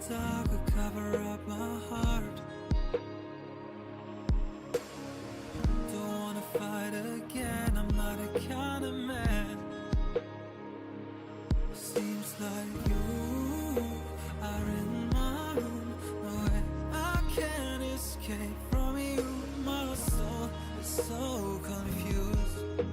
dark will cover up my heart. Don't wanna fight again, I'm not a kind of man. Seems like you are in my room. No way I can't escape from you. My soul is so confused.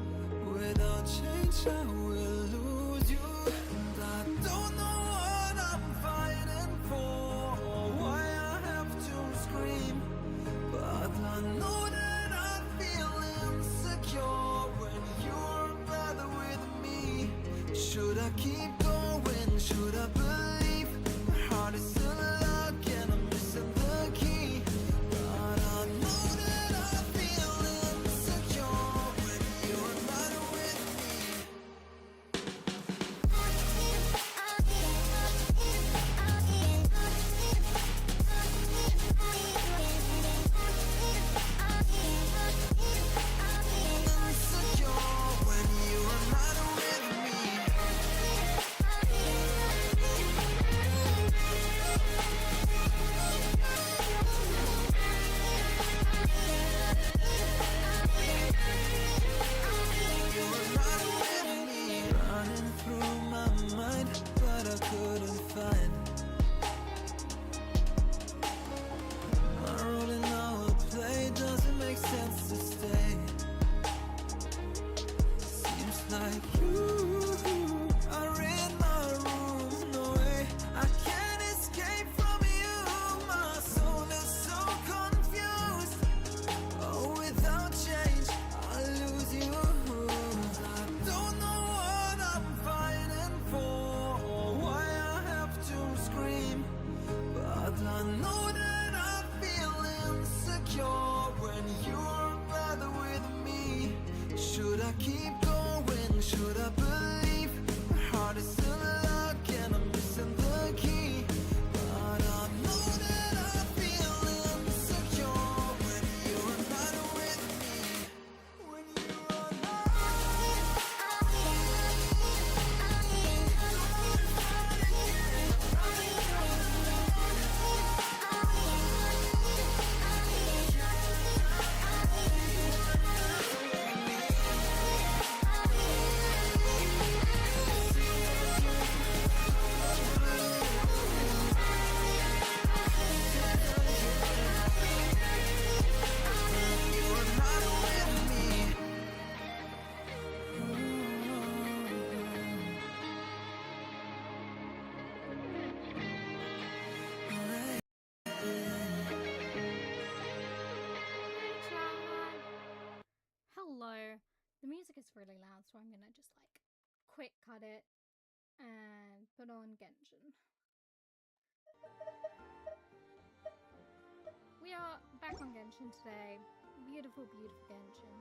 Without change I will lose you. And I don't know what I'm fighting for, or why I have to scream. But I know that I feel insecure when you're better with me. Should I keep going? Should I believe? My heart is still locked and I'm missing the key. But I know that I feel insecure when you're better with me. Insecure when you're better with me. You're better with me. Running through my mind, but I couldn't find my role in our play. Doesn't make sense to stay. Seems like you are in my room. No way I can't escape from you. My soul is so confused. Oh, without change I lose you. I don't know what I'm fighting for, or why I have to scream. But I know that I feel insecure when you're better with me. Should I keep going? Should I believe? My heart is still locked and I'm missing the key. But I know that I feel insecure when you're better with me. When you are not. Hello. The music is really loud, so I'm gonna just like quick cut it and put on Genshin. We are back on Genshin today. Beautiful, beautiful Genshin.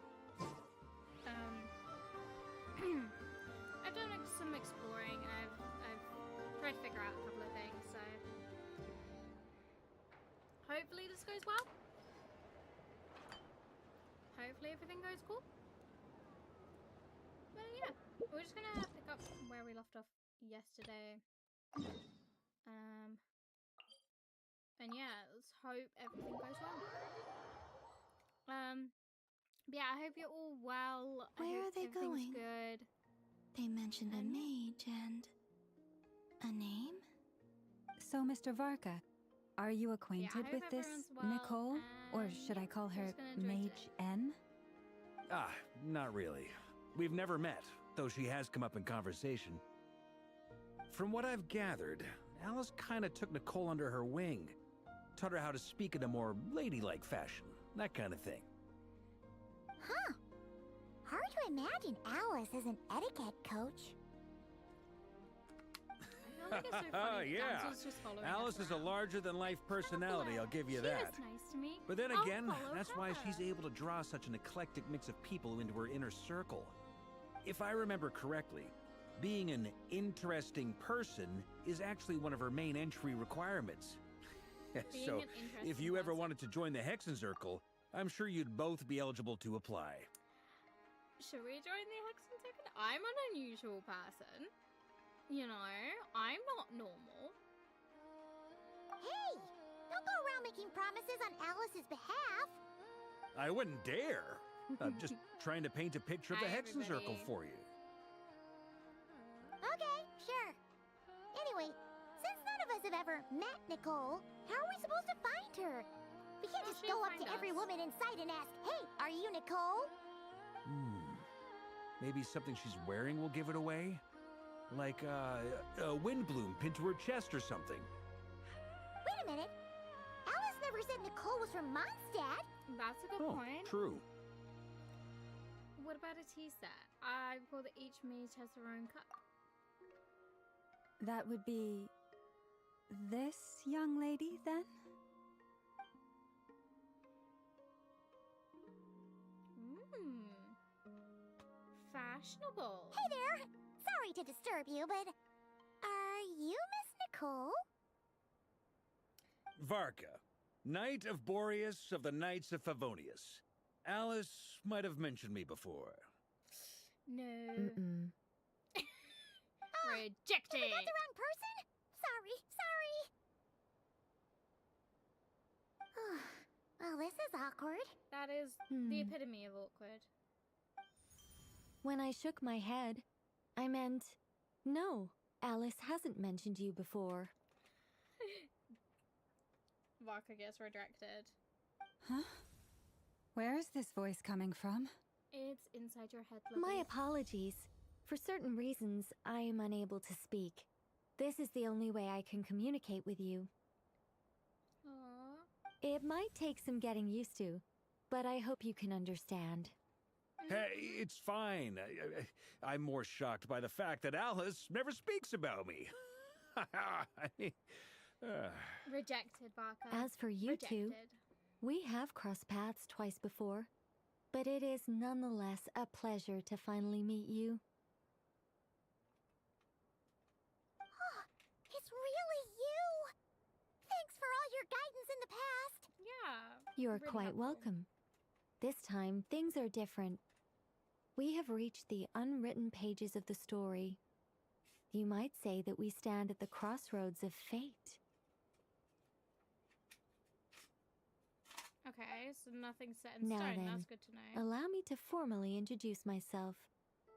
I've done some exploring. I've tried to figure out a couple of things, so hopefully this goes well. Hopefully everything goes cool. But yeah, we're just gonna pick up where we left off yesterday. And yeah, let's hope everything goes well. But yeah, I hope you're all well. Where are they going? Good. They mentioned a mage and a name? So, Mr. Varka, are you acquainted Yeah, I hope with this everyone's well, Nicole? Or and should I yeah, call we're her just gonna enjoy Mage today. N? Ah, not really. We've never met, though she has come up in conversation. From what I've gathered, Alice kinda took Nicole under her wing. Taught her how to speak in a more ladylike fashion, that kind of thing. Huh. Hard to imagine Alice as an etiquette coach. I feel like it's so funny that Yeah. Damsel's just following Alice us is a around. larger-than-life personality, I'll give you She that. was nice to me. But then I'll again, follow that's why her. she's able to draw such an eclectic mix of people into her inner circle. If I remember correctly, being an interesting person is actually one of her main entry requirements. Being So, an interesting if you ever person. wanted to join the Hexencircle, I'm sure you'd both be eligible to apply. Should we join the Hexencircle? I'm an unusual person. You know, I'm not normal. making promises on Alice's behalf. I wouldn't dare. I'm just trying to paint a picture of the Hi, Hexen Circle everybody. for you. Okay, sure. Anyway, since none of us have ever met Nicole, how are we supposed to find her? We can't Well, just she'll go up find to every us. woman in sight and ask, "Hey, are you Nicole?" Maybe something she's wearing will give it away? Like a wind bloom pinned to her chest or something. Wait a minute. Alice never said Nicole was from Mondstadt. That's a good Oh, point. true. What about a tea set? I recall that each mage has their own cup. That would be this young lady, then? Fashionable. Hey there. Sorry to disturb you, but are you Miss Nicole? Varka, Knight of Boreas of the Knights of Favonius. Alice might have mentioned me before. No. Mm-mm. Rejected. Have I got the wrong person? Sorry. Well, this is awkward. That is the epitome of awkward. When I shook my head, I meant, no, Alice hasn't mentioned you before. Varka gets rejected. Huh? Where is this voice coming from? It's inside your head, My lovely. apologies. For certain reasons, I am unable to speak. This is the only way I can communicate with you. Aww. It might take some getting used to, but I hope you can understand. Hey, it's fine. I'm more shocked by the fact that Alice never speaks about me. I mean, Rejected, Varka. As for you Rejected. two, we have crossed paths twice before, but it is nonetheless a pleasure to finally meet you. It's really you. Thanks for all your guidance in the past. Yeah. You're really quite helpful. welcome. This time, things are different. We have reached the unwritten pages of the story. You might say that we stand at the crossroads of fate. Okay, so nothing's set in Now stone. then, That's good to know. Allow me to formally introduce myself.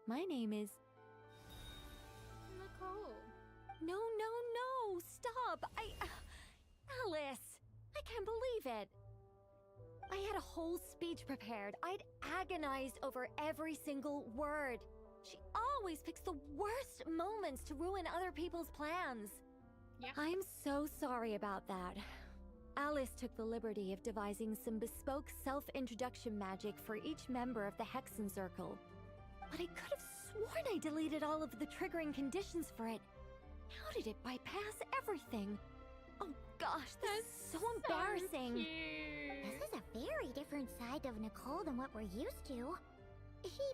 My name is... Nicole. No, stop! Alice! I can't believe it! I had a whole speech prepared. I'd agonized over every single word. She always picks the worst moments to ruin other people's plans. Yeah. I'm so sorry about that. Alice took the liberty of devising some bespoke self-introduction magic for each member of the Hexen Circle. But I could have sworn I deleted all of the triggering conditions for it. How did it bypass everything? Oh gosh, this is so embarrassing. Cute. This is a very different side of Nicole than what we're used to. Is she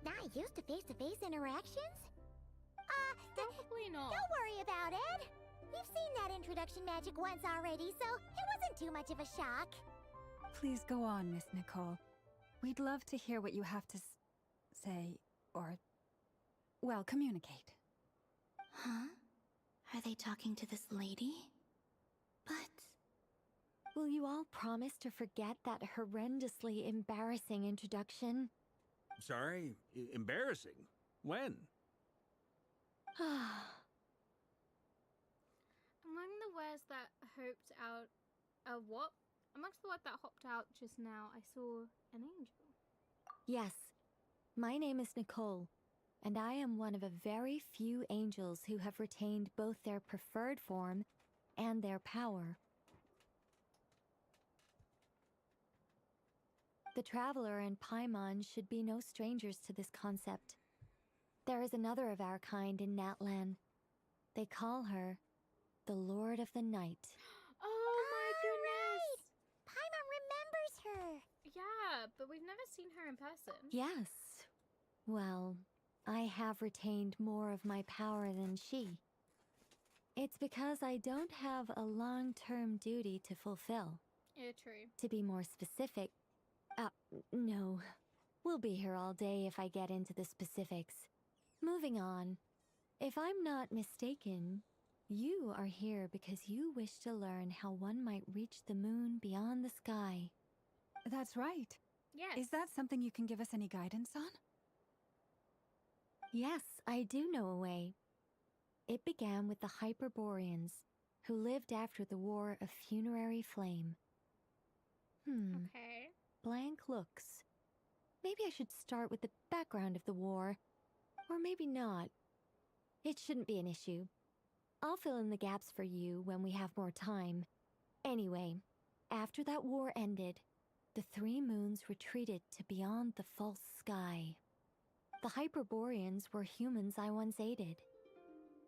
not used to face-to-face interactions? Probably not. Don't worry about it. We've seen that introduction magic once already, so it wasn't too much of a shock. Please go on, Miss Nicole. We'd love to hear what you have to say, or, well, communicate. Huh? Are they talking to this lady? But... Will you all promise to forget that horrendously embarrassing introduction? sorry, embarrassing. When? Among the words that hopped out, what? Amongst the words that hopped out just now, I saw an angel. Yes, my name is Nicole, and I am one of a very few angels who have retained both their preferred form and their power. The Traveler and Paimon should be no strangers to this concept. There is another of our kind in Natlan. They call her the Lord of the Night. Oh my goodness! Paimon remembers her. Yeah, but we've never seen her in person. Yes. Well, I have retained more of my power than she. It's because I don't have a long-term duty to fulfill. Yeah, true. To be more specific, no. We'll be here all day if I get into the specifics. Moving on. If I'm not mistaken, You are here because you wish to learn how one might reach the moon beyond the sky. That's right. Yes. Is that something you can give us any guidance on? Yes, I do know a way. It began with the Hyperboreans, who lived after the War of Funerary Flame. Okay. Blank looks. Maybe I should start with the background of the war. Or maybe not. It shouldn't be an issue. I'll fill in the gaps for you when we have more time. Anyway, after that war ended, the three moons retreated to beyond the false sky. The Hyperboreans were humans I once aided.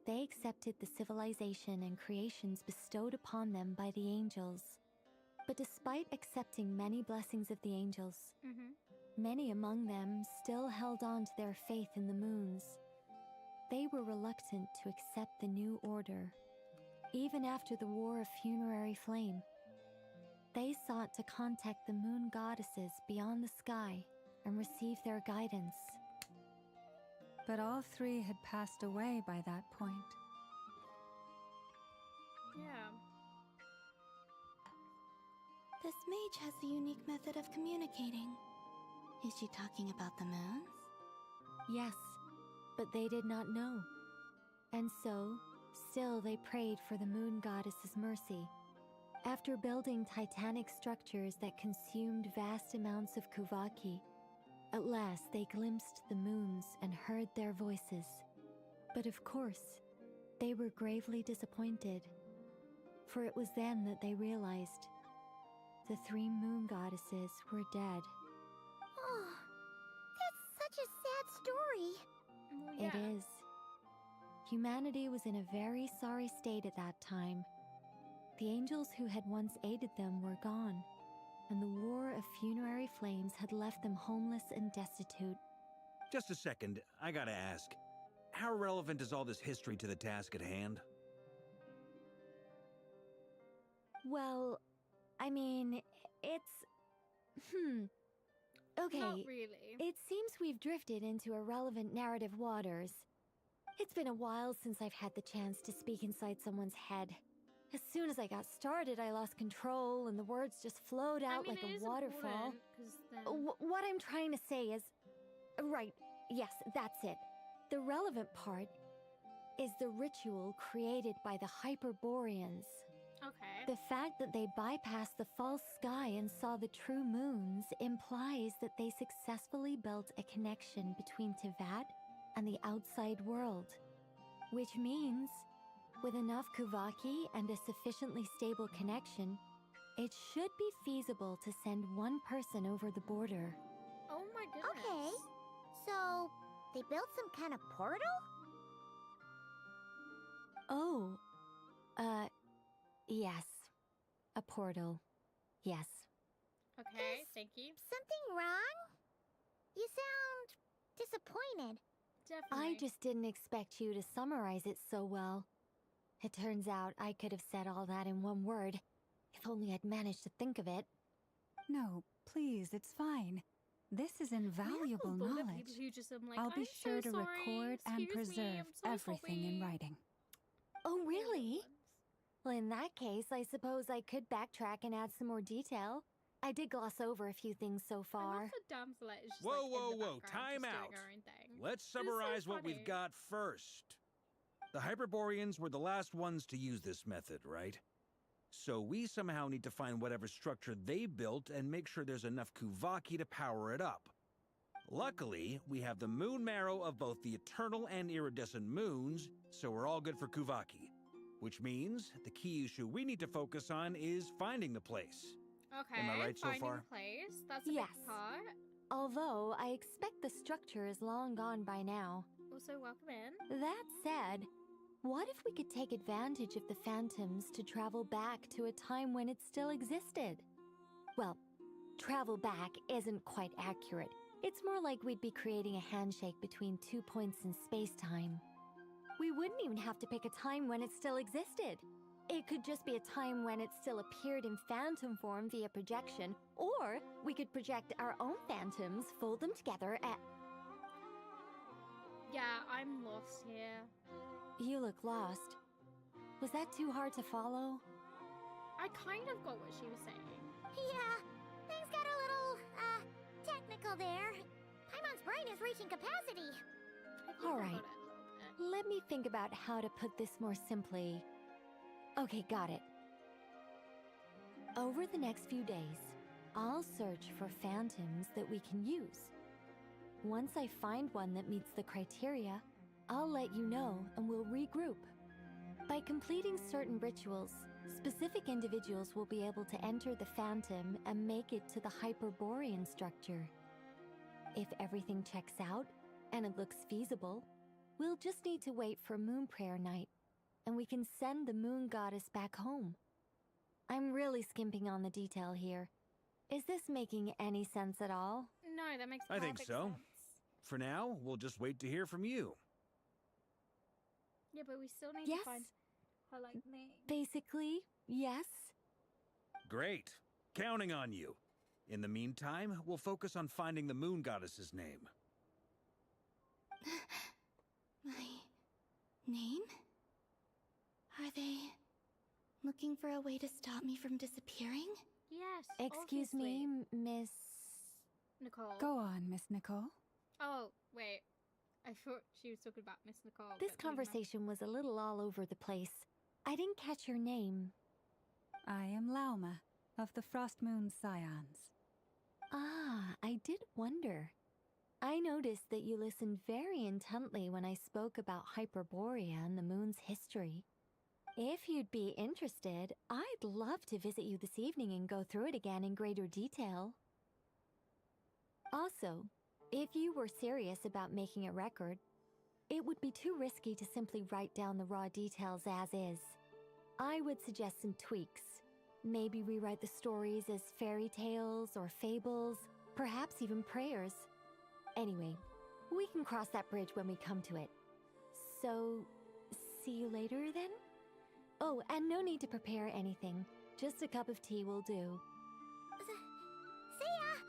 They accepted the civilization and creations bestowed upon them by the angels. But despite accepting many blessings of the angels, many among them still held on to their faith in the moons. They were reluctant to accept the new order. Even after the War of Funerary Flame, they sought to contact the moon goddesses beyond the sky and receive their guidance. But all three had passed away by that point. Yeah. This mage has a unique method of communicating. Is she talking about the moons? Yes, but they did not know. And so, still they prayed for the moon goddess's mercy. After building titanic structures that consumed vast amounts of Kuvaki, at last they glimpsed the moons and heard their voices. But of course, they were gravely disappointed. For it was then that they realized the three moon goddesses were dead. Oh, that's such a sad story. Well, It yeah. is. Humanity was in a very sorry state at that time. The angels who had once aided them were gone, and the War of Funerary Flames had left them homeless and destitute. Just a second, I gotta ask. How relevant is all this history to the task at hand? Well, I mean, it's... Okay, Not really. it seems we've drifted into irrelevant narrative waters. It's been a while since I've had the chance to speak inside someone's head. As soon as I got started, I lost control, and the words just flowed out I mean, like it a is waterfall. important, 'cause then... What I'm trying to say is... Right, yes, that's it. The relevant part is the ritual created by the Hyperboreans. Okay. The fact that they bypassed the false sky and saw the true moons implies that they successfully built a connection between Tivat and the outside world. Which means, with enough Kuvaki and a sufficiently stable connection, it should be feasible to send one person over the border. Oh my goodness. Okay. So, they built some kind of portal? Oh, yes. A portal. Yes. Okay, Is thank you. Something wrong? You sound disappointed. Definitely. I just didn't expect you to summarize it so well. It turns out I could have said all that in one word, if only I'd managed to think of it. No, please, it's fine. This is We have invaluable a lot of knowledge. people who just like, I'll be "I'm sure so to sorry, record and excuse me, preserve I'm so everything in sorry." writing. Oh, really? Ones. Well, in that case, I suppose I could backtrack and add some more detail. I did gloss over a few things so I far. love the damsel is just Whoa, like in whoa, the whoa, background, time just out. doing her own thing. Let's This is so summarize what we've funny. got first. The Hyperboreans were the last ones to use this method, right? So we somehow need to find whatever structure they built and make sure there's enough Kuvaki to power it up. Luckily, we have the moon marrow of both the eternal and iridescent moons, so we're all good for Kuvaki. Which means the key issue we need to focus on is finding the place. Okay, Am I right so finding far? a place. That's a Yes. big part. Although, I expect the structure is long gone by now. Also, welcome in. That said, what if we could take advantage of the phantoms to travel back to a time when it still existed? Well, travel back isn't quite accurate. It's more like we'd be creating a handshake between 2 points in space-time. We wouldn't even have to pick a time when it still existed. It could just be a time when it still appeared in phantom form via projection, or we could project our own phantoms, fold them together, and... Yeah, I'm lost here. You look lost. Was that too hard to follow? I kind of got what she was saying. Yeah, things got a little, technical there. Paimon's brain is reaching capacity. I think All I right. got it a little bit. Let me think about how to put this more simply. Okay, got it. Over the next few days, I'll search for phantoms that we can use. Once I find one that meets the criteria, I'll let you know and we'll regroup. By completing certain rituals, specific individuals will be able to enter the phantom and make it to the Hyperborean structure. If everything checks out and it looks feasible, we'll just need to wait for Moon Prayer Night, and we can send the Moon Goddess back home. I'm really skimping on the detail here. Is this making any sense at all? No, that makes I think perfect so. sense. For now, we'll just wait to hear from you. Yeah, but we still need Yes. to find her, like, name. Basically, yes. Great. Counting on you. In the meantime, we'll focus on finding the Moon Goddess's name. My name? Are they looking for a way to stop me from disappearing? Yes. Excuse obviously. me, Miss... Nicole. Go on, Miss Nicole. Oh, wait. I thought she was talking about Miss Nicole. This but never mind. conversation was a little all over the place. I didn't catch your name. I am Lauma, of the Frost Moon Scions. Ah, I did wonder. I noticed that you listened very intently when I spoke about Hyperborea and the moon's history. If you'd be interested, I'd love to visit you this evening and go through it again in greater detail. Also, if you were serious about making a record, it would be too risky to simply write down the raw details as is. I would suggest some tweaks. Maybe rewrite the stories as fairy tales or fables, perhaps even prayers. Anyway, we can cross that bridge when we come to it. So, see you later then? Oh, and no need to prepare anything. Just a cup of tea will do. See ya!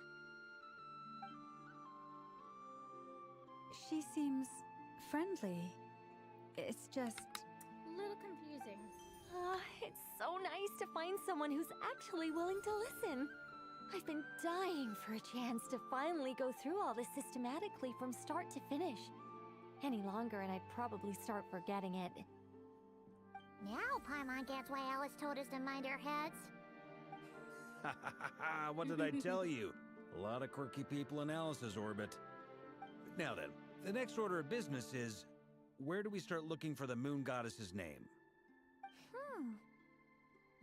She seems friendly. It's just... A little confusing. It's so nice to find someone who's actually willing to listen. I've been dying for a chance to finally go through all this systematically from start to finish. Any longer and I'd probably start forgetting it. Now Paimon gets why Alice told us to mind our heads. Ha ha ha ha! What did I tell you? A lot of quirky people in Alice's orbit. Now then, the next order of business is, where do we start looking for the Moon Goddess's name?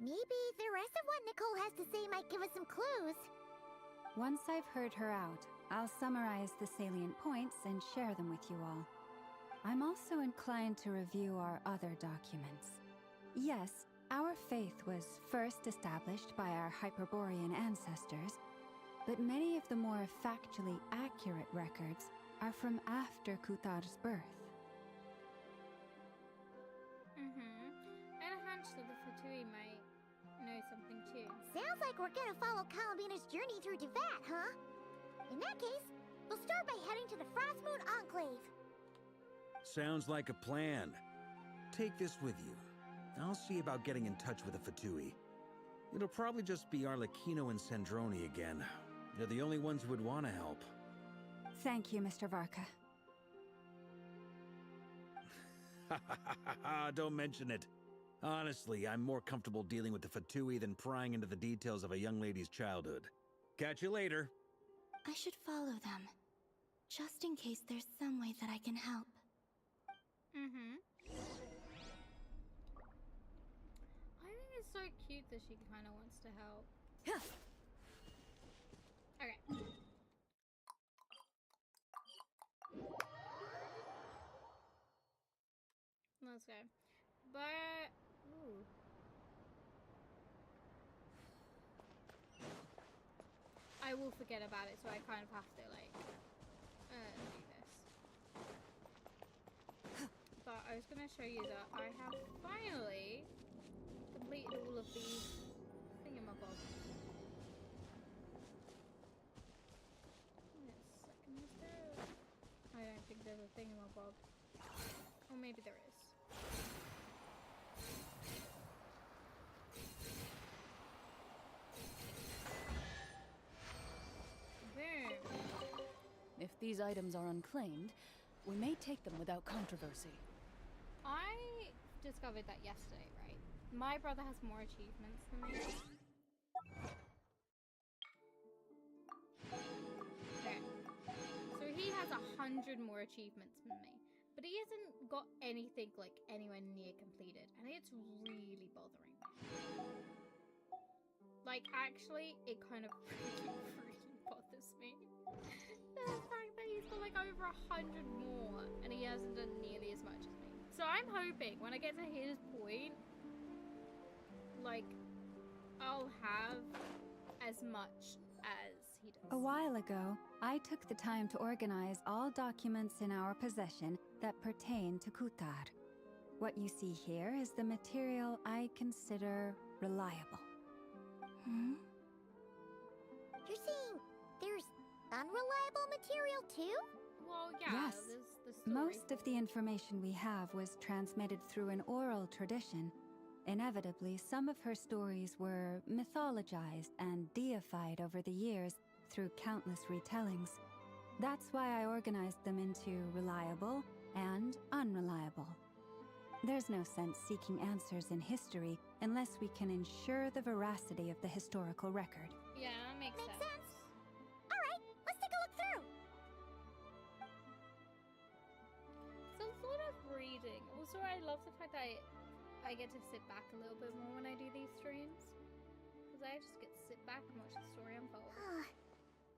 Maybe the rest of what Nicole has to say might give us some clues. Once I've heard her out, I'll summarize the salient points and share them with you all. I'm also inclined to review our other documents. Yes, our faith was first established by our Hyperborean ancestors, but many of the more factually accurate records are from after Kuthar's birth. And a hunch that the Fatui might know something too. Sounds like we're gonna follow Columbina's journey through Devat, huh? In that case, we'll start by heading to the Frostmoon Enclave. Sounds like a plan. Take this with you. I'll see about getting in touch with the Fatui. It'll probably just be Arlecchino and Sandroni again. They're the only ones who would want to help. Thank you, Mr. Varka. Don't mention it. Honestly, I'm more comfortable dealing with the Fatui than prying into the details of a young lady's childhood. Catch you later. I should follow them, just in case there's some way that I can help. I think it's so cute that she kind of wants to help. Okay. Let's go. But... Ooh. I will forget about it, so I kind of have to, like, do this. But I was going to show you that I have finally completed all of these thingamabobs. Wait a second, is there? I don't think there's a thingamabob. Or maybe there is. these items are unclaimed, we may take them without controversy. I discovered that yesterday, right? My brother has more achievements than me. Okay. So he has 100 more achievements than me. But he hasn't got anything like anywhere near completed. And it's really bothering me. Like, actually, it kind of really bothers me. The fact that he's got like over 100 more and he hasn't done nearly as much as me. So I'm hoping when I get to his point, like, I'll have as much as he does. A while ago, I took the time to organize all documents in our possession that pertain to Kutar. What you see here is the material I consider reliable. Hmm? You're saying there's unreliable material too? Well, yeah, Yes. there's the story. Most of the information we have was transmitted through an oral tradition. Inevitably, some of her stories were mythologized and deified over the years through countless retellings. That's why I organized them into reliable and unreliable. There's no sense seeking answers in history unless we can ensure the veracity of the historical record. Yeah, that makes Makes sense. sense. Alright, let's take a look through. So a lot of reading. Also, I love the fact that I get to sit back a little bit more when I do these streams. Because I just get to sit back and watch the story unfold.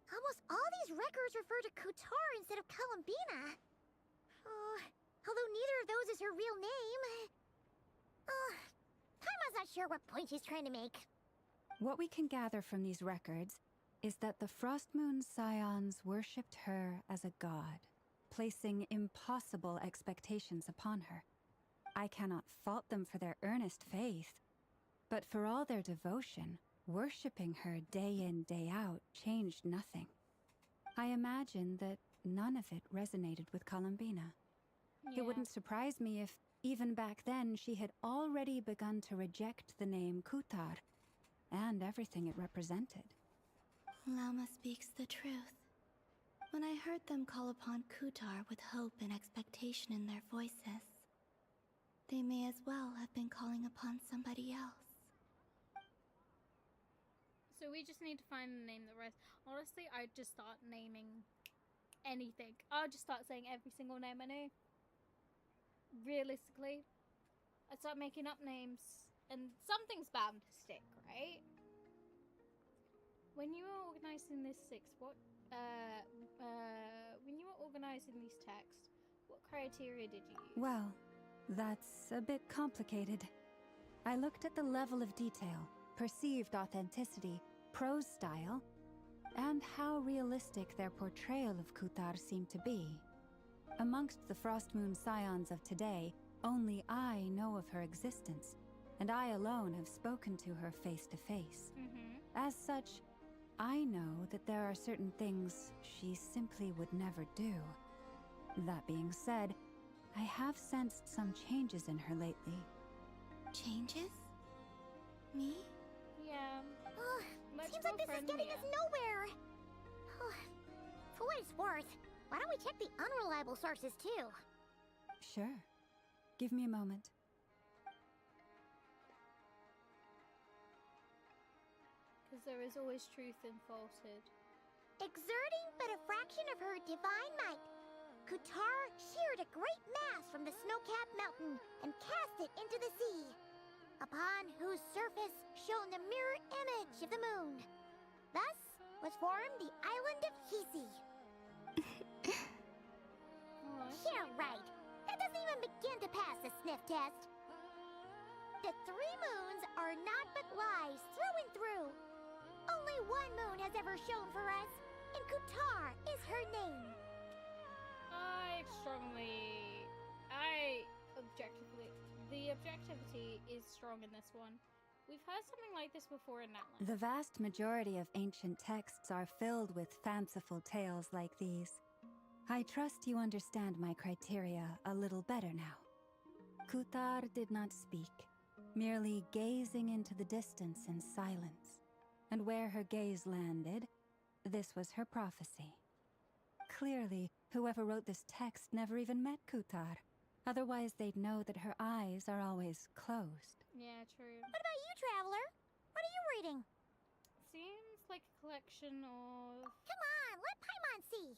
Almost all these records refer to Kutar instead of Columbina. Although neither of those is her real name. Taima's not sure what point she's trying to make. What we can gather from these records is that the Frost Moon Scions worshipped her as a god, placing impossible expectations upon her. I cannot fault them for their earnest faith, but for all their devotion, worshipping her day in, day out changed nothing. I imagine that none of it resonated with Columbina. Yeah. It wouldn't surprise me if, even back then, she had already begun to reject the name Kutar and everything it represented. Lama speaks the truth. When I heard them call upon Kutar with hope and expectation in their voices, they may as well have been calling upon somebody else. So we just need to find the name that rest. Honestly, I'd just start naming anything. I'll just start saying every single name I know. Realistically, I'd start making up names, and something's bound to stick, right? When you were organizing this when you were organizing these texts, what criteria did you use? Well, that's a bit complicated. I looked at the level of detail, perceived authenticity, prose style, and how realistic their portrayal of Kutar seemed to be. Amongst the Frost Moon Scions of today, only I know of her existence, and I alone have spoken to her face to face. As such, I know that there are certain things she simply would never do. That being said, I have sensed some changes in her lately. Changes? Me? Yeah. Much Seems like more this is getting us friendlier. nowhere. For what it's worth, why don't we check the unreliable sources too? Sure. Give me a moment. Because there is always truth in falsehood. Exerting but a fraction of her divine might, Kutar sheared a great mass from the snow-capped mountain and cast it into the sea, upon whose surface shone the mirror image of the moon. Thus was formed the island of Hisi. Yeah, right. That doesn't even begin to pass the sniff test. The three moons are not but lies through and through. Only one moon has ever shone for us, and Kutar is her name. The objectivity is strong in this one. We've heard something like this before in Natlan. The vast majority of ancient texts are filled with fanciful tales like these. I trust you understand my criteria a little better now. Kutar did not speak, merely gazing into the distance in silence. And where her gaze landed, this was her prophecy. Clearly, whoever wrote this text never even met Kutar. Otherwise, they'd know that her eyes are always closed. Yeah, true. What about you, Traveler? What are you reading? Seems like a collection of... Come on, let Paimon see.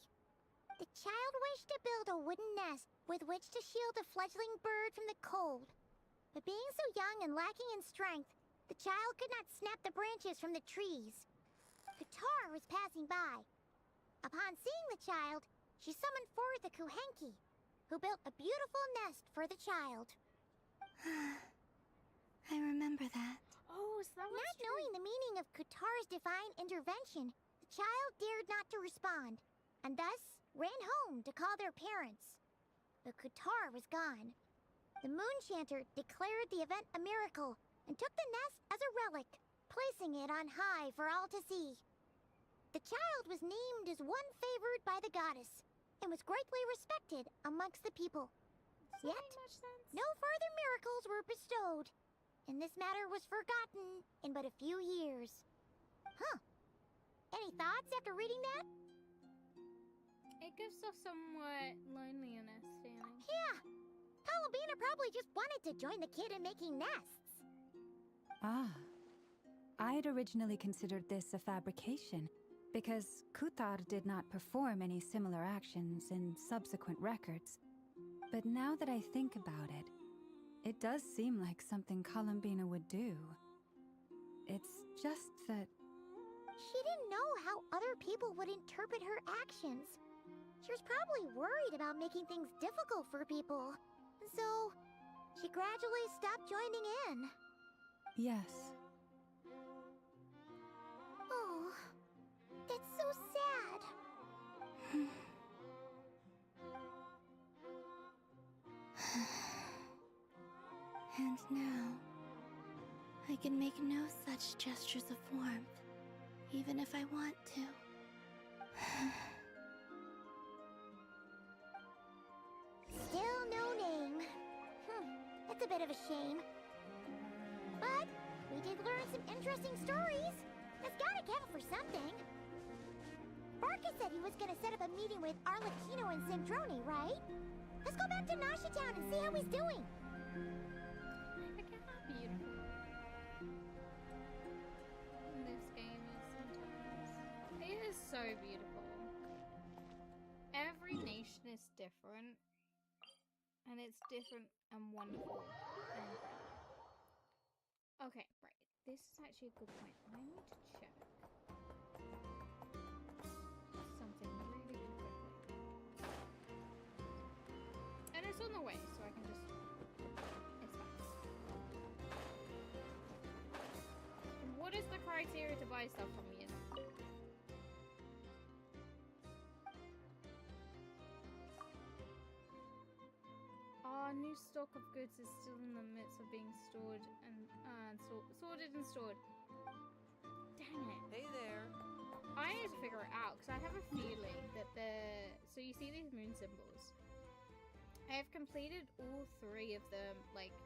The child wished to build a wooden nest with which to shield a fledgling bird from the cold. But being so young and lacking in strength, the child could not snap the branches from the trees. Kutar was passing by. Upon seeing the child, she summoned forth the Kuhenki, who built a beautiful nest for the child. I remember that. Oh, so that was Not knowing the meaning of Kutar's divine intervention, the child dared not to respond, and thus ran home to call their parents. But Kutar was gone. The Moon-Chanter declared the event a miracle and took the nest as a relic, placing it on high for all to see. The child was named as one favored by the goddess, and was greatly respected amongst the people. Doesn't Yet, make much sense. no further miracles were bestowed, and this matter was forgotten in but a few years. Huh. Any thoughts after reading that? It gives off somewhat loneliness feeling. Yeah. Columbina probably just wanted to join the kid in making nests. Ah. I'd originally considered this a fabrication, because Kutar did not perform any similar actions in subsequent records. But now that I think about it, it does seem like something Columbina would do. It's just that... She didn't know how other people would interpret her actions. She was probably worried about making things difficult for people. So, she gradually stopped joining in. Yes. Oh, that's so sad. And now, I can make no such gestures of warmth, even if I want to. Still no name. That's a bit of a shame. But we did learn some interesting stories. That's gotta count for something. Barca said he was gonna set up a meeting with Arlecchino and Sandrone, right? Let's go back to Nasha Town and see how he's doing. I forget how beautiful this game is sometimes. It is so beautiful. Every nation is different, and it's different and wonderful. Okay, right. This is actually a good point. I need to check something really quickly. And it's on the way, so I can just... It's fine. What is the criteria to buy stuff from you? Our new stock of goods is still in the midst of being stored and sorted and stored. Dang it. Hey there. I need to figure it out because I have a feeling that so you see these moon symbols. I have completed all three of them, like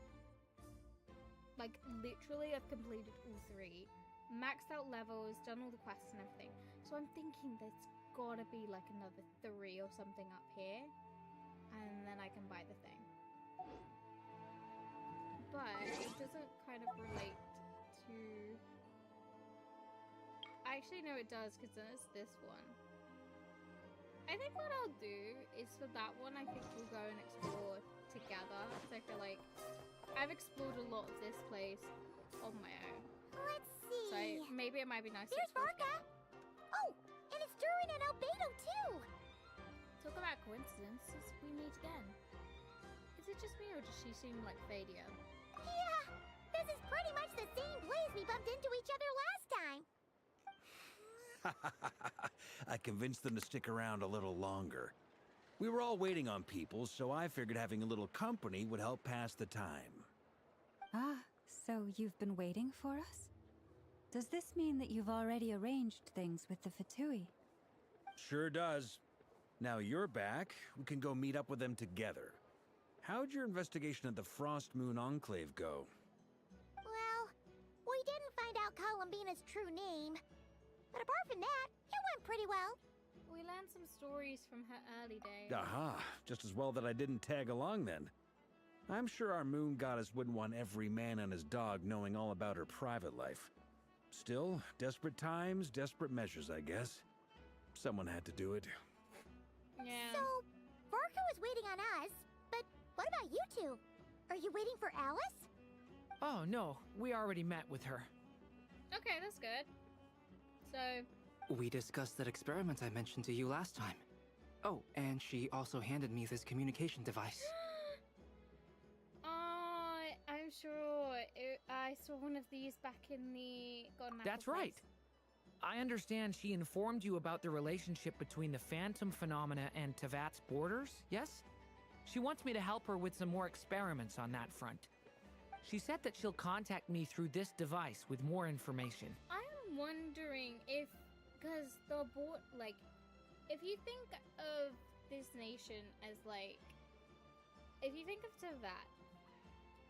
literally I've completed all three. Maxed out levels, done all the quests and everything. So I'm thinking there's gotta be like another 3 or something up here. And then I can buy the thing. But it doesn't kind of relate to... I actually know it does, because then it's this one. I think what I'll do is for that one, I think we'll go and explore together. Because I feel like I've explored a lot of this place on my own. Let's see. So maybe it might be nice to Here's explore Barca. together. Oh, and it's Durin and Albedo too. Talk about coincidences, we meet again. Is it just me or does she seem like Fadia? Yeah, this is pretty much the same place we bumped into each other last time. I convinced them to stick around a little longer. We were all waiting on people, so I figured having a little company would help pass the time. Ah, so you've been waiting for us? Does this mean that you've already arranged things with the Fatui? Sure does. Now you're back, we can go meet up with them together. How'd your investigation of the Frost Moon Enclave go? Well, we didn't find out Columbina's true name. But apart from that, it went pretty well. learned some stories from her early days. Aha, just as well that I didn't tag along then. I'm sure our moon goddess wouldn't want every man and his dog knowing all about her private life. Still, desperate times, desperate measures, I guess. Someone had to do it. Yeah. So, Varka was waiting on us, but what about you two? Are you waiting for Alice? Oh, no. We already met with her. Okay, that's good. So, We discussed that experiment I mentioned to you last time. Oh, and she also handed me this communication device. I'm sure I saw one of these back in the Golden Apple That's right. place. I understand she informed you about the relationship between the Phantom phenomena and Tevat's borders, yes? She wants me to help her with some more experiments on that front. She said that she'll contact me through this device with more information. I'm wondering if, because the board, like, if you think of this nation as, like, if you think of Tevat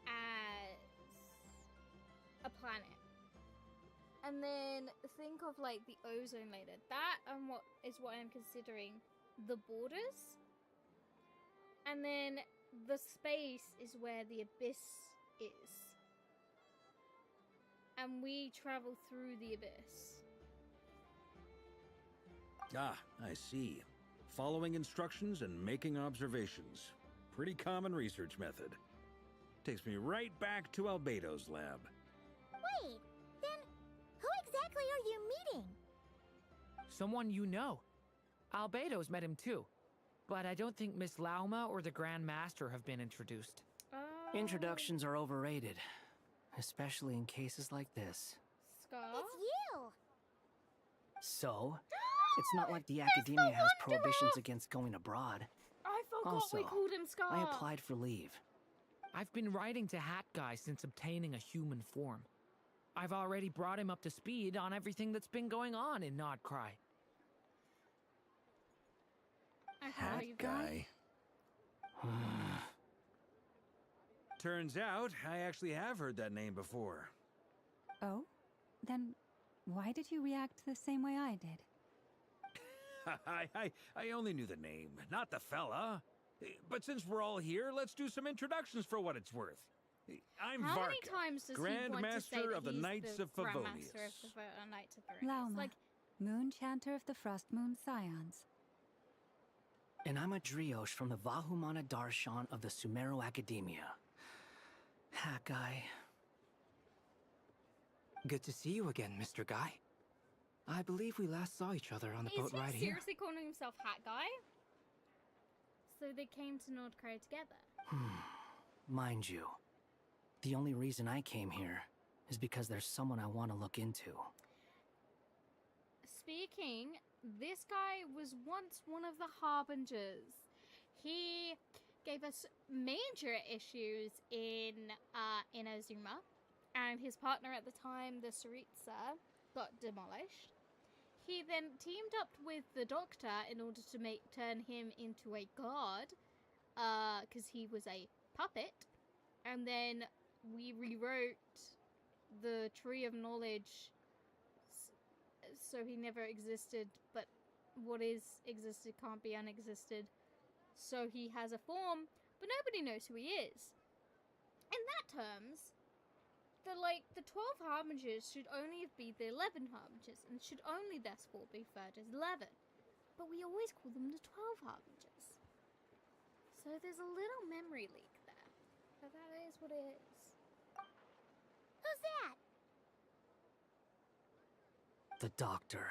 as a planet, and then think of, like, the ozone layer, that and what I'm considering the borders, and then the space is where the abyss is, and we travel through the abyss. Ah, I see. Following instructions and making observations. Pretty common research method. Takes me right back to Albedo's lab. Wait, then who exactly are you meeting? Someone you know. Albedo's met him too. But I don't think Miss Lauma or the Grand Master have been introduced. Introductions are overrated, especially in cases like this. Scar? It's you! So, it's not like the academia has prohibitions against going abroad. I forgot Also, we called him Scar. I applied for leave. I've been writing to Hat Guy since obtaining a human form. I've already brought him up to speed on everything that's been going on in Nodcry. Hat guy. Turns out, I actually have heard that name before. Oh? Then why did you react the same way I did? I only knew the name, not the fella. But since we're all here, let's do some introductions for what it's worth. I'm How Varka, many times does Grand he want Master to say that of the he's Knights the of Grand Favonius. Master of the Knights of Favonius? Lauma, Like, Moon Chanter of the Frost Moon Scions. And I'm a Drioche from the Vahumana Darshan of the Sumero Academia. Hat Guy. Good to see you again, Mr. Guy. I believe we last saw each other on the boat is he right here. seriously calling himself Hat Guy? So they came to Nordcry together. Mind you, the only reason I came here is because there's someone I want to look into. Speaking, this guy was once one of the Harbingers. He gave us major issues in Inazuma, and his partner at the time, the Saritsa, got demolished. He then teamed up with the Doctor in order to turn him into a god, because he was a puppet. And then we rewrote the Tree of Knowledge so he never existed, but what is existed can't be unexisted. So he has a form, but nobody knows who he is. In that terms, the 12 Harbingers should only be the 11 Harbingers, and should only therefore be referred as 11. But we always call them the 12 Harbingers. So there's a little memory leak there. But that is what it is. Who's that? The Doctor,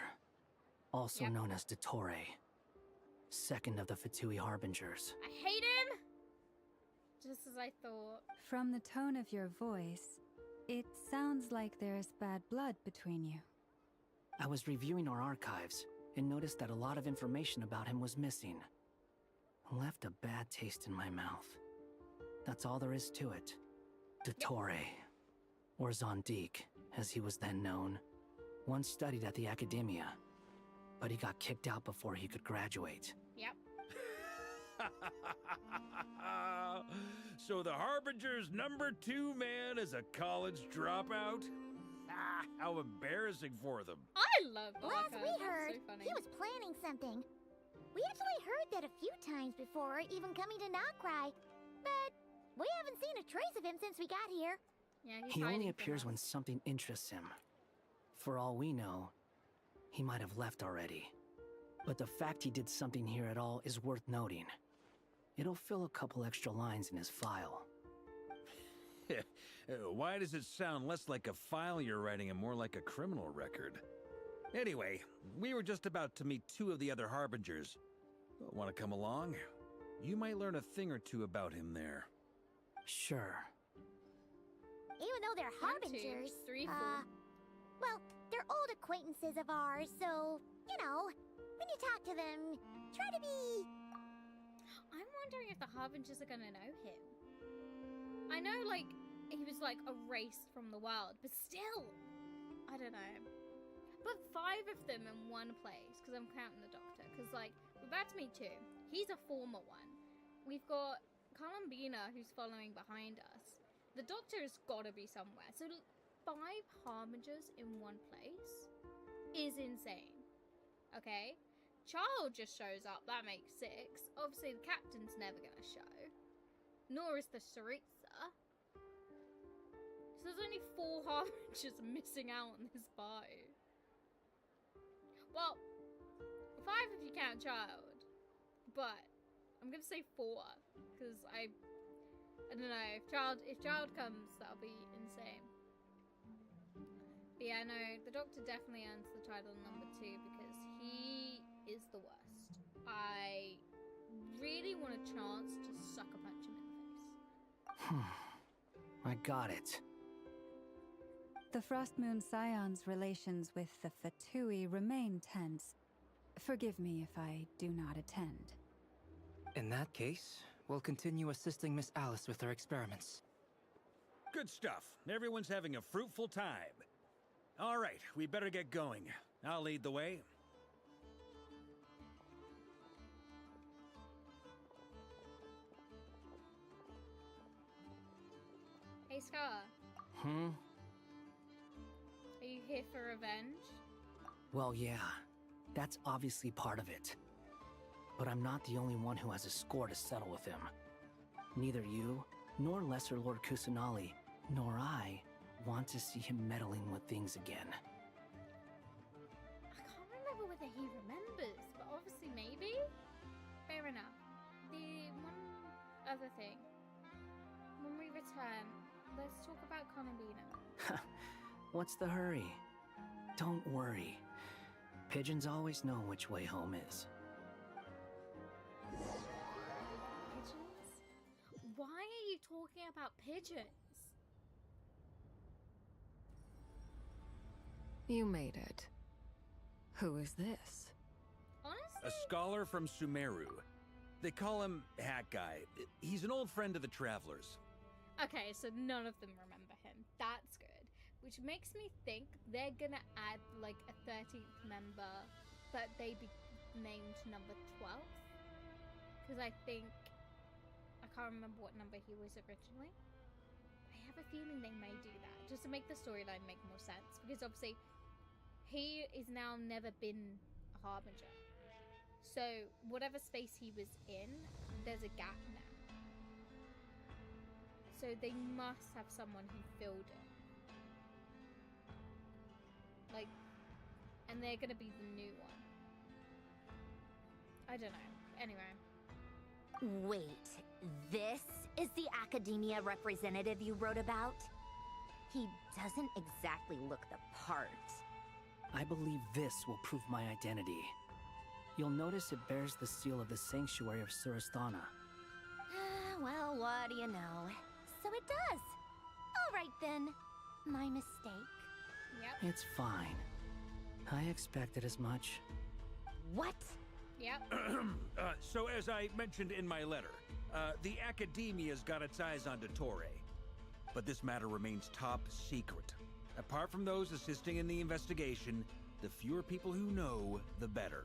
also Yep. known as Dottore, second of the Fatui Harbingers. I hate him! Just as I thought. From the tone of your voice, it sounds like there's bad blood between you. I was reviewing our archives and noticed that a lot of information about him was missing. Left a bad taste in my mouth. That's all there is to it. Dottore, or Zondique, as he was then known, once studied at the Academia, but he got kicked out before he could graduate. Yep. So the Harbinger's #2 man is a college dropout? Ah, how embarrassing for them. I love Last Barker. we That's heard, so funny. he was planning something. We actually heard that a few times before, even coming to Nocturne, but we haven't seen a trace of him since we got here. Yeah, he's He only hiding from appears when us. something interests him. For all we know, he might have left already. But the fact he did something here at all is worth noting. It'll fill a couple extra lines in his file. Why does it sound less like a file you're writing and more like a criminal record? Anyway, we were just about to meet two of the other Harbingers. Want to come along? You might learn a thing or two about him there. Sure. Even though they're 1, 2, harbingers, 3, 4. well, they're old acquaintances of ours, so, you know, when you talk to them, try to be... I'm wondering if the Harbingers are gonna know him. I know, like, he was, like, erased from the world, but still, I don't know. But 5 of them in one place, because I'm counting the Doctor, because, like, we're about to meet 2. He's a former one. We've got Columbina, who's following behind us. The Doctor has got to be somewhere. So 5 Harbingers in one place is insane. Okay? Child just shows up. That makes 6. Obviously, the Captain's never going to show. Nor is the Saritsa. So there's only 4 Harbingers missing out on this bio. Well, 5 if you count Child. But I'm going to say 4. Because I don't know. If Child comes, that'll be insane. But yeah, no, the Doctor definitely earns the title number 2 because he is the worst. I really want a chance to sucker punch him in the face. I got it. The Frost Moon Scion's relations with the Fatui remain tense. Forgive me if I do not attend. In that case, we'll continue assisting Miss Alice with her experiments. Good stuff. Everyone's having a fruitful time. All right, we better get going. I'll lead the way. Hey, Scar. Are you here for revenge? Well, yeah. That's obviously part of it. But I'm not the only one who has a score to settle with him. Neither you, nor Lesser Lord Kusanali, nor I want to see him meddling with things again. I can't remember whether he remembers, but obviously maybe? Fair enough. The one other thing. When we return, let's talk about Columbina. What's the hurry? Don't worry. Pigeons always know which way home is. Pigeons? Why are you talking about pigeons? You made it. Who is this? Honestly? A scholar from Sumeru. They call him Hat Guy. He's an old friend of the Travelers. Okay, so none of them remember him. That's good. Which makes me think they're gonna add like a 13th member, but they be named number 12th. Because I can't remember what number he was originally. I have a feeling they may do that, just to make the storyline make more sense. Because obviously, he is now never been a Harbinger. So whatever space he was in, there's a gap now. So they must have someone who filled it. Like, and they're gonna be the new one. I don't know. Anyway. Wait, this is the Academia representative you wrote about? He doesn't exactly look the part. I believe this will prove my identity. You'll notice it bears the seal of the Sanctuary of Surasthana. Well, what do you know? So it does. All right then. My mistake. Yep. It's fine. I expected as much. What? Yep. So as I mentioned in my letter, the Academia's got its eyes on Dottore. But this matter remains top secret. Apart from those assisting in the investigation, the fewer people who know, the better.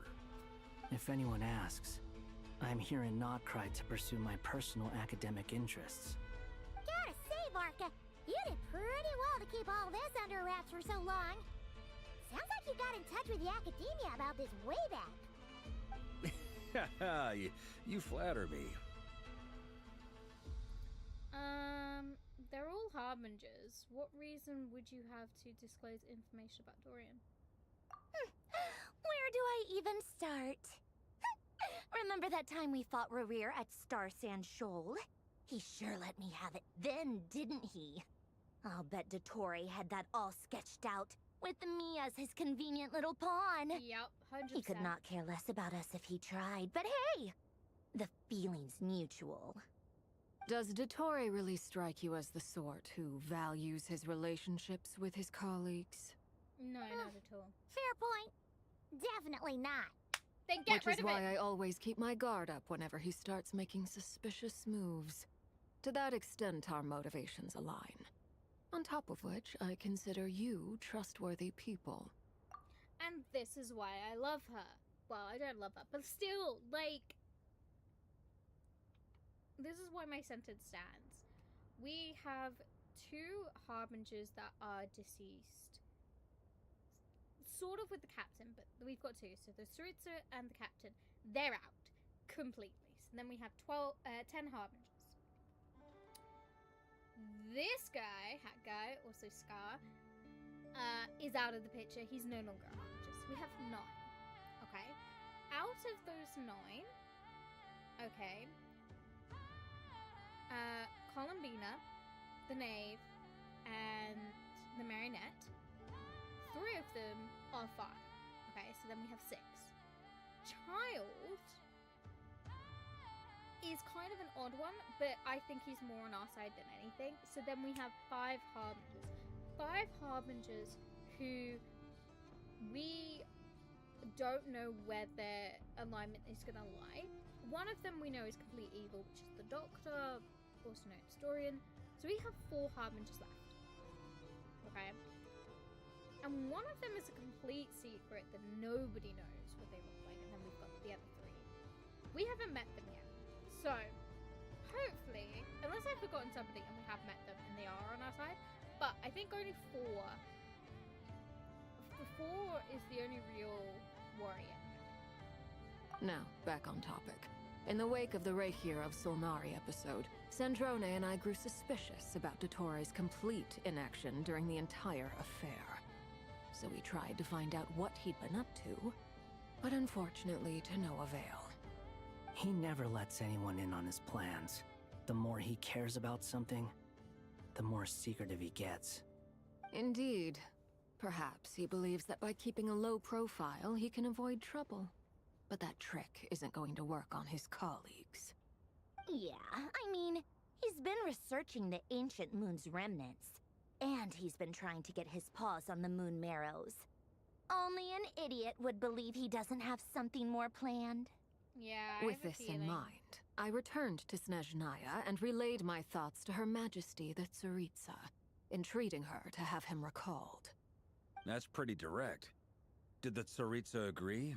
If anyone asks, I'm here in Nocturne to pursue my personal academic interests. Gotta say, Barca, you did pretty well to keep all this under wraps for so long. Sounds like you got in touch with the Academia about this way back. you flatter me. They're all harbingers. What reason would you have to disclose information about Dorian? Where do I even start? Remember that time we fought Rerir at Star Sand Shoal? He sure let me have it then, didn't he? I'll bet Dottore had that all sketched out, with me as his convenient little pawn. Yep, 100%. He could not care less about us if he tried, but hey! The feeling's mutual. Does Dottore really strike you as the sort who values his relationships with his colleagues? No, not at all. Fair point. Definitely not. Then get Which rid is of why it. I always keep my guard up whenever he starts making suspicious moves. To that extent, our motivations align. On top of which, I consider you trustworthy people. And this is why I love her. Well, I don't love her, but still, like... This is why my sentence stands. We have 2 harbingers that are deceased. Sort of with the captain, but we've got 2. So the Tsaritsa and the captain, they're out completely. So then we have 10 harbingers. This guy, Hat Guy, also Scar, is out of the picture. He's no longer a harbinger. So we have 9. Okay. Out of those 9, okay, Columbina, the Knave, and the Marionette, 3 of them are fine. Okay, so then we have 6. Child is kind of an odd one, but I think he's more on our side than anything. So then we have 5 harbingers. 5 harbingers who we don't know where their alignment is going to lie. One of them we know is complete evil, which is the Doctor, also known as Dorian. So we have 4 harbingers left. Okay? And one of them is a complete secret that nobody knows what they look like. And then we've got the other 3. We haven't met them yet. So, hopefully, unless I've forgotten somebody and we have met them and they are on our side, but I think only 4. The 4 is the only real warrior. Now, back on topic. In the wake of the Reikir of Solnari episode, Sandrone and I grew suspicious about Dottore's complete inaction during the entire affair. So we tried to find out what he'd been up to, but unfortunately to no avail. He never lets anyone in on his plans. The more he cares about something, the more secretive he gets. Indeed. Perhaps he believes that by keeping a low profile, he can avoid trouble. But that trick isn't going to work on his colleagues. Yeah, I mean, he's been researching the ancient moon's remnants. And he's been trying to get his paws on the moon marrows. Only an idiot would believe he doesn't have something more planned. Yeah, With this in mind, I returned to Snezhnaya and relayed my thoughts to Her Majesty the Tsaritsa, entreating her to have him recalled. That's pretty direct. Did the Tsaritsa agree?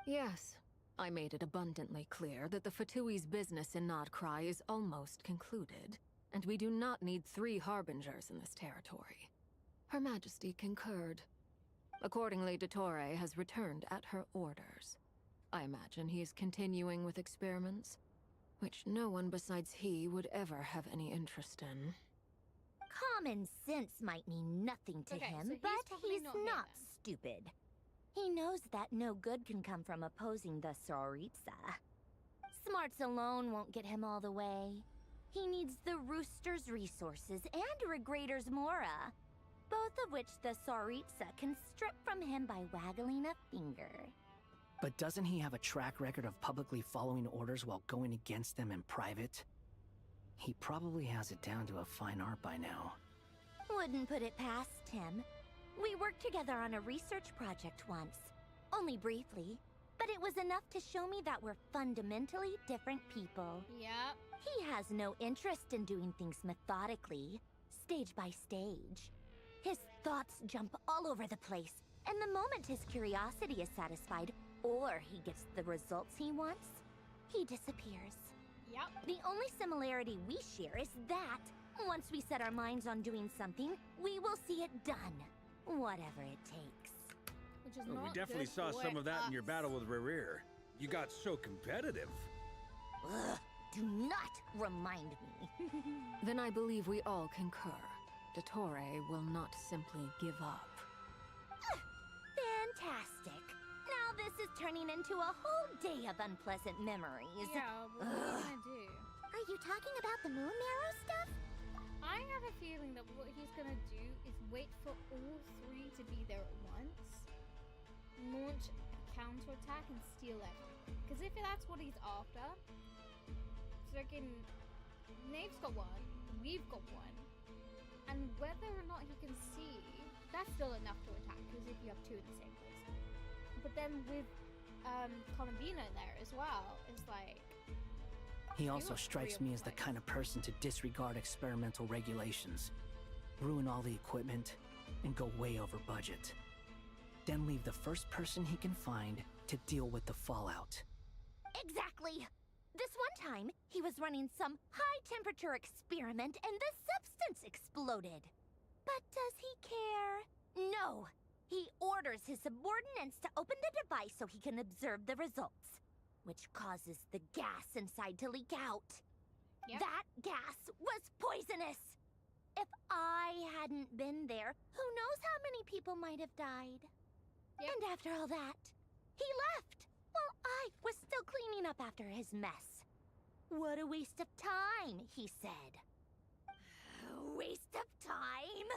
Yes. I made it abundantly clear that the Fatui's business in Nodcry is almost concluded, and we do not need 3 harbingers in this territory. Her Majesty concurred. Accordingly, Dottore has returned at her orders. I imagine he is continuing with experiments, which no one besides he would ever have any interest in. Common sense might mean nothing to him, so but probably he's not here not then. stupid. He knows that no good can come from opposing the Tsaritsa. Smarts alone won't get him all the way. He needs the Rooster's resources and Regrator's Mora, both of which the Tsaritsa can strip from him by waggling a finger. But doesn't he have a track record of publicly following orders while going against them in private? He probably has it down to a fine art by now. Wouldn't put it past him. We worked together on a research project once. Only briefly, but it was enough to show me that we're fundamentally different people. Yep. He has no interest in doing things methodically, stage by stage. His thoughts jump all over the place, and the moment his curiosity is satisfied, or he gets the results he wants, he disappears. Yep. The only similarity we share is that, once we set our minds on doing something, we will see it done. Whatever it takes. Which is Well, not we definitely good saw for some of that in your us. battle with Rerir. you got so competitive. Ugh, do not remind me. Then I believe we all concur. Dottore will not simply give up. Fantastic. Now this is turning into a whole day of unpleasant memories. Yeah, what are you gonna do? Are you talking about the moon marrow stuff? I have a feeling that what he's gonna do is wait for all three to be there at once, launch a counterattack, and steal everything. Because if that's what he's after, freaking Nave's got one, we've got one, and whether or not he can see, that's still enough to attack. Because if you have two in the same place, but then with Columbina in there as well, it's like. He also strikes me as the kind of person to disregard experimental regulations, ruin all the equipment, and go way over budget. Then leave the first person he can find to deal with the fallout. Exactly. This one time, he was running some high-temperature experiment and the substance exploded. But does he care? No. He orders his subordinates to open the device so he can observe the results, which causes the gas inside to leak out. Yep. That gas was poisonous! If I hadn't been there, who knows how many people might have died? Yep. And after all that, he left, while I was still cleaning up after his mess. What a waste of time, he said. Waste of time?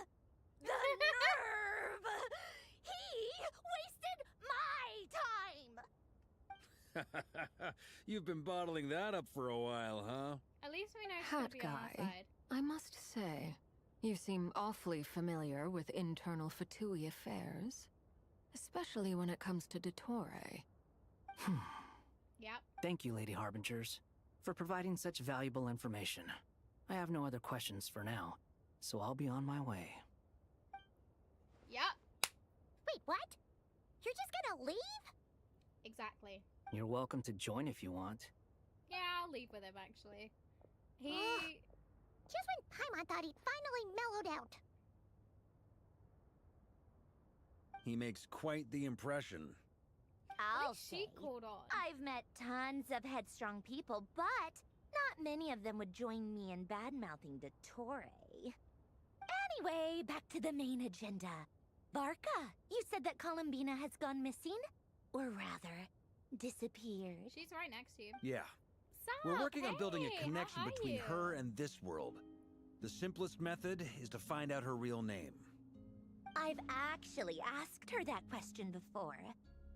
The nerve! He wasted my time! You've been bottling that up for a while, huh? At least we know he's gonna Hat be on our guy, side. I must say, you seem awfully familiar with internal Fatui affairs. Especially when it comes to Dottore. Yep. Thank you, Lady Harbingers, for providing such valuable information. I have no other questions for now, so I'll be on my way. Yep. Wait, what? You're just gonna leave? Exactly. You're welcome to join if you want. Yeah, I'll leave with him actually. He. Just when Paimon thought he'd finally mellowed out. He makes quite the impression. I'll she say, caught on. I've met tons of headstrong people, but not many of them would join me in bad-mouthing Dottore. Anyway, back to the main agenda. Barca, you said that Columbina has gone missing? Or rather, disappeared. She's right next to you. Yeah. Sup? We're working on building Hey, a connection how are between you? her and this world. The simplest method is to find out her real name. I've actually asked her that question before,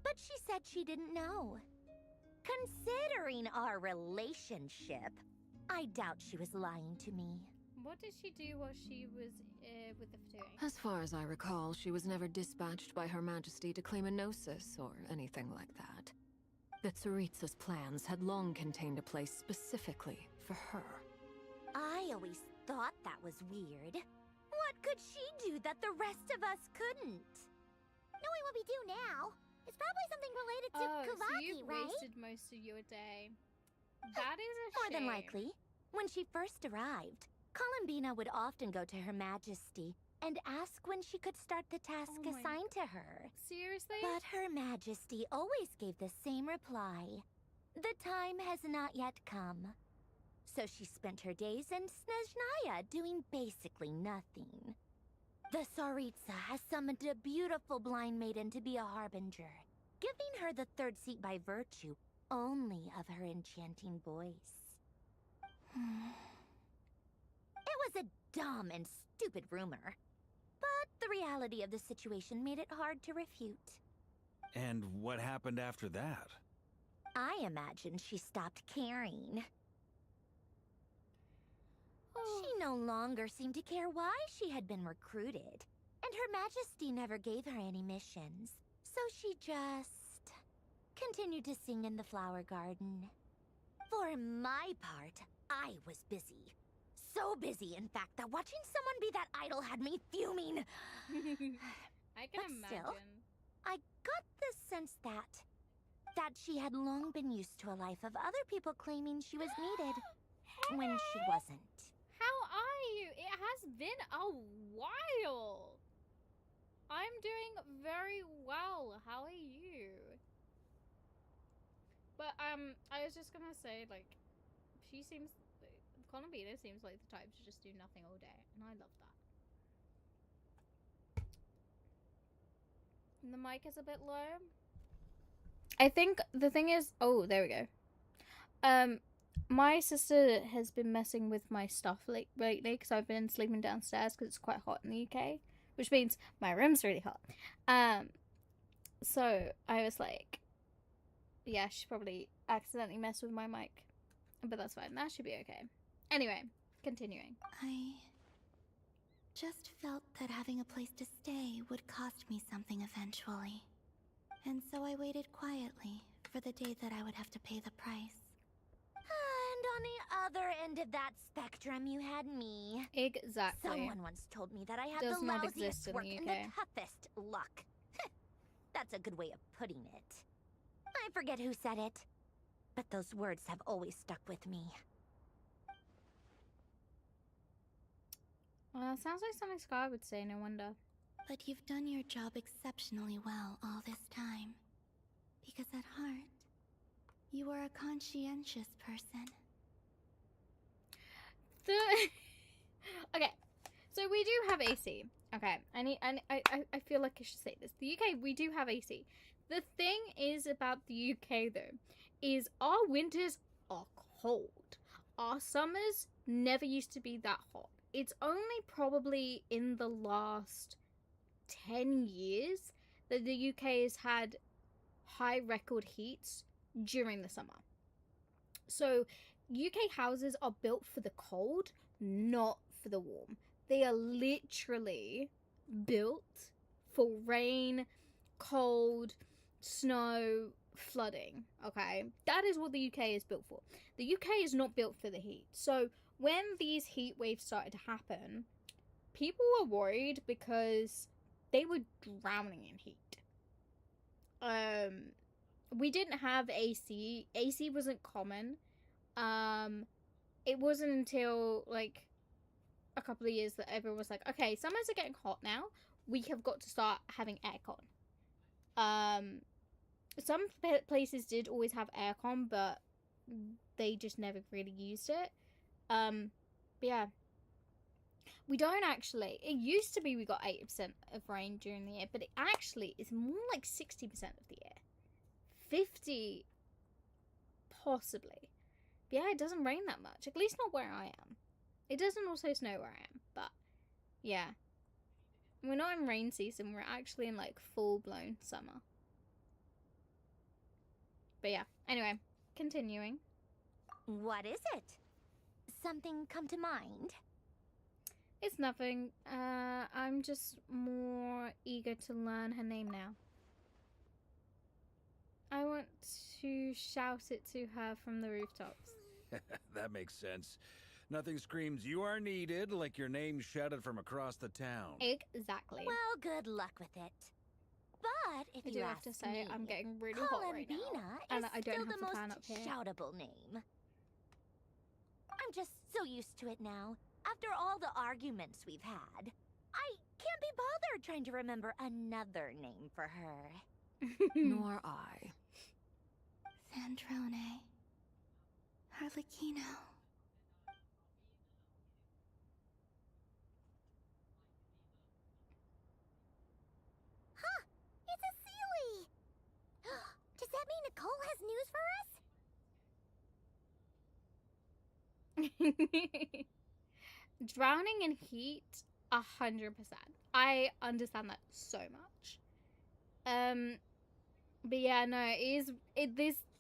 but she said she didn't know. Considering our relationship, I doubt she was lying to me. What did she do while she was with the Fatui? As far as I recall, she was never dispatched by Her Majesty to claim a gnosis or anything like that. The Tsaritsa's plans had long contained a place specifically for her. I always thought that was weird. What could she do that the rest of us couldn't? Knowing what we do now, it's probably something related to Oh, so Kuvaki, you've right? wasted most of your day. That is a More shame. than likely. When she first arrived, Columbina would often go to Her Majesty and ask when she could start the task Oh my assigned to her. Seriously? But Her Majesty always gave the same reply. The time has not yet come. So she spent her days in Snezhnaya doing basically nothing. The Tsaritsa has summoned a beautiful blind maiden to be a harbinger, giving her the third seat by virtue only of her enchanting voice. It was a dumb and stupid rumor, but the reality of the situation made it hard to refute. And what happened after that? I imagine she stopped caring. Oh. She no longer seemed to care why she had been recruited, and Her Majesty never gave her any missions, so she just continued to sing in the flower garden. For my part, I was busy. So busy, in fact, that watching someone be that idol had me fuming. I can But imagine. still, I got the sense that she had long been used to a life of other people claiming she was needed when she wasn't. How are you? It has been a while. I'm doing very well. How are you? But I was just gonna say, like, she seems, Columbina seems like the type to just do nothing all day, and I love that. And the mic is a bit low. I think the thing is, oh, there we go. My sister has been messing with my stuff lately because I've been sleeping downstairs because it's quite hot in the UK, which means my room's really hot. So I was like, yeah, she probably accidentally messed with my mic, but that's fine. That should be okay. Anyway, continuing. I just felt that having a place to stay would cost me something eventually. And so I waited quietly for the day that I would have to pay the price. And on the other end of that spectrum, you had me. Exactly. Someone once told me that I had Does the not lousiest exist in work the and the UK. toughest luck. That's a good way of putting it. I forget who said it, but those words have always stuck with me. Sounds like something Sky would say, no wonder. But you've done your job exceptionally well all this time. Because at heart, you are a conscientious person. Okay, so we do have AC. Okay, I feel like I should say this. The UK, we do have AC. The thing is about the UK though, is our winters are cold. Our summers never used to be that hot. It's only probably in the last 10 years that the UK has had high record heats during the summer. So UK houses are built for the cold, not for the warm. They are literally built for rain, cold, snow, flooding, okay? That is what the UK is built for. The UK is not built for the heat. So when these heat waves started to happen, people were worried because they were drowning in heat. We didn't have AC. AC wasn't common. It wasn't until like a couple of years that everyone was like, okay, summers are getting hot now. We have got to start having aircon. Some places did always have aircon, but they just never really used it. But yeah. We don't actually. It used to be we got 80% of rain during the year, but it actually is more like 60% of the year. 50 possibly. But yeah, it doesn't rain that much. At least not where I am. It doesn't also snow where I am, but yeah. We're not in rain season, we're actually in like full-blown summer. But yeah, anyway, continuing. What is it? Something come to mind? It's nothing. I'm just more eager to learn her name now. I want to shout it to her from the rooftops. That makes sense. Nothing screams you are needed like your name shouted from across the town. Exactly. Well, good luck with it. But if I you do ask have to say, me, I'm getting really hot right now. And I don't still have the the fan most up here. shoutable name. I'm just so used to it now. After all the arguments we've had, I can't be bothered trying to remember another name for her. Nor I. Sandrone. Harlequino. Huh! It's a Sealy! Does that mean Nicole has news for us? Drowning in heat, 100%. I understand that so much. But yeah, no,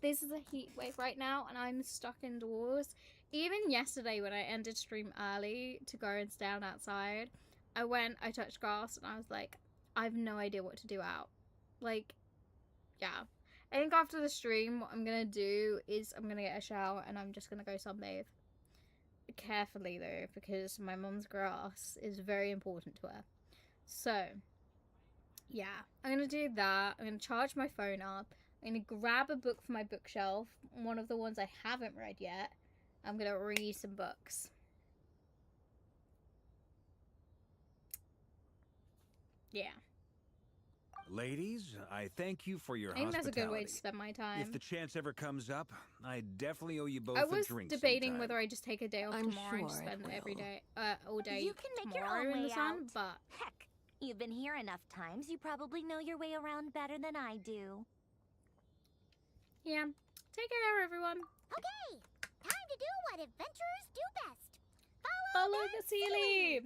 this is a heat wave right now, and I'm stuck indoors. Even yesterday when I ended stream early to go and stand outside, I touched grass, and I was like, I have no idea what to do out. Like, yeah. I think after the stream, what I'm gonna do is I'm gonna get a shower, and I'm just gonna go sunbathe. Carefully though, because my mom's grass is very important to her. So yeah, I'm gonna do that. I'm gonna charge my phone up. I'm gonna grab a book from my bookshelf, one of the ones I haven't read yet. I'm gonna read some books. Yeah. Ladies, I thank you for your I think that's a hospitality. good way to spend my time. If the chance ever comes up, I definitely owe you both I a was drink debating sometime. whether I just take a day off I'm tomorrow and sure it spend every will. day, all day You can make your tomorrow own in the way sun, out. but Heck, you've been here enough times, you probably know your way around better than I do. yeah. Take care, everyone. Okay, time to do what adventurers do best. Follow the Sealy,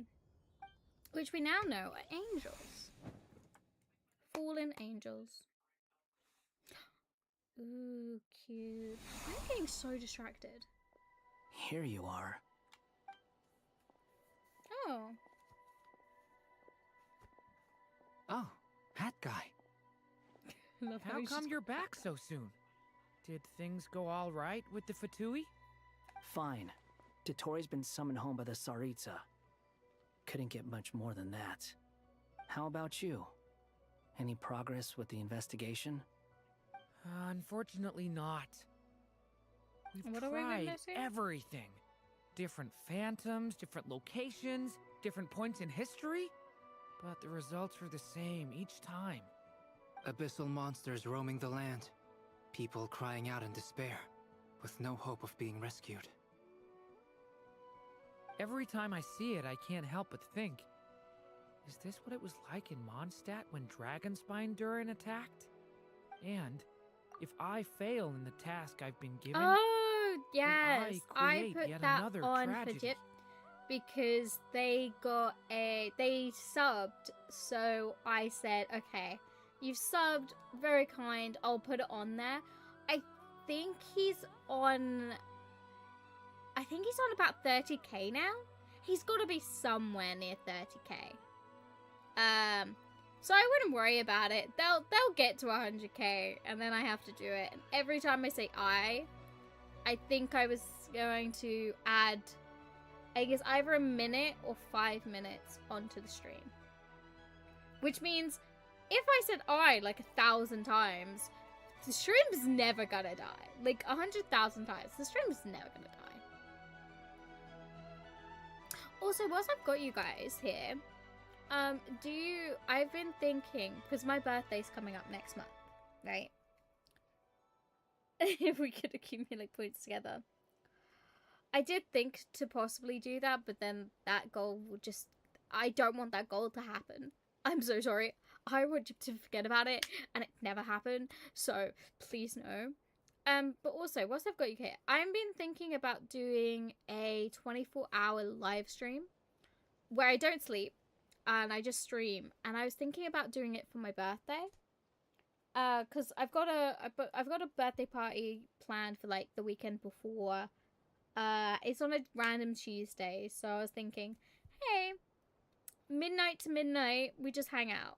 which we now know are angels. Fallen angels. Ooh, cute. I'm getting so distracted. Here you are. Oh. Oh, hat guy. Love How he's come just- you're back so soon? Did things go all right with the Fatui? Fine. Dotori's been summoned home by the Tsaritsa. Couldn't get much more than that. How about you? Any progress with the investigation? Unfortunately not. We've What have we been tried missing? everything. Different phantoms, different locations, different points in history. But the results are the same each time. Abyssal monsters roaming the land. People crying out in despair, with no hope of being rescued. Every time I see it, I can't help but think, is this what it was like in Mondstadt when Dragonspine Durin attacked? And if I fail in the task I've been given, Oh, yes. I create put yet that another on tragedy. for Dip because they subbed. So I said, okay, you've subbed, very kind. I'll put it on there. I think he's on about 30k now. He's got to be somewhere near 30k. So I wouldn't worry about it. They'll get to 100k, and then I have to do it. And every time I say I think I was going to add, I guess, either a minute or 5 minutes onto the stream. Which means, if I said I like 1,000 times, the stream's never gonna die. Like 100,000 times, the stream's never gonna die. Also, whilst I've got you guys here, I've been thinking, because my birthday's coming up next month, right? If we could accumulate points together. I did think to possibly do that, but then that goal would just, I don't want that goal to happen. I'm so sorry. I want you to forget about it, and it never happened, so please no. But also, whilst I've got you here, I've been thinking about doing a 24-hour live stream where I don't sleep and I just stream. And I was thinking about doing it for my birthday, because I've got a birthday party planned for like the weekend before. It's on a random Tuesday, so I was thinking, hey, midnight to midnight, we just hang out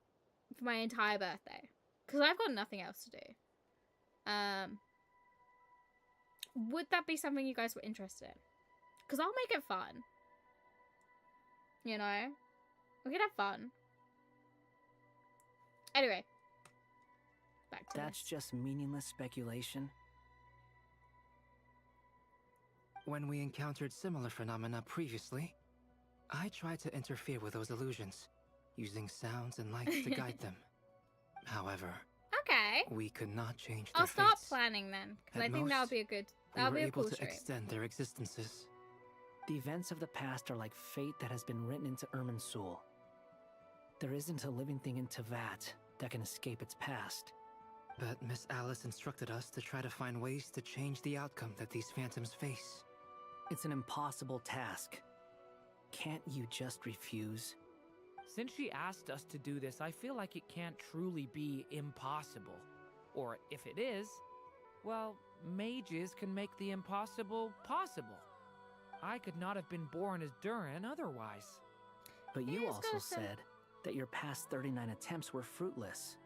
for my entire birthday, because I've got nothing else to do. Would that be something you guys were interested in? Because I'll make it fun. You know? We could have fun. Anyway. Back to That's this. just meaningless speculation. When we encountered similar phenomena previously, I tried to interfere with those illusions, using sounds and lights to guide them. However, Okay. we could not change their I'll start fates. planning then. Because At I think that would most, be a good... We That'll were be a able cool to stream. extend their existences. The events of the past are like fate that has been written into Irminsul. There isn't a living thing in Tevat that can escape its past. But Miss Alice instructed us to try to find ways to change the outcome that these phantoms face. It's an impossible task. Can't you just refuse? Since she asked us to do this, I feel like it can't truly be impossible. Or if it is, well, mages can make the impossible possible. I could not have been born as Durin otherwise. But you Yes, also Ghost, said that your past 39 attempts were fruitless.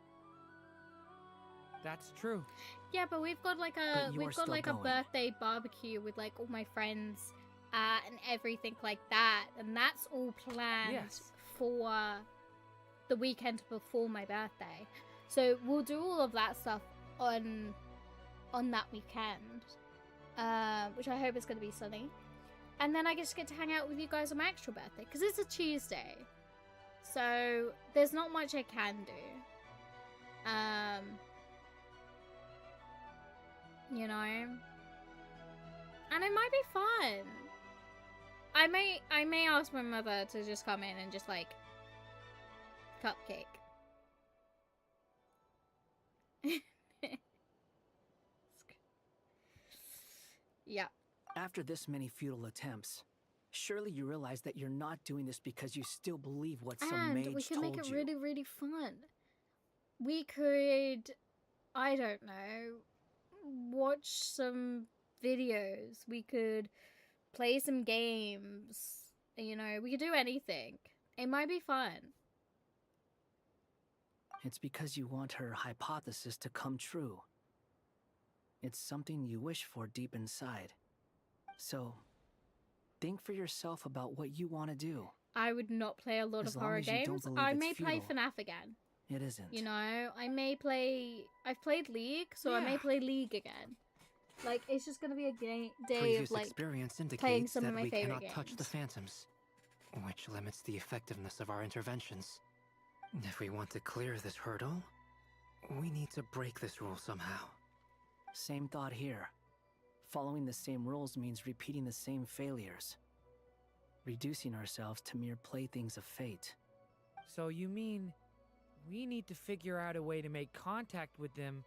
That's true. Yeah, but we've got like But you are a still going. birthday barbecue with like all my friends and everything like that, and that's all planned Yes. for the weekend before my birthday. So we'll do all of that stuff on that weekend, which I hope is going to be sunny. And then I just get to hang out with you guys on my actual birthday, because it's a Tuesday. So there's not much I can do. You know, and it might be fun. I may ask my mother to just come in and just like cupcake. Yeah. After this many futile attempts, surely you realize that you're not doing this because you still believe what some And mage we could told make it you. really, really fun. We could, I don't know, watch some videos. We could play some games. You know, we could do anything. It might be fun. It's because you want her hypothesis to come true. It's something you wish for deep inside. So, think for yourself about what you want to do. I would not play a lot As of long horror as you don't games. believe I it's may play futile. FNAF again. It isn't. You know, I may play... I've played League, so I may Yeah. play League again. Like, it's just gonna be a day Previous of, like, experience playing indicates some that of my we favorite cannot touch the games. phantoms, which limits the effectiveness of our interventions. If we want to clear this hurdle, we need to break this rule somehow. Same thought here. Following the same rules means repeating the same failures. Reducing ourselves to mere playthings of fate. So you mean we need to figure out a way to make contact with them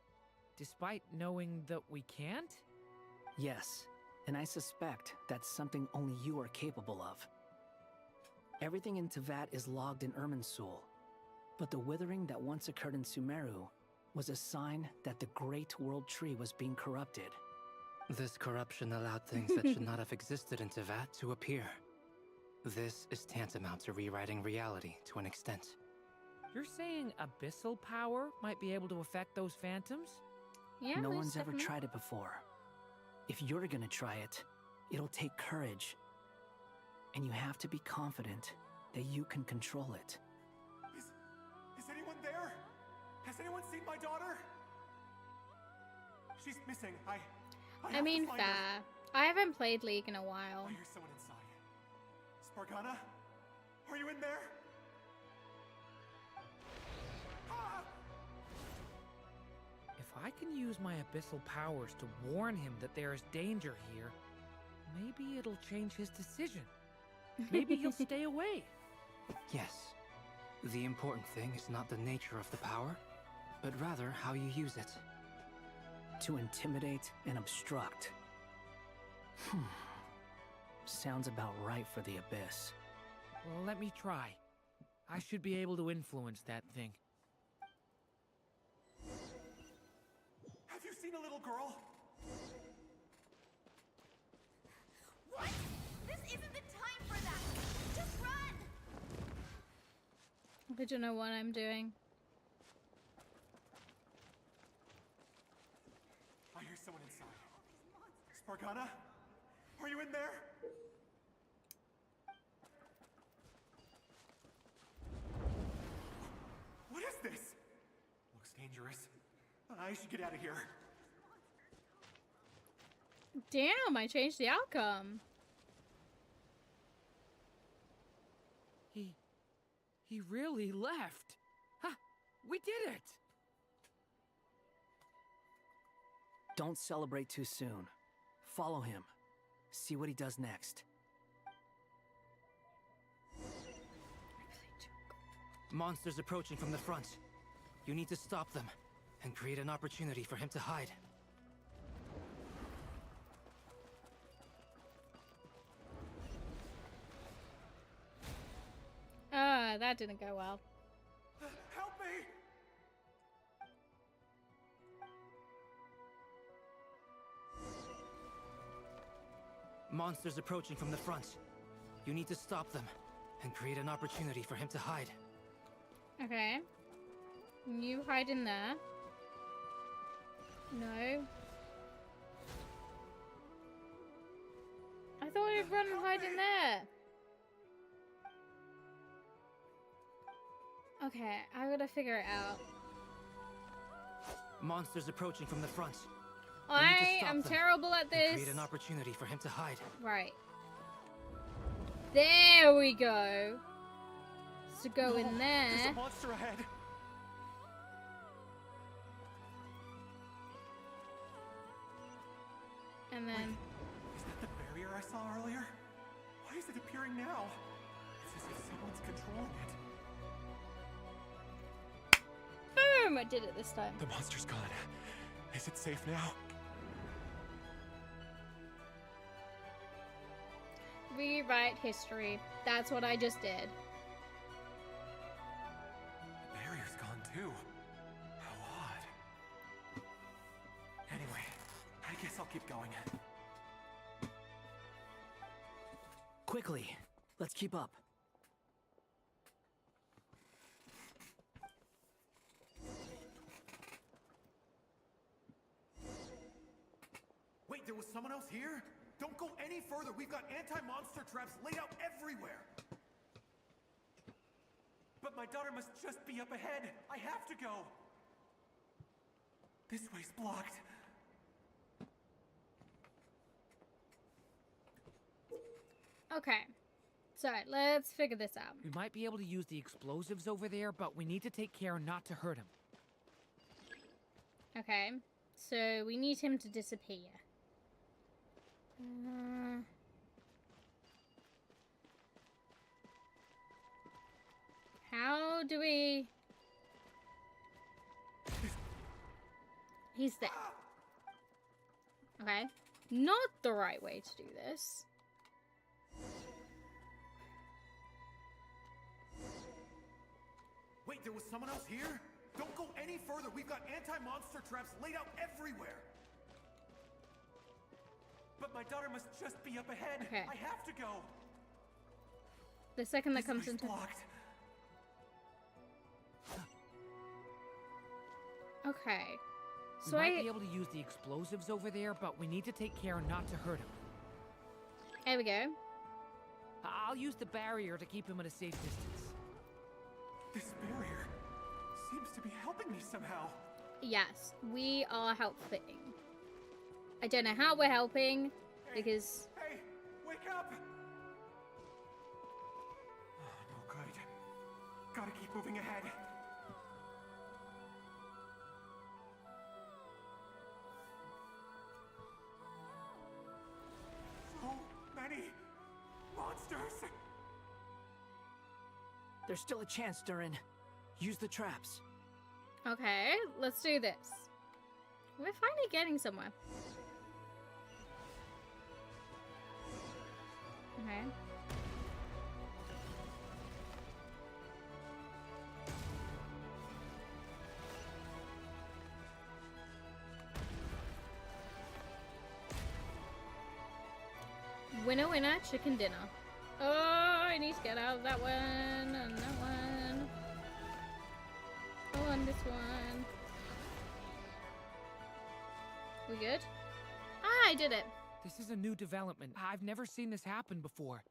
despite knowing that we can't? Yes, and I suspect that's something only you are capable of. Everything in Tevat is logged in Irminsul, but the withering that once occurred in Sumeru was a sign that the Great World Tree was being corrupted. This corruption allowed things that should not have existed in Tevat to appear. This is tantamount to rewriting reality to an extent. You're saying abyssal power might be able to affect those phantoms? Yeah, No most one's ever definitely. tried it before. If you're gonna try it, it'll take courage. And you have to be confident that you can control it. Is anyone there? Has anyone seen my daughter? She's missing. I I have mean, to find her. fair. I haven't played League in a while. I hear someone inside. Spargana? Are you in there? Ah! If I can use my abyssal powers to warn him that there is danger here, maybe it'll change his decision. Maybe he'll stay away. Yes, the important thing is not the nature of the power, but rather how you use it. To intimidate and obstruct. Sounds about right for the Abyss. Well, let me try. I should be able to influence that thing. Have you seen a little girl? What? This isn't the time for that! Just run! I don't know what I'm doing. I hear someone inside. Spargana? Are you in there? What is this? Looks dangerous. I should get out of here. Damn, I changed the outcome. He really left. Huh, we did it! Don't celebrate too soon. Follow him. See what he does next. Monsters approaching from the front. You need to stop them and create an opportunity for him to hide. That didn't go well. Help me! Monsters approaching from the front. You need to stop them and create an opportunity for him to hide. Okay. You hide in there. No. I thought I'd run and hide in there. Okay, I gotta figure it out. Monsters approaching from the front. I am terrible at And this. create an opportunity for him to hide. Right. There we go. So go in There's a there. monster ahead. And then... Wait, is that the barrier I saw earlier? Why is it appearing now? It's as if someone's controlling it. Boom! I did it this time. The monster's gone. Is it safe now? Rewrite history. That's what I just did. The barrier's gone too. How odd. Anyway, I guess I'll keep going. Quickly, let's keep up. Wait, there was someone else here? Don't go any further. We've got anti-monster traps laid out everywhere. But my daughter must just be up ahead. I have to go. This way's blocked. Okay. So, let's figure this out. We might be able to use the explosives over there, but we need to take care not to hurt him. Okay. So, we need him to disappear. How do we... He's there. Okay. Not the right way to do this. Wait, there was someone else here? Don't go any further. We've got anti-monster traps laid out everywhere. But my daughter must just be up ahead. Okay. I have to go. The second that This comes way's into... blocked. Okay. We So might be able to use the explosives over there, but we need to take care not to hurt him. There we go. I'll use the barrier to keep him at a safe distance. This barrier seems to be helping me somehow. Yes, we are helping. I don't know how we're helping, because... Hey, wake up! No good. Gotta keep moving ahead. So many monsters! There's still a chance, Durin. Use the traps. Okay, let's do this. We're finally getting somewhere. Okay. Winner, winner, chicken dinner. Oh, I need to get out of that one and that one. Oh, and this one. We good? Ah, I did it. This is a new development. I've never seen this happen before.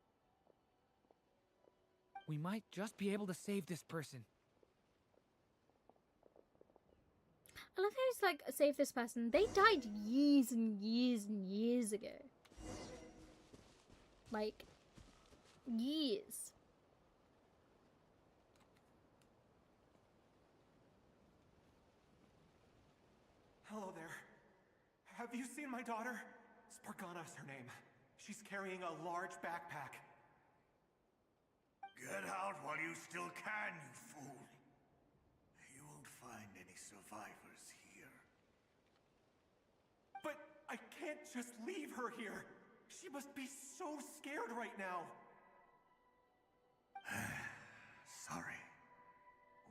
We might just be able to save this person. I love how it's like, save this person. They died years and years and years ago. Like, years. Hello there. Have you seen my daughter? Spargana's her name. She's carrying a large backpack. Get out while you still can, you fool. You won't find any survivors here. But I can't just leave her here. She must be so scared right now. Sorry.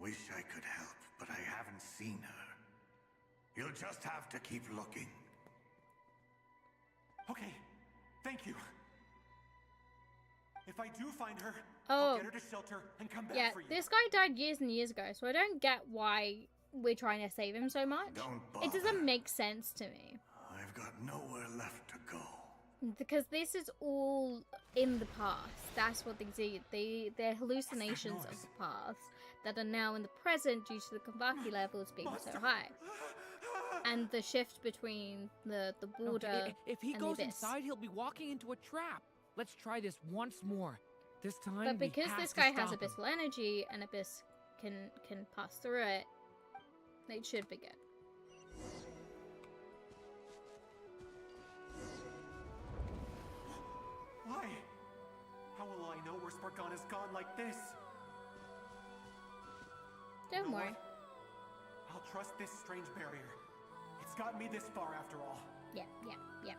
Wish I could help, but I haven't seen her. You'll just have to keep looking. Okay, thank you. If I do find her, Oh. I'll get her to shelter and come back Yeah, for you. this guy died years and years ago, so I don't get why we're trying to save him so much. Don't It doesn't make sense to me. I've got nowhere left to go. Because this is all in the past. That's what they're hallucinations of the past that are now in the present due to the Kavaki levels being so high. And the shift between the border Okay, if he and goes the abyss. inside, he'll be walking into a trap. Let's try this once more. This time, But because we have this to guy has stop him. abyssal energy and abyss can pass through it, it should be good. Why? How will I know where Spargana's gone like this? Don't You know worry. what? I'll trust this strange barrier. It's got me this far after all. Yeah, yeah, yeah.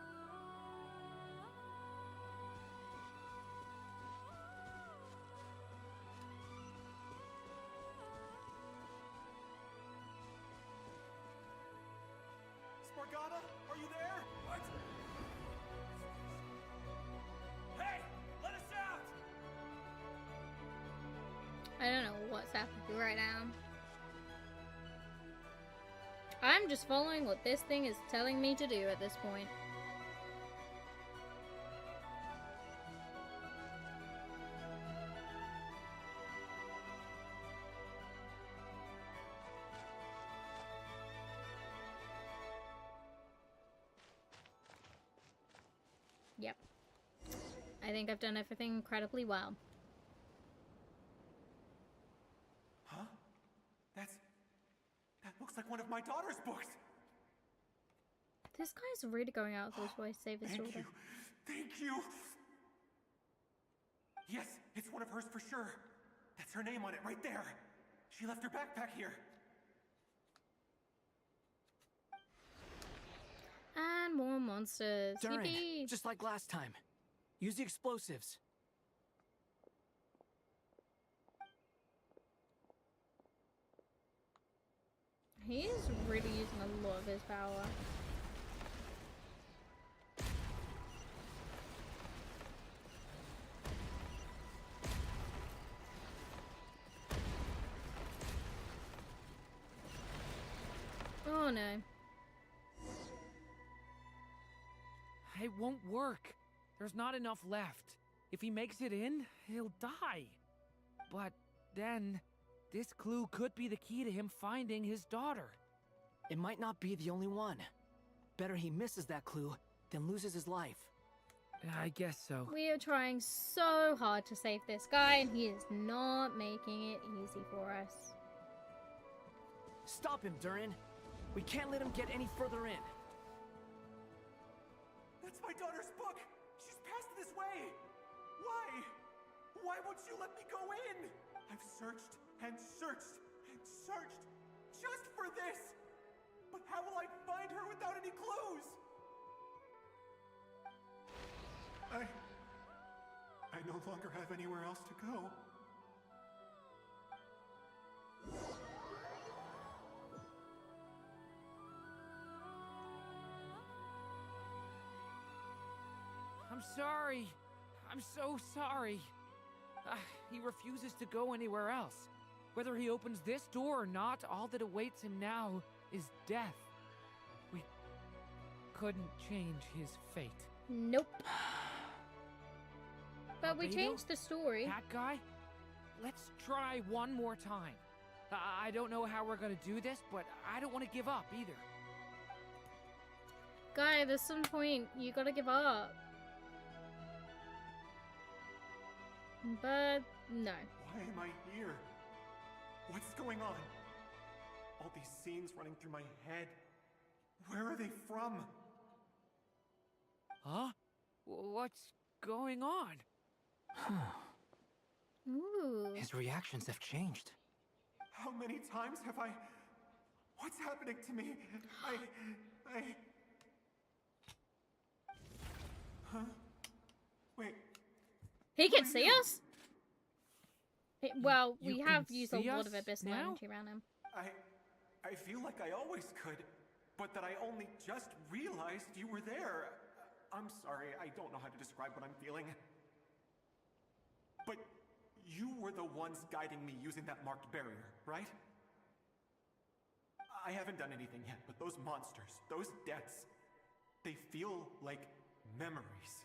Spargana, are you there? What? Hey, let us out! I don't know what's happening right now. I'm just following what this thing is telling me to do at this point. Yep. I think I've done everything incredibly well. Huh? That looks like one of my daughter's books. This guy's really going out of his way to save his daughter. Thank you. Thank you. Yes, it's one of hers for sure. That's her name on it right there. She left her backpack here. And more monsters. Durin, Yippee! just like last time. Use the explosives. He is really using a lot of his power. Oh no. It won't work. There's not enough left. If he makes it in, he'll die. But then, this clue could be the key to him finding his daughter. It might not be the only one. Better he misses that clue than loses his life. I guess so. We are trying so hard to save this guy, and he is not making it easy for us. Stop him, Durin. We can't let him get any further in. That's my daughter's book. She's passed this way. Why? Why won't you let me go in? I've searched and searched and searched just for this. But how will I find her without any clues? I no longer have anywhere else to go. I'm sorry. I'm so sorry. He refuses to go anywhere else. Whether he opens this door or not, all that awaits him now is death. We couldn't change his fate. Nope. But we Albedo? changed the story. That guy? Let's try one more time. I don't know how we're gonna do this, but I don't want to give up either. Guy, there's some point you gotta give up. But no. Why am I here? What's going on? All these scenes running through my head. Where are they from? Huh? What's going on? Ooh. His reactions have changed. How many times have I... What's happening to me? Huh? Wait. He can Who are see you? us? Well, You we can have used a see lot us of abyssal now? energy around him. I feel like I always could, but that I only just realized you were there. I'm sorry, I don't know how to describe what I'm feeling. But you were the ones guiding me using that marked barrier, right? I haven't done anything yet, but those monsters, those deaths, they feel like memories.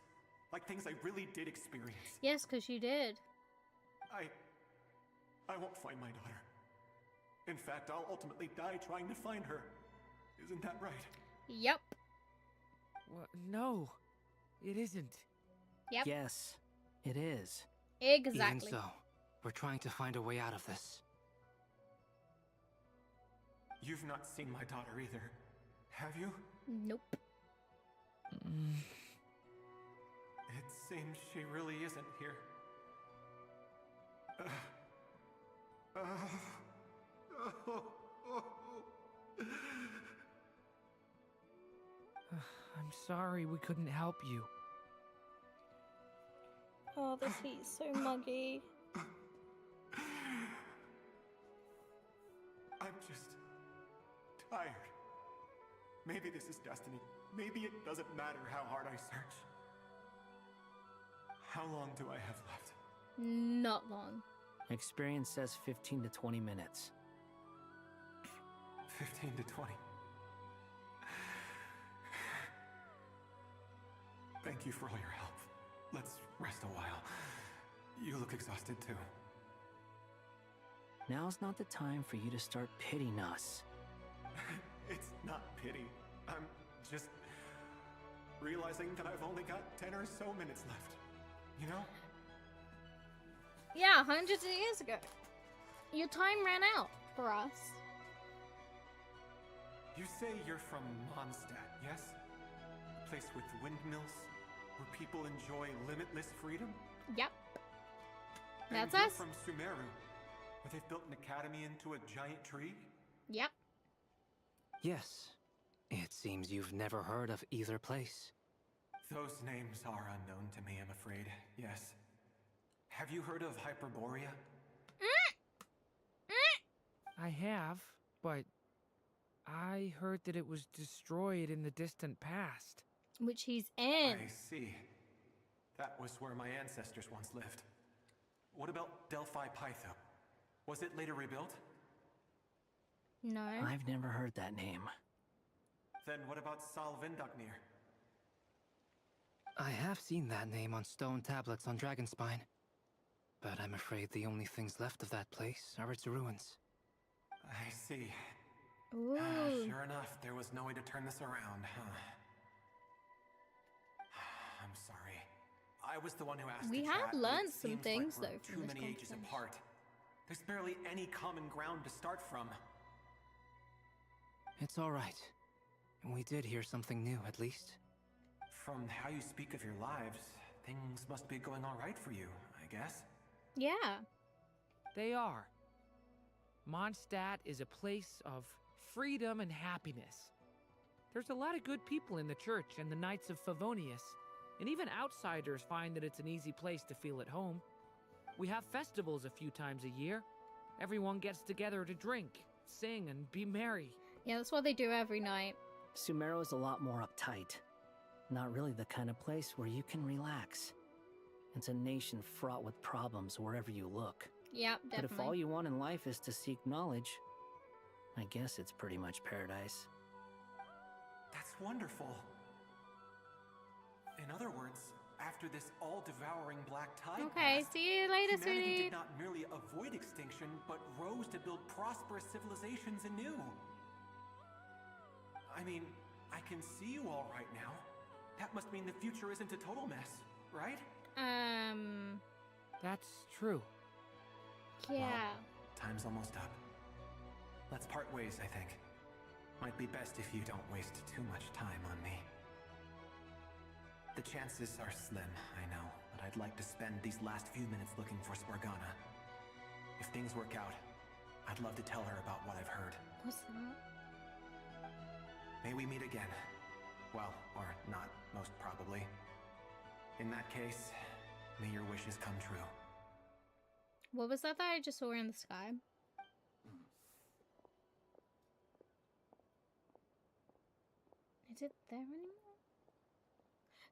Like things I really did experience. Yes, because you did. I won't find my daughter. In fact, I'll ultimately die trying to find her. Isn't that right? Yep. No, it isn't. Yep. Yes, it is. Exactly. Even so, we're trying to find a way out of this. You've not seen my daughter either, have you? Nope. It's seems she really isn't here. I'm sorry we couldn't help you. Oh, this heat's so muggy. I'm just tired. Maybe this is destiny. Maybe it doesn't matter how hard I search. How long do I have left? Not long. Experience says 15 to 20 minutes. 15 to 20. Thank you for all your help. Let's rest a while. You look exhausted too. Now's not the time for you to start pitying us. It's not pity. I'm just realizing that I've only got 10 or so minutes left. You know? Yeah, hundreds of years ago. Your time ran out for us. You say you're from Mondstadt, yes? A place with windmills, where people enjoy limitless freedom? Yep. And That's you're us. from Sumeru, where they've built an academy into a giant tree? Yep. Yes. It seems you've never heard of either place. Those names are unknown to me, I'm afraid. Yes. Have you heard of Hyperborea? I have, but I heard that it was destroyed in the distant past. Which he's in. I see. That was where my ancestors once lived. What about Delphi Pytho? Was it later rebuilt? No. I've never heard that name. Then what about Salvindagnir? I have seen that name on stone tablets on Dragonspine. But I'm afraid the only things left of that place are its ruins. I see. Ooh. Sure enough, there was no way to turn this around, huh? I'm sorry. I was the one who asked. We to have chat, but it learned some seems things, like we're though, from too this many ages conversation. apart. There's barely any common ground to start from. It's all right. We did hear something new, at least. From how you speak of your lives, things must be going all right for you, I guess. Yeah. They are. Mondstadt is a place of freedom and happiness. There's a lot of good people in the church and the Knights of Favonius, and even outsiders find that it's an easy place to feel at home. We have festivals a few times a year. Everyone gets together to drink, sing, and be merry. Yeah, that's what they do every night. Sumeru is a lot more uptight. Not really the kind of place where you can relax. It's a nation fraught with problems wherever you look. Yep, But definitely. if all you want in life is to seek knowledge, I guess it's pretty much paradise. That's wonderful. In other words, after this all-devouring black tide Okay, passed, see you later, humanity sweetie. did not merely avoid extinction, but rose to build prosperous civilizations anew. I mean, I can see you all right now. That must mean the future isn't a total mess, right? That's true. Yeah. Time's almost up. Let's part ways, I think. Might be best if you don't waste too much time on me. The chances are slim, I know, but I'd like to spend these last few minutes looking for Spargana. If things work out, I'd love to tell her about what I've heard. What's that? May we meet again. Well, or not, most probably. In that case, may your wishes come true. What was that I just saw in the sky? Is it there anymore?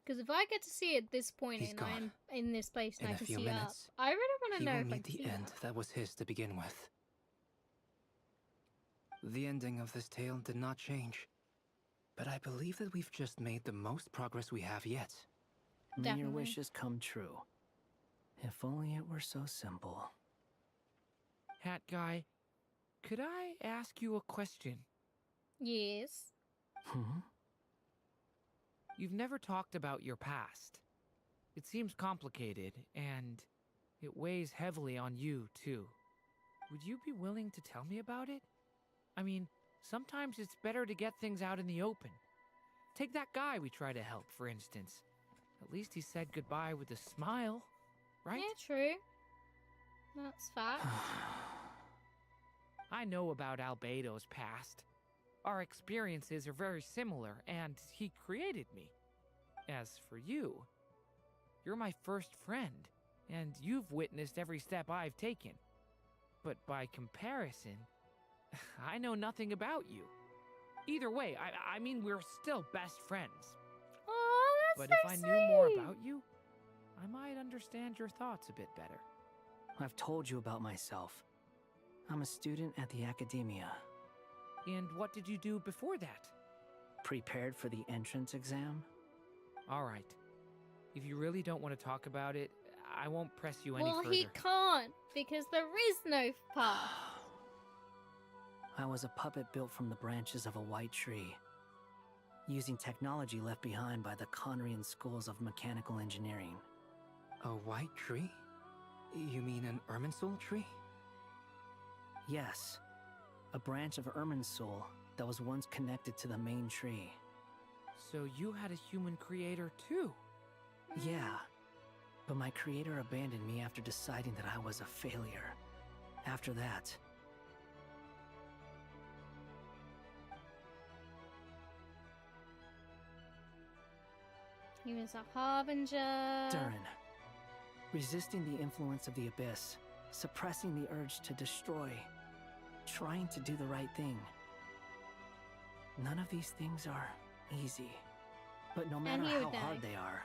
Because if I get to see it this point He's and gone. I'm in this place and In I a can few see minutes, up, I really want to He know will if I meet can the see end up. that was his to begin with. The ending of this tale did not change. But I believe that we've just made the most progress we have yet. May your Definitely. wishes come true. If only it were so simple. Hat guy, could I ask you a question? Yes. Hmm? You've never talked about your past. It seems complicated, and it weighs heavily on you, too. Would you be willing to tell me about it? I mean, sometimes it's better to get things out in the open. Take that guy we try to help, for instance. At least he said goodbye with a smile, right? Yeah, true. That's fact. I know about Albedo's past. Our experiences are very similar, and he created me. As for you, you're my first friend, and you've witnessed every step I've taken. But by comparison, I know nothing about you. Either way, I mean, we're still best friends. Oh, But that's if I so knew more sweet. about you, I might understand your thoughts a bit better. I've told you about myself. I'm a student at the academia. And what did you do before that? Prepared for the entrance exam? All right. If you really don't want to talk about it, I won't press you any Well, further. he can't, because there is no path. I was a puppet built from the branches of a white tree, using technology left behind by the Conrian schools of mechanical engineering. A white tree? You mean an Irminsul tree? Yes, a branch of Irminsul that was once connected to the main tree. So you had a human creator too? Yeah, but my creator abandoned me after deciding that I was a failure. After that, He was a harbinger. Durin, resisting the influence of the abyss, suppressing the urge to destroy, trying to do the right thing. None of these things are easy. But no matter he how would die. hard they are,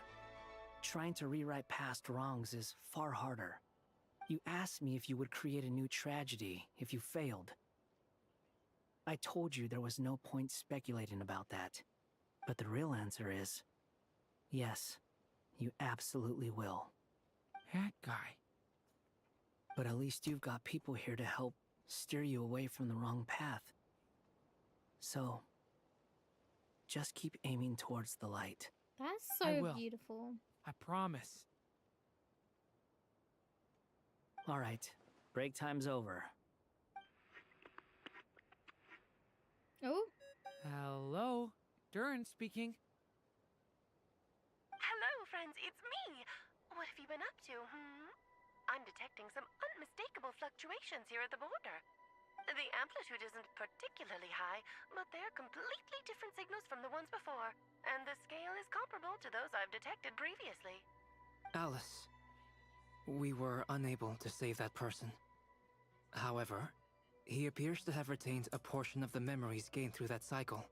trying to rewrite past wrongs is far harder. You asked me if you would create a new tragedy if you failed. I told you there was no point speculating about that. But the real answer is, yes, you absolutely will. That guy. But at least you've got people here to help steer you away from the wrong path. So, just keep aiming towards the light. That's I so will. beautiful. I promise. All right, break time's over. Oh, Hello? Durin speaking. Hello, friends, it's me. What have you been up to, I'm detecting some unmistakable fluctuations here at the border. The amplitude isn't particularly high, but they're completely different signals from the ones before, and the scale is comparable to those I've detected previously. Alice, we were unable to save that person. However, he appears to have retained a portion of the memories gained through that cycle,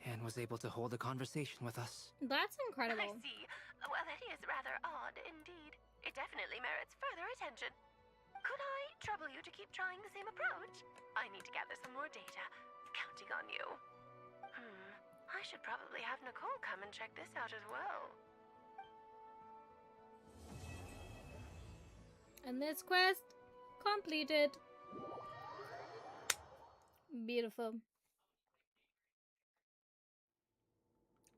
and was able to hold a conversation with us. that's incredible. I see. Well, that is rather odd indeed. It definitely merits further attention. Could I trouble you to keep trying the same approach? I need to gather some more data. Counting on you. I should probably have Nicole come and check this out as well. And this quest completed. Beautiful.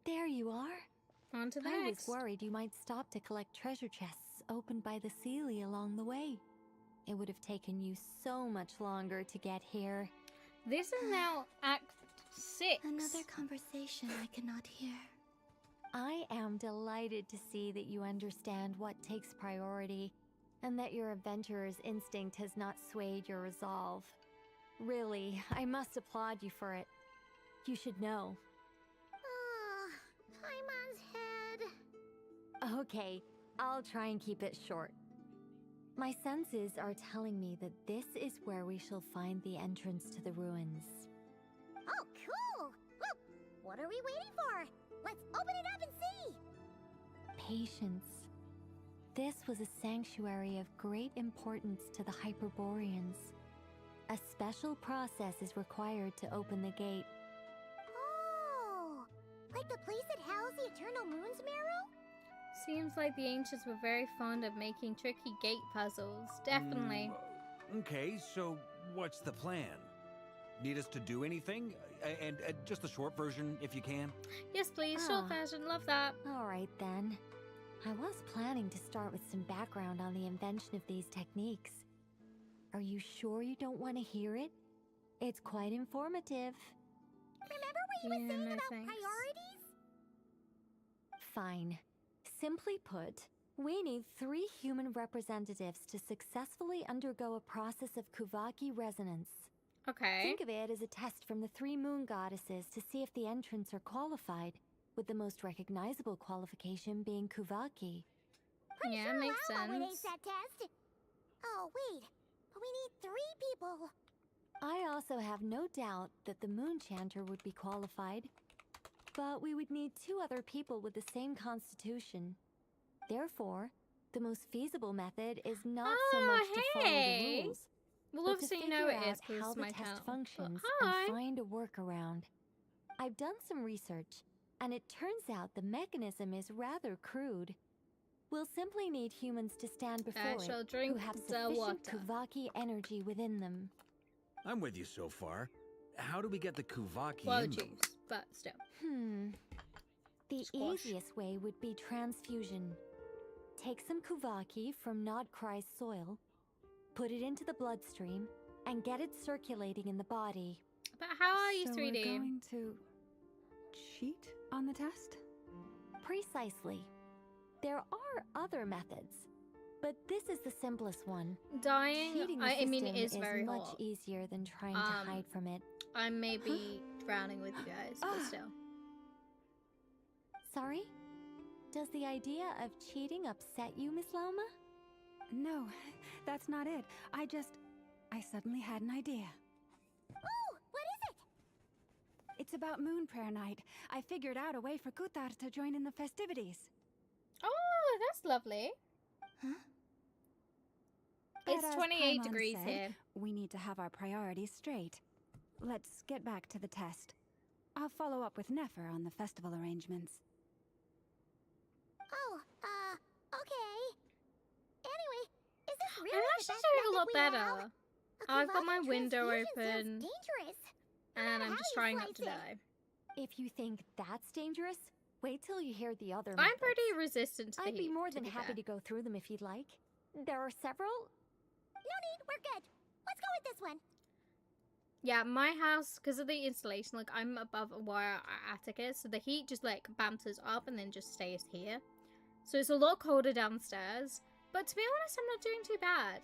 There you are. On to the I next. was worried you might stop to collect treasure chests opened by the Seelie along the way. It would have taken you so much longer to get here. This is now Act 6. Another conversation I cannot hear. I am delighted to see that you understand what takes priority, and that your adventurer's instinct has not swayed your resolve. Really, I must applaud you for it. You should know. Paimon's head. Okay, I'll try and keep it short. My senses are telling me that this is where we shall find the entrance to the ruins. Oh, cool! Well, what are we waiting for? Let's open it up and see! Patience. This was a sanctuary of great importance to the Hyperboreans. A special process is required to open the gate. Oh! Like the place that housed the Eternal Moon's Marrow? Seems like the ancients were very fond of making tricky gate puzzles. Definitely. Okay, so what's the plan? Need us to do anything? And just the short version, if you can. Yes, please. Short Ah. version. Love that. Alright then. I was planning to start with some background on the invention of these techniques. Are you sure you don't want to hear it? It's quite informative. Remember what you were saying no about thanks. priorities? Fine. Simply put, we need 3 human representatives to successfully undergo a process of Kuvaki resonance. Okay. Think of it as a test from the 3 moon goddesses to see if the entrants are qualified, with the most recognizable qualification being Kuvaki. Pretty Yeah, sure makes Lama would sense. ace that test. Oh, wait. But we need 3 people. I also have no doubt that the Moon Chanter would be qualified, but we would need 2 other people with the same constitution. Therefore, the most feasible method is not so much to follow hey. the rules, Well, but to obviously you figure know it out is because how it's the my test channel. functions But hi. and find a workaround. I've done some research, and it turns out the mechanism is rather crude. We'll simply need humans to stand before shall it drink who have the sufficient water. Kuvaki energy within them. I'm with you so far. How do we get the Kuvaki Well, in them? juice, but still. The Squash. easiest way would be transfusion. Take some Kuvaki from Nocturne's soil, put it into the bloodstream, and get it circulating in the body. But how are you So 3D? we're going to cheat on the test? Precisely. There are other methods, but this is the simplest one. Dying, Cheating the I mean, it system is very much hot. easier than trying to hide from it. I may be drowning with you guys, but still. Sorry? Does the idea of cheating upset you, Miss Lauma? No, that's not it. I suddenly had an idea. Oh, what is it? It's about Moon Prayer Night. I figured out a way for Kutar to join in the festivities. Oh, that's lovely. Huh? It's But as 28 Paimon degrees said, here. We need to have our priorities straight. Let's get back to the test. I'll follow up with Nefer on the festival arrangements. Oh, okay. Anyway, is this really I'm the actually best doing a method lot we better. have? A I've got my Kuvaki window transfusion sounds open, dangerous. and I'm how just you trying not slice to it. die. If you think that's dangerous, wait till you hear the other I'm methods. pretty resistant to the I'd be heat, more to than be happy fair. to go through them if you'd like. There are several. No need, we're good. Let's go with this one. Yeah, my house, because of the installation, like, I'm above where our attic is, so the heat just, like, bounces up and then just stays here. So it's a lot colder downstairs, but to be honest, I'm not doing too bad.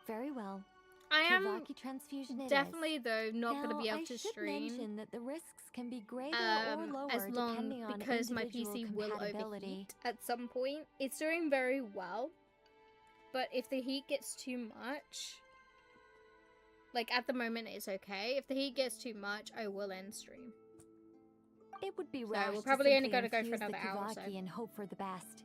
Very well. I am Kuvaki transfusion it definitely, is. though, not going to Now, be able I to should stream. mention that the risks can be greater or lower As long depending on because my individual PC will compatibility. overheat at some point. It's doing very well, but if the heat gets too much, like at the moment it's okay. If the heat gets too much, I will end stream. It would be So rash we'll to probably only simply gotta go for infuse the another hour or so. Kuvaki and hope for the best.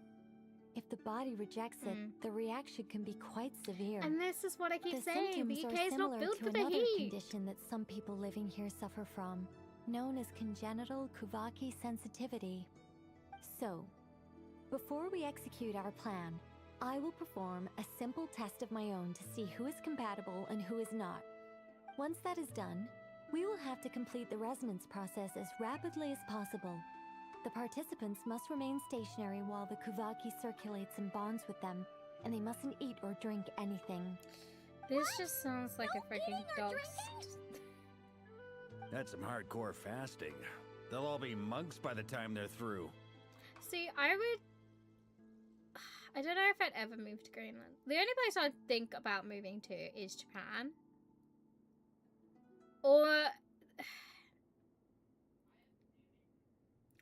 If the body rejects it, the reaction can be quite severe. And this is what I keep the saying. symptoms The are UK is similar not built to for the another heat. condition that some people living here suffer from, known as congenital Kuvaki sensitivity. So, before we execute our plan, I will perform a simple test of my own to see who is compatible and who is not. Once that is done, we will have to complete the resonance process as rapidly as possible. The participants must remain stationary while the Kuvaki circulates and bonds with them, and they mustn't eat or drink anything. This just sounds like a freaking dog. That's some hardcore fasting. They'll all be monks by the time they're through. See, I don't know if I'd ever move to Greenland. The only place I'd think about moving to is Japan.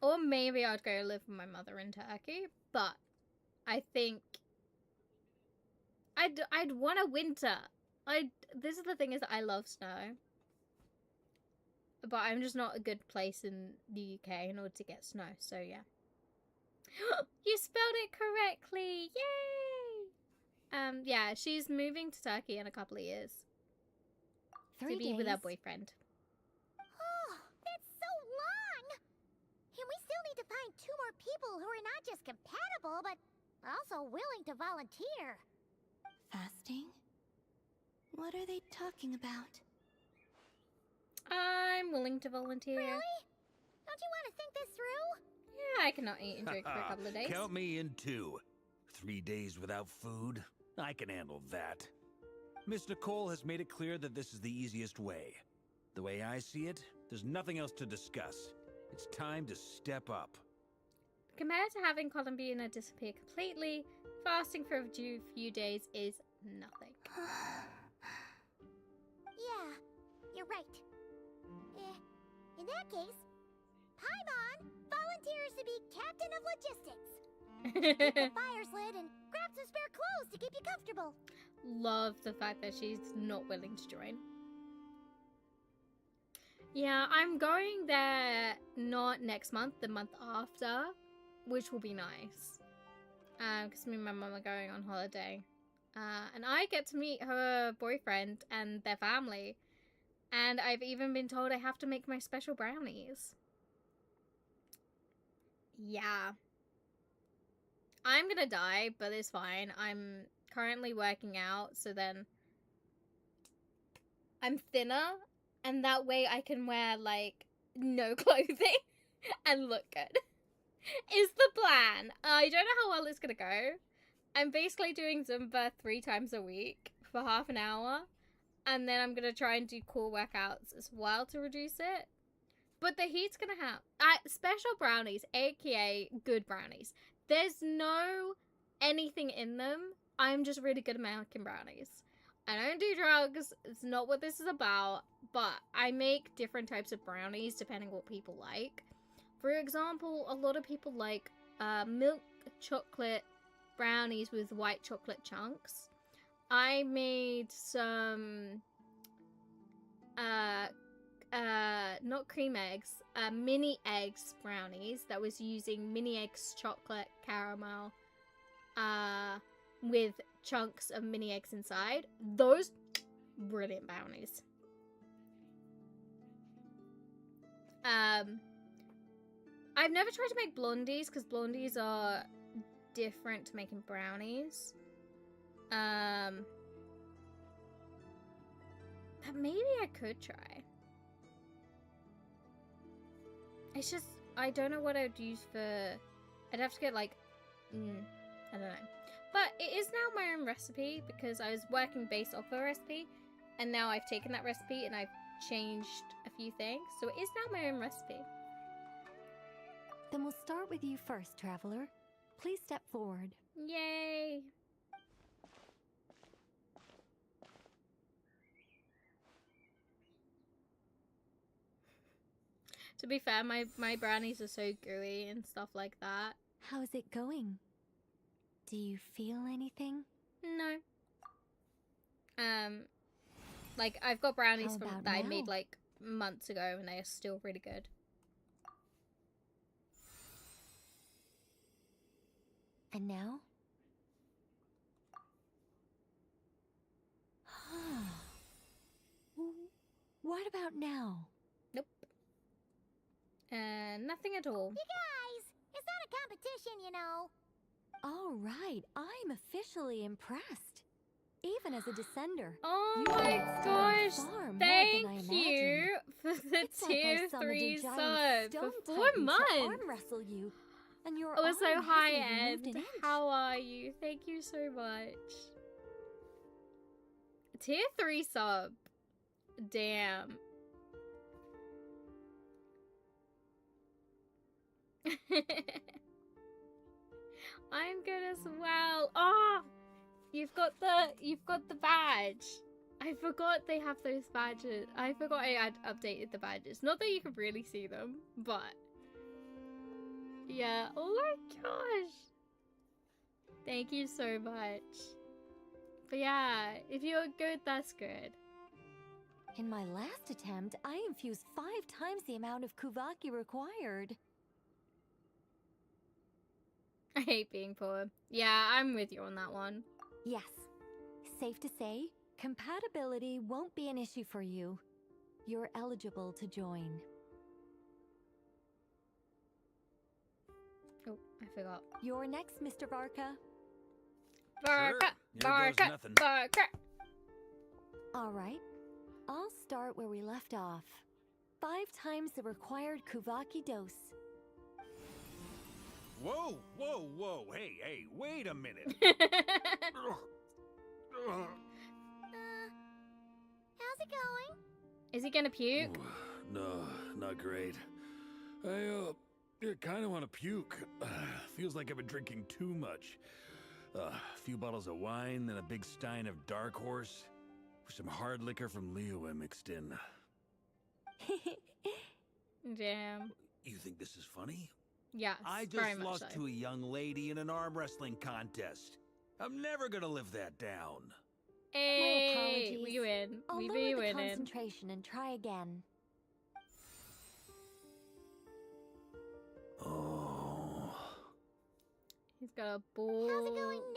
Or maybe I'd go live with my mother in Turkey, but I think I'd want a winter. This is the thing, is that I love snow. But I'm just not a good place in the UK in order to get snow, so yeah. You spelled it correctly! Yay! Yeah, she's moving to Turkey in a couple of years. 3 to be with her days. boyfriend. Oh, that's so long! And we still need to find 2 more people who are not just compatible, but also willing to volunteer. Fasting? What are they talking about? I'm willing to volunteer. Really? Don't you want to think this through? Yeah, I cannot eat and drink for a couple of days. Count me in 2. 3 days without food? I can handle that. Miss Nicole has made it clear that this is the easiest way. The way I see it, there's nothing else to discuss. It's time to step up. Compared to having Columbina disappear completely, fasting for a few days is nothing. Yeah, you're right. In that case, Paimon volunteers to be captain of logistics. Keep the fires lit and grab some spare clothes to keep you comfortable. Love the fact that she's not willing to join. Yeah, I'm going there not next month, the month after, which will be nice. Because me and my mum are going on holiday. And I get to meet her boyfriend and their family. And I've even been told I have to make my special brownies. Yeah. I'm gonna die, but it's fine. I'm currently working out, so then I'm thinner, and that way I can wear, like, no clothing and look good. Is the plan. I don't know how well it's gonna go. I'm basically doing Zumba 3 times a week for half an hour, and then I'm gonna try and do core workouts as well to reduce it. But the heat's gonna have special brownies, aka good brownies. There's no anything in them. I'm just really good at making brownies. I don't do drugs. It's not what this is about. But I make different types of brownies depending what people like. For example, a lot of people like milk chocolate brownies with white chocolate chunks. I made some not cream eggs, mini eggs brownies that was using mini eggs chocolate caramel with chunks of mini eggs inside. Those brilliant brownies. I've never tried to make blondies because blondies are different to making brownies. But maybe I could try. It's just, I don't know what I'd use for... I'd have to get, like... I don't know. But it is now my own recipe because I was working based off a recipe. And now I've taken that recipe and I've changed a few things. So it is now my own recipe. Then we'll start with you first, Traveler. Please step forward. Yay! To be fair, my brownies are so gooey and stuff like that. How's it going? Do you feel anything? No. Like, I've got brownies from that I made, like, months ago, and they are still really good. And now? What about now? Nope. Nothing at all. You guys, it's not a competition, you know. All right, I'm officially impressed. Even as a descender. Oh my gosh, thank you for the tier 3 sub for 4 months. Arm wrestle you, and your also arm high hasn't end. even moved an inch. How are you? Thank you so much. Tier 3 sub. Damn. I'm good as well. Oh, you've got the badge. I forgot they have those badges. I forgot I had updated the badges. Not that you can really see them, but yeah. Oh my gosh. Thank you so much. But yeah, if you're good, that's good. In my last attempt, I infused 5 times the amount of Kuvaki required. I hate being poor. Yeah, I'm with you on that one. Yes. Safe to say, compatibility won't be an issue for you. You're eligible to join. Oh, I forgot. You're next, Mr. Varka. Varka, Varka, Varka. All right. I'll start where we left off. 5 times the required Kuvaki dose. Whoa, whoa, whoa. Hey, wait a minute. How's it going? Is he gonna puke? No, not great. I kind of want to puke. Feels like I've been drinking too much. A few bottles of wine, then a big stein of Dark Horse. Some hard liquor from Liyue mixed in. Damn. You think this is funny? Yes, I very just much lost so. to a young lady in an arm wrestling contest. I'm never gonna live that down. Hey, My apologies. we win. I'll We lower be the winning. concentration and try again. Oh. He's got a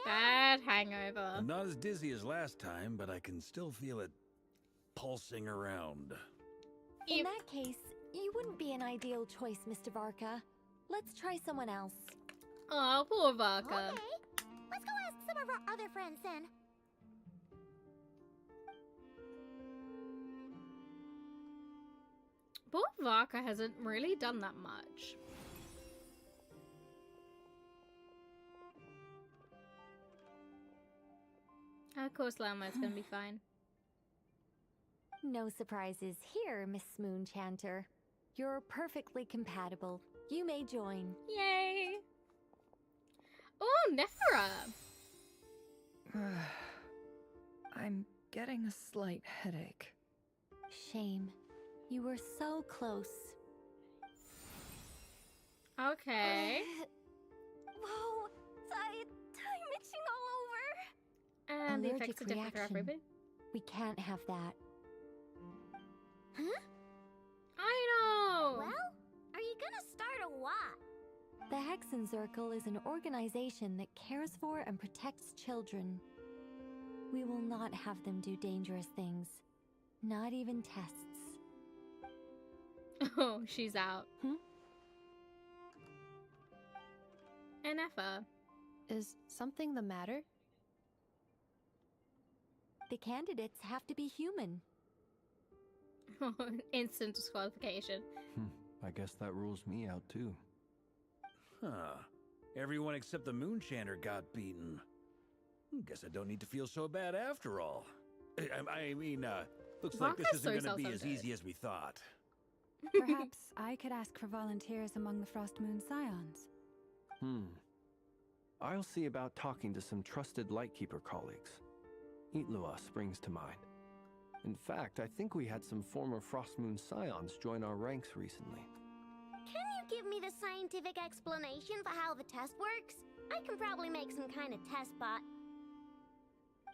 bad hangover. I'm not as dizzy as last time, but I can still feel it pulsing around. In that case, you wouldn't be an ideal choice, Mr. Varka. Let's try someone else. Oh, poor Varka. Okay, let's go ask some of our other friends then. Poor Varka hasn't really done that much. Of course, Lama's gonna be fine. No surprises here, Miss Moonchanter. You're perfectly compatible. You may join. Yay! Oh, Nephra! I'm getting a slight headache. Shame. You were so close. Okay. Whoa! I'm itching all over. And the Allergic effects are different for reaction. everybody. We can't have that. Huh? I know! Well, are you gonna start a what? The Hexenzirkel is an organization that cares for and protects children. We will not have them do dangerous things. Not even tests. Oh, she's out. Hmm? Nephra. Is something the matter? The candidates have to be human. Instant disqualification. I guess that rules me out too. Huh. Everyone except the Moonchanter got beaten. Guess I don't need to feel so bad after all. I mean, looks like this Varka's isn't so gonna be as self-centered. easy as we thought. Perhaps I could ask for volunteers among the Frost Moon Scions. I'll see about talking to some trusted Lightkeeper colleagues. Itlua springs to mind. In fact, I think we had some former Frost Moon Scions join our ranks recently. Can you give me the scientific explanation for how the test works? I can probably make some kind of test bot.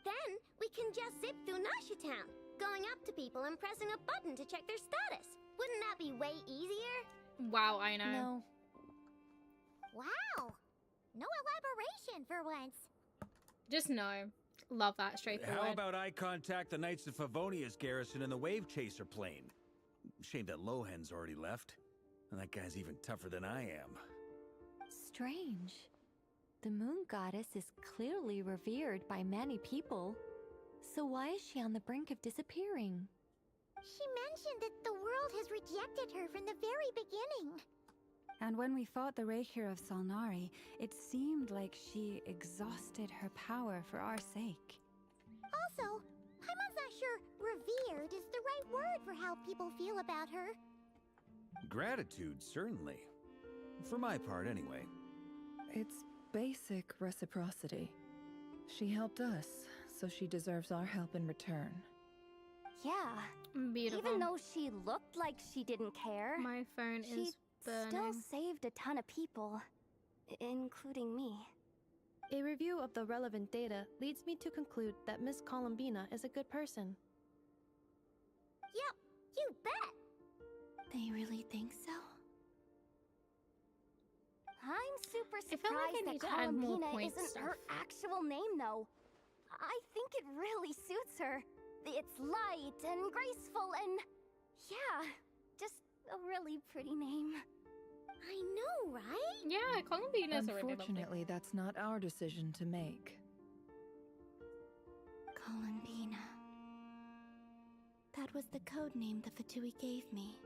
Then we can just zip through Nasha Town, going up to people and pressing a button to check their status. Wouldn't that be way easier? Wow, I know. No. Wow! No elaboration for once. Just no. Love that straightforward. How about I contact the Knights of Favonia's garrison in the Wave Chaser plane? Shame that Lohan's already left. And that guy's even tougher than I am. Strange. The moon goddess is clearly revered by many people. So why is she on the brink of disappearing? She mentioned that the world has rejected her from the very beginning. And when we fought the Reikir of Salnari, it seemed like she exhausted her power for our sake. Also, I'm not sure revered is the right word for how people feel about her. Gratitude, certainly. For my part, anyway. It's basic reciprocity. She helped us, so she deserves our help in return. Yeah. Beautiful. Even though she looked like she didn't care, My phone she is burning. still saved a ton of people, including me. A review of the relevant data leads me to conclude that Miss Columbina is a good person. Yep, you bet. They really think so? I'm super I feel like I surprised need that to add more Columbina point isn't her stuff. actual name, though. I think it really suits her. It's light and graceful and... yeah, just a really pretty name. I know, right? Yeah, Columbina's a really lovely. Unfortunately, that's not our decision to make. Columbina. That was the code name the Fatui gave me.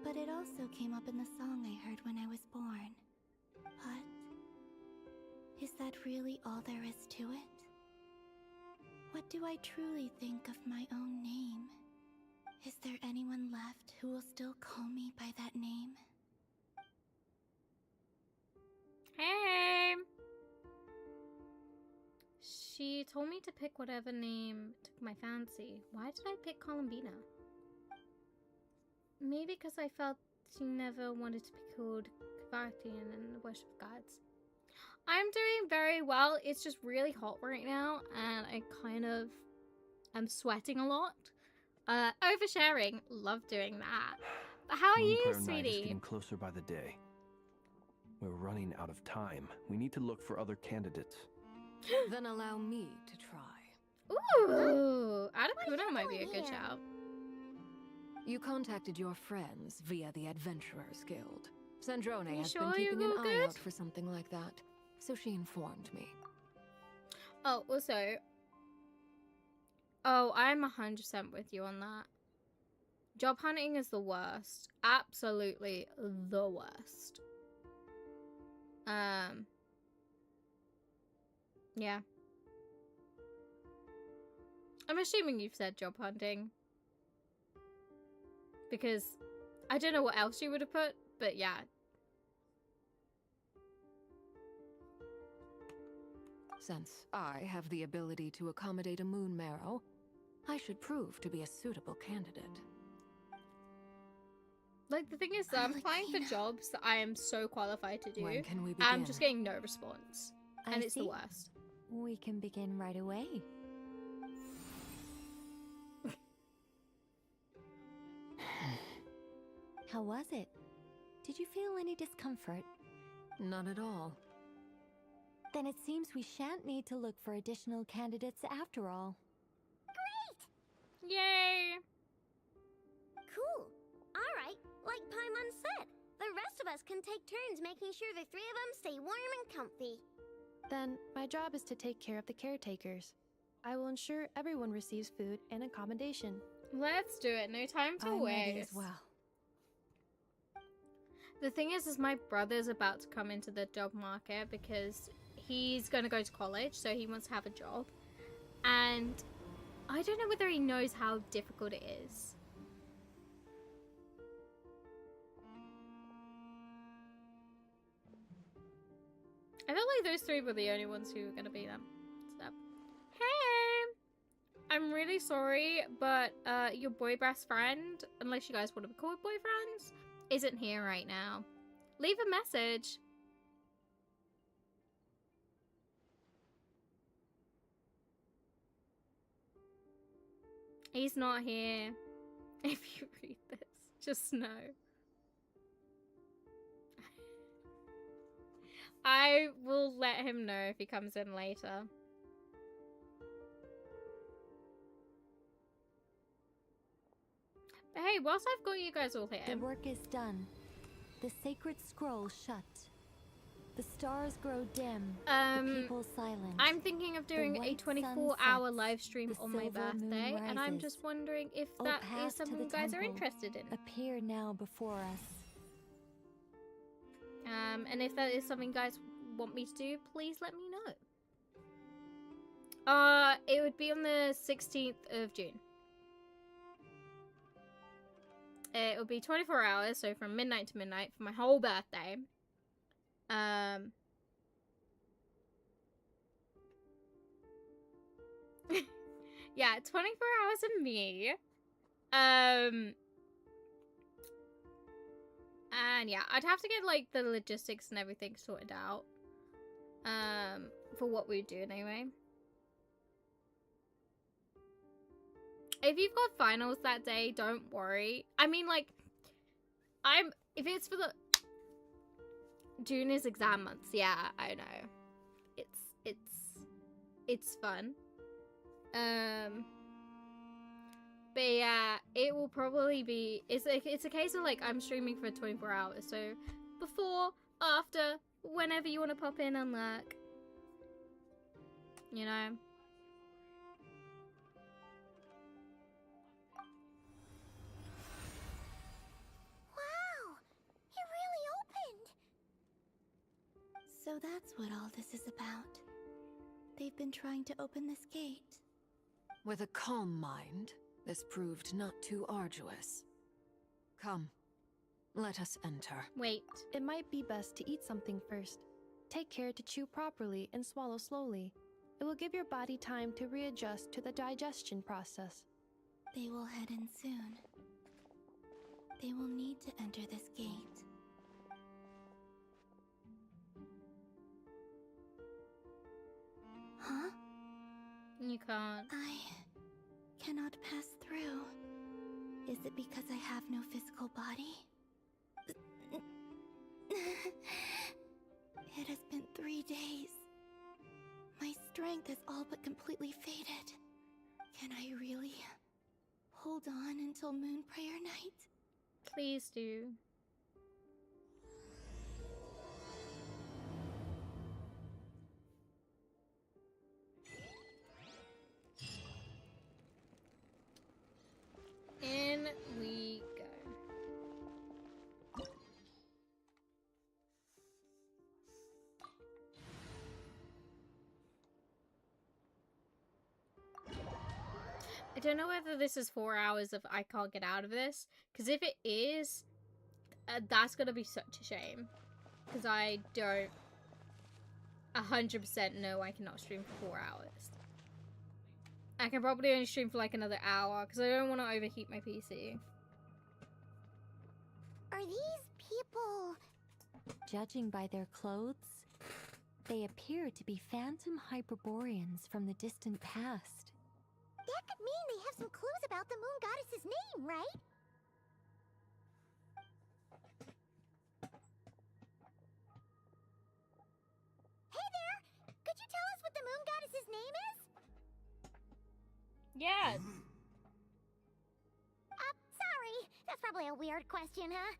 But it also came up in the song I heard when I was born. But... is that really all there is to it? What do I truly think of my own name? Is there anyone left who will still call me by that name? she told me to pick whatever name took my fancy. Why did I pick Columbina? Maybe because I felt she never wanted to be called Kvartian in the Worship of Gods. I'm doing very well. It's just really hot right now, and I kind of am sweating a lot. Oversharing. Love doing that. But how are you, Moonflower Night is sweetie? getting closer by the day. We're running out of time. We need to look for other candidates. Then allow me to try. Ooh, Articuno might be a good shout. You contacted your friends via the Adventurers Guild. Sandrone You has sure been keeping you're an all eye good? out for something like that, so she informed me. Oh, also. Oh, I'm 100% with you on that. Job hunting is the worst. Absolutely the worst. Yeah. I'm assuming you've said job hunting. Because I don't know what else you would have put, but yeah. Since I have the ability to accommodate a moon marrow, I should prove to be a suitable candidate. Like, the thing is, I'm applying for jobs that I am so qualified to do. When can we I'm begin? just getting no response. And I it's the see. worst. We can begin right away. How was it? Did you feel any discomfort? Not at all. Then it seems we shan't need to look for additional candidates after all. Yay! Cool. Alright, like Paimon said, the rest of us can take turns making sure the three of them stay warm and comfy. Then, my job is to take care of the caretakers. I will ensure everyone receives food and accommodation. Let's do it. No time to I'm waste. ready as well. The thing is my brother's about to come into the job market because he's going to go to college, so he wants to have a job. And I don't know whether he knows how difficult it is. I felt like those three were the only ones who were going to be them. So, hey! I'm really sorry, but your boy best friend, unless you guys want to be called boyfriends, isn't here right now. Leave a message. He's not here. If you read this, just know. I will let him know if he comes in later. But hey, whilst I've got you guys all here. The work is done. The sacred scroll shut. The stars grow dim. The people silent. I'm thinking of doing a white 24-hour sun live sets, stream the on my silver moon birthday, and I'm rises. just wondering if O that path is to something the you guys are temple, interested in. Appear now before us. And if that is something you guys want me to do, please let me know. It would be on the 16th of June. It would be 24 hours, so from midnight to midnight for my whole birthday. Yeah, 24 hours of me. And yeah, I'd have to get like the logistics and everything sorted out. For what we do anyway. If you've got finals that day, don't worry. I mean, like, if it's for the June is exam months. Yeah, I know. It's fun. But yeah, it will probably be. It's a case of like I'm streaming for 24 hours. So before, after, whenever you want to pop in and lurk, you know. Wow! It really opened! So that's what all this is about. They've been trying to open this gate. With a calm mind, this proved not too arduous. Come, let us enter. Wait. It might be best to eat something first. Take care to chew properly and swallow slowly. It will give your body time to readjust to the digestion process. They will head in soon. They will need to enter this gate. Huh? You can't. I cannot pass through. Is it because I have no physical body? It has been 3 days. My strength has all but completely faded. Can I really hold on until Moon Prayer Night? Please do. In we go. I don't know whether this is 4 hours of I can't get out of this, because if it is, that's gonna be such a shame, because I don't 100% know I cannot stream for 4 hours. I can probably only stream for like another hour, because I don't want to overheat my PC. Are these people... Judging by their clothes, they appear to be phantom Hyperboreans from the distant past. That could mean they have some clues about the moon goddess's name, right? Hey there! Could you tell us what the moon goddess's name is? Yes. Sorry. That's probably a weird question, huh?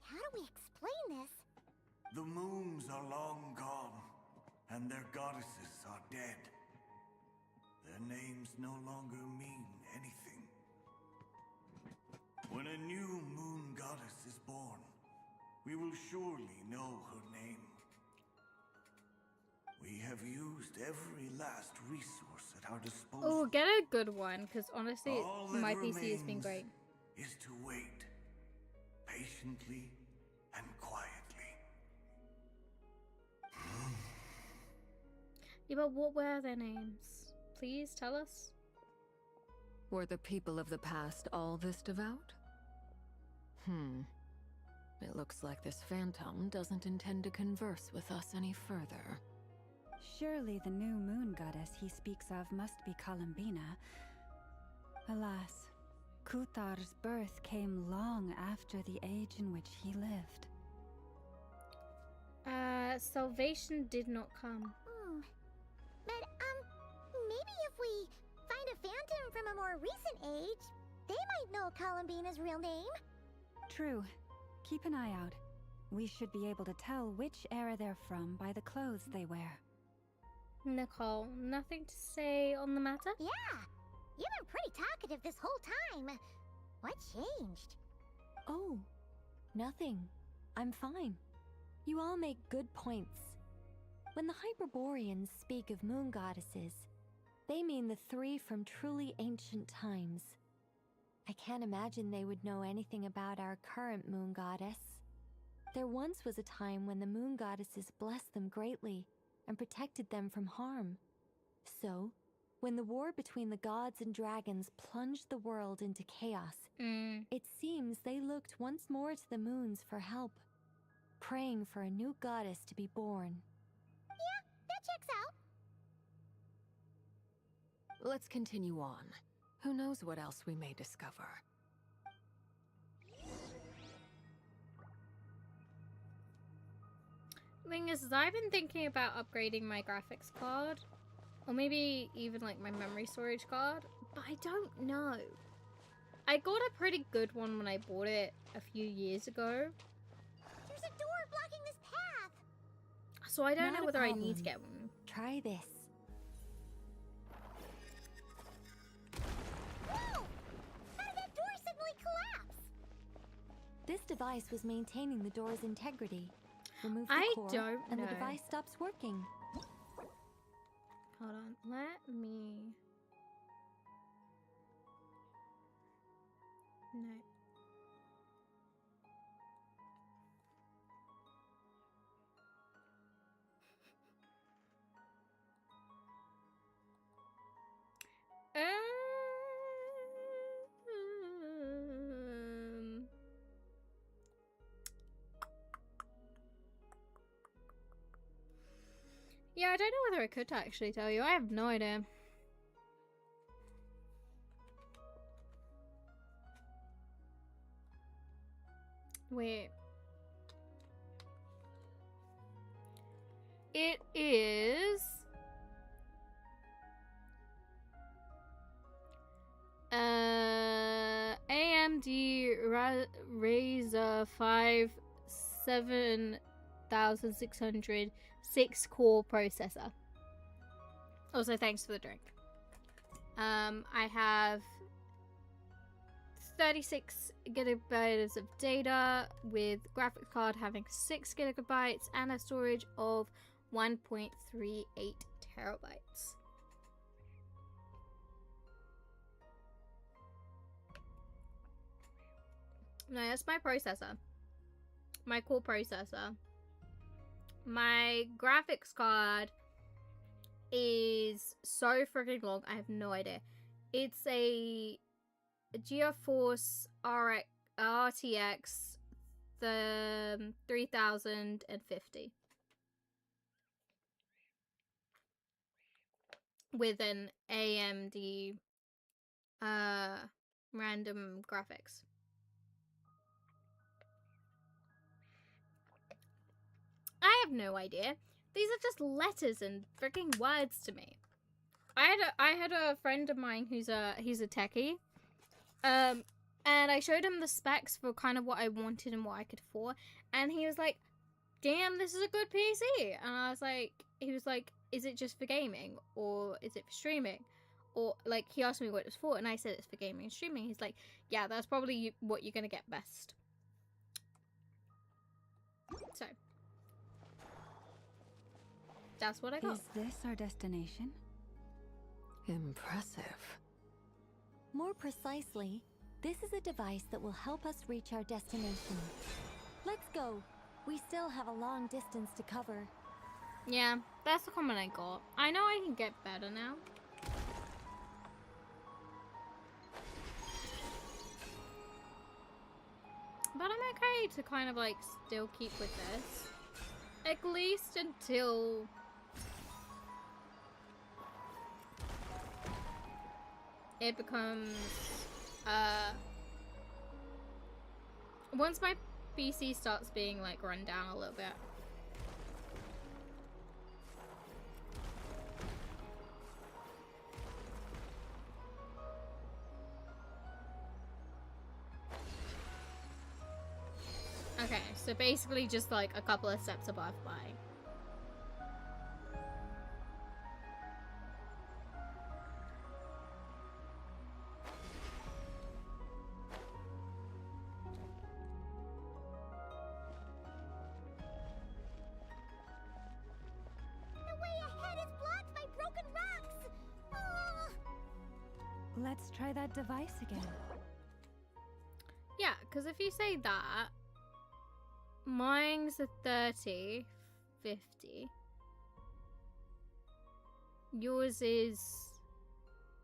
How do we explain this? The moons are long gone, and their goddesses are dead. Their names no longer mean anything. When a new moon goddess is born, we will surely know her name. We have used every last resource at our disposal. Oh, get a good one, because honestly, All that my PC has been remains great. is to wait, patiently and quietly. Yeah, but what were their names? Please tell us. Were the people of the past all this devout? It looks like this phantom doesn't intend to converse with us any further. Surely the new moon goddess he speaks of must be Columbina. Alas, Kuthar's birth came long after the age in which he lived. Salvation did not come. But, maybe if we find a phantom from a more recent age, they might know Columbina's real name. True. Keep an eye out. We should be able to tell which era they're from by the clothes they wear. Nicole, nothing to say on the matter? Yeah, you've been pretty talkative this whole time. What changed? Oh, nothing. I'm fine. You all make good points. When the Hyperboreans speak of moon goddesses, they mean the 3 from truly ancient times. I can't imagine they would know anything about our current moon goddess. There once was a time when the moon goddesses blessed them greatly and protected them from harm. So, when the war between the gods and dragons plunged the world into chaos, it seems they looked once more to the moons for help, praying for a new goddess to be born. Yeah, that checks out. Let's continue on. Who knows what else we may discover? Thing is, I've been thinking about upgrading my graphics card, or maybe even like my memory storage card, but I don't know. I got a pretty good one when I bought it a few years ago, There's a door blocking this path. so I don't Not know a whether I problem. need to get one. Try this. Whoa! How did that door suddenly collapse? This device was maintaining the door's integrity. Remove the I core, don't and know. the device stops working. Hold on, let me... No. Yeah, I don't know whether I could actually tell you. I have no idea. Wait. It is... AMD Ryzen 5 7600 6-core processor. Also, thanks for the drink. I have 36 gigabytes of data with graphics card having 6 gigabytes and a storage of 1.38 terabytes. No, that's my processor. My core processor. My graphics card is so freaking long. I have no idea. It's a GeForce RTX 3050 with an AMD random graphics. I have no idea. These are just letters and freaking words to me. I had a friend of mine he's a techie. And I showed him the specs for kind of what I wanted and what I could afford, and he was like, "Damn, this is a good PC." And I was like, he was like, "Is it just for gaming or is it for streaming?" Or like he asked me what it was for, and I said it's for gaming and streaming. He's like, "Yeah, that's probably what you're gonna get best." So that's what I got. Is this our destination? Impressive. More precisely, this is a device that will help us reach our destination. Let's go. We still have a long distance to cover. Yeah, that's the comment I got. I know I can get better now. But I'm okay to kind of like still keep with this. At least until... it becomes, once my PC starts being like run down a little bit. Okay, so basically just like a couple of steps above buying. Let's try that device again. Yeah, because if you say that, mine's a 3050. Yours is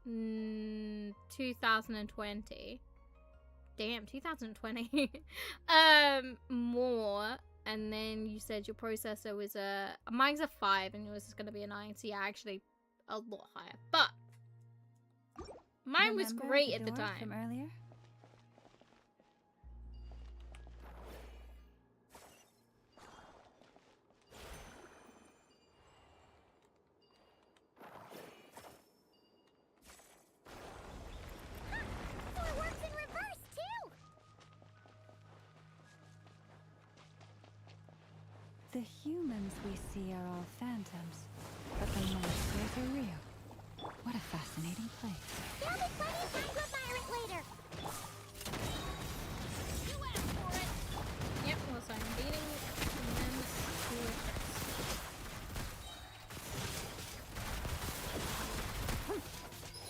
2020. Damn, 2020. More. And then you said your processor was mine's a 5 and yours is going to be a 9. So yeah, actually a lot higher. But mine was great at the time. From earlier? It works in reverse too. The humans we see are all phantoms, but the monsters are real. What a fascinating place. There'll be plenty of time to admire it later. You asked for it. Yep, well, so I'm beating them to a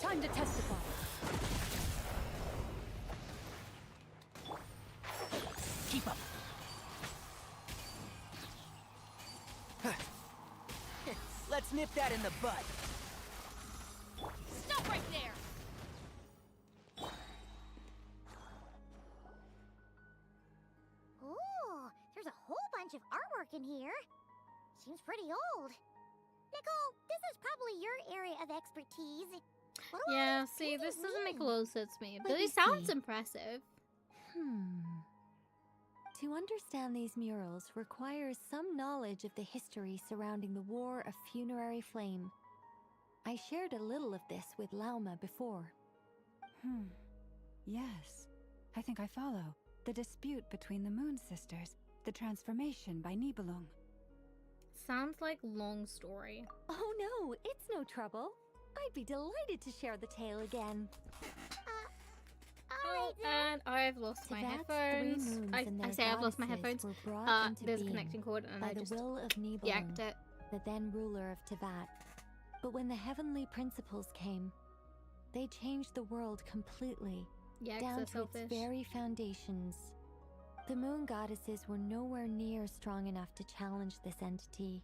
Time to testify. Keep up. Let's nip that in the bud. Stop right there. Ooh, there's a whole bunch of artwork in here. Seems pretty old. Nicole, this is probably your area of expertise. What do all Yeah, these see, this paintings doesn't make a mean? lot of sense to me, but Let me it sounds see. impressive. To understand these murals requires some knowledge of the history surrounding the War of Funerary Flame. I shared a little of this with Lauma before. Yes. I think I follow. The dispute between the Moon Sisters. The transformation by Nibelung. Sounds like long story. Oh no, it's no trouble. I'd be delighted to share the tale again. Oh, and I've lost my Tevat's 3 headphones. moons and I their say I've lost my goddesses headphones. were brought into There's a being connecting cord, and by I the just will of yanked Nibelung, it. the then ruler of Tevat. But when the heavenly principles came, they changed the world completely, Yeah, 'cause down they're to selfish. its very foundations. The moon goddesses were nowhere near strong enough to challenge this entity.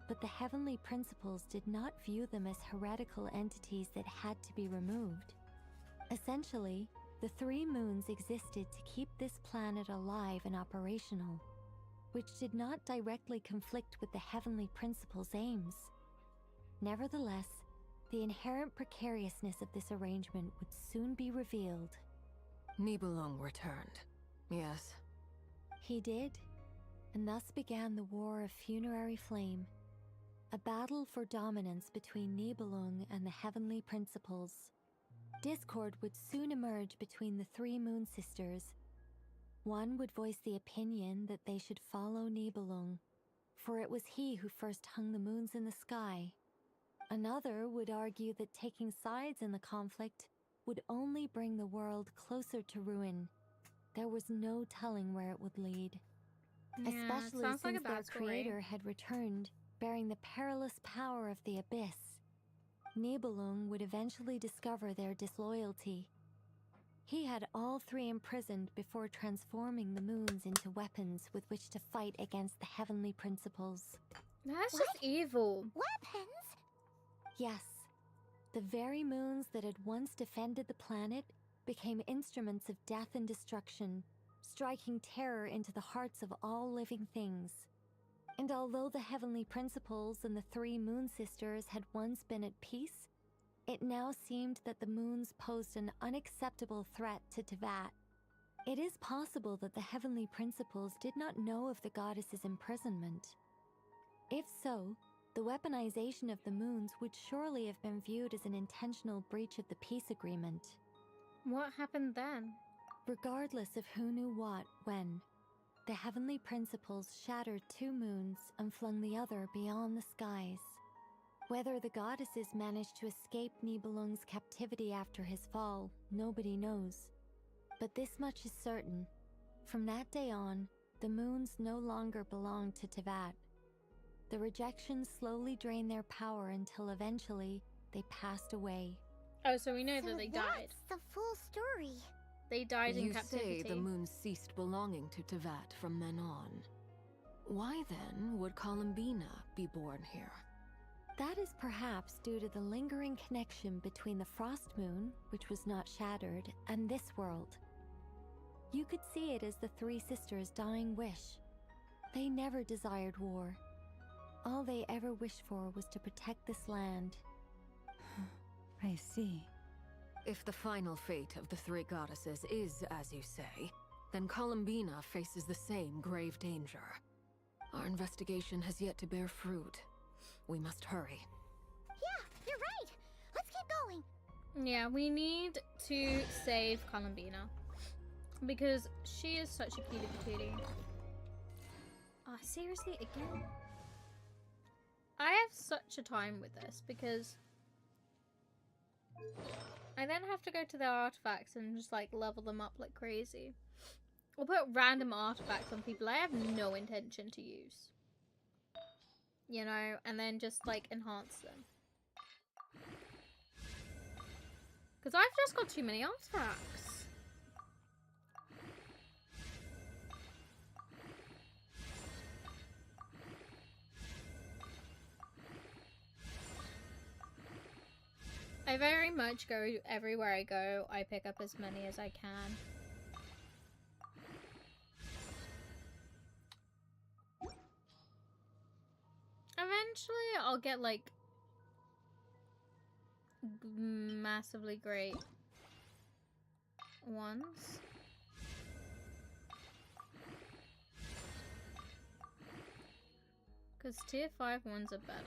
But the heavenly principles did not view them as heretical entities that had to be removed. Essentially, the 3 moons existed to keep this planet alive and operational, which did not directly conflict with the heavenly principles' aims. Nevertheless, the inherent precariousness of this arrangement would soon be revealed. Nibelung returned. Yes. He did, and thus began the War of Funerary Flame, a battle for dominance between Nibelung and the heavenly principles. Discord would soon emerge between the 3 Moon Sisters. One would voice the opinion that they should follow Nibelung, for it was he who first hung the moons in the sky. Another would argue that taking sides in the conflict would only bring the world closer to ruin. There was no telling where it would lead. Especially sounds like a since their bad story. creator had returned, bearing the perilous power of the abyss. Nibelung would eventually discover their disloyalty. He had all 3 imprisoned before transforming the moons into weapons with which to fight against the heavenly principles. That's just evil. Weapons? Yes, the very moons that had once defended the planet became instruments of death and destruction, striking terror into the hearts of all living things. And although the heavenly principles and the 3 Moon Sisters had once been at peace, it now seemed that the moons posed an unacceptable threat to Tevat. It is possible that the heavenly principles did not know of the goddess's imprisonment. If so, the weaponization of the moons would surely have been viewed as an intentional breach of the peace agreement. What happened then? Regardless of who knew what, when, the heavenly principles shattered 2 moons and flung the other beyond the skies. Whether the goddesses managed to escape Nibelung's captivity after his fall, nobody knows. But this much is certain. From that day on, the moons no longer belonged to Tevat. The rejections slowly drained their power until eventually they passed away. Oh, so we know So that they died. that's the full story. They died in You captivity. say the moon ceased belonging to Tevat from then on. Why then would Columbina be born here? That is perhaps due to the lingering connection between the Frost Moon, which was not shattered, and this world. You could see it as the 3 sisters' dying wish. They never desired war. All they ever wished for was to protect this land. I see. If the final fate of the 3 goddesses is as you say, then Columbina faces the same grave danger. Our investigation has yet to bear fruit. We must hurry. Yeah, you're right. Let's keep going. Yeah, we need to save Columbina. Because she is such a cutie patootie. Ah, seriously, again? I have such a time with this because I then have to go to their artifacts and just like level them up like crazy. Or put random artifacts on people I have no intention to use. You know, and then just like enhance them. Because I've just got too many artifacts. I very much go everywhere I go, I pick up as many as I can. And then Eventually, I'll get like massively great ones. Because tier 5 ones are better.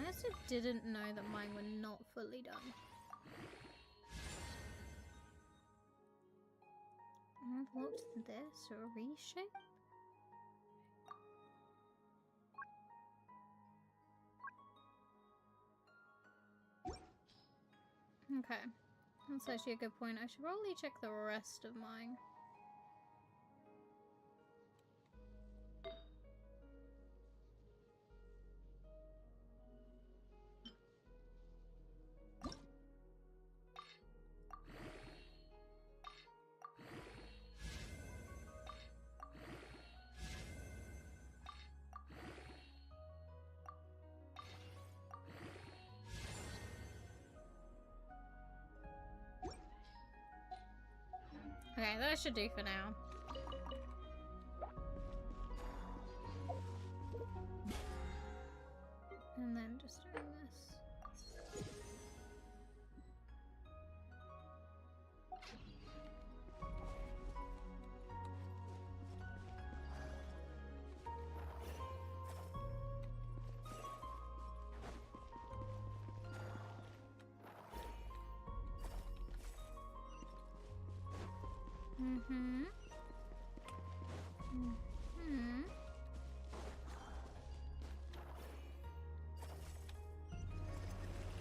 I also didn't know that mine were not fully done. What's this? A reshape? Okay. That's actually a good point. I should probably check the rest of mine. Okay, that should do for now. And then just doing this. Mm-hmm. Mm-hmm.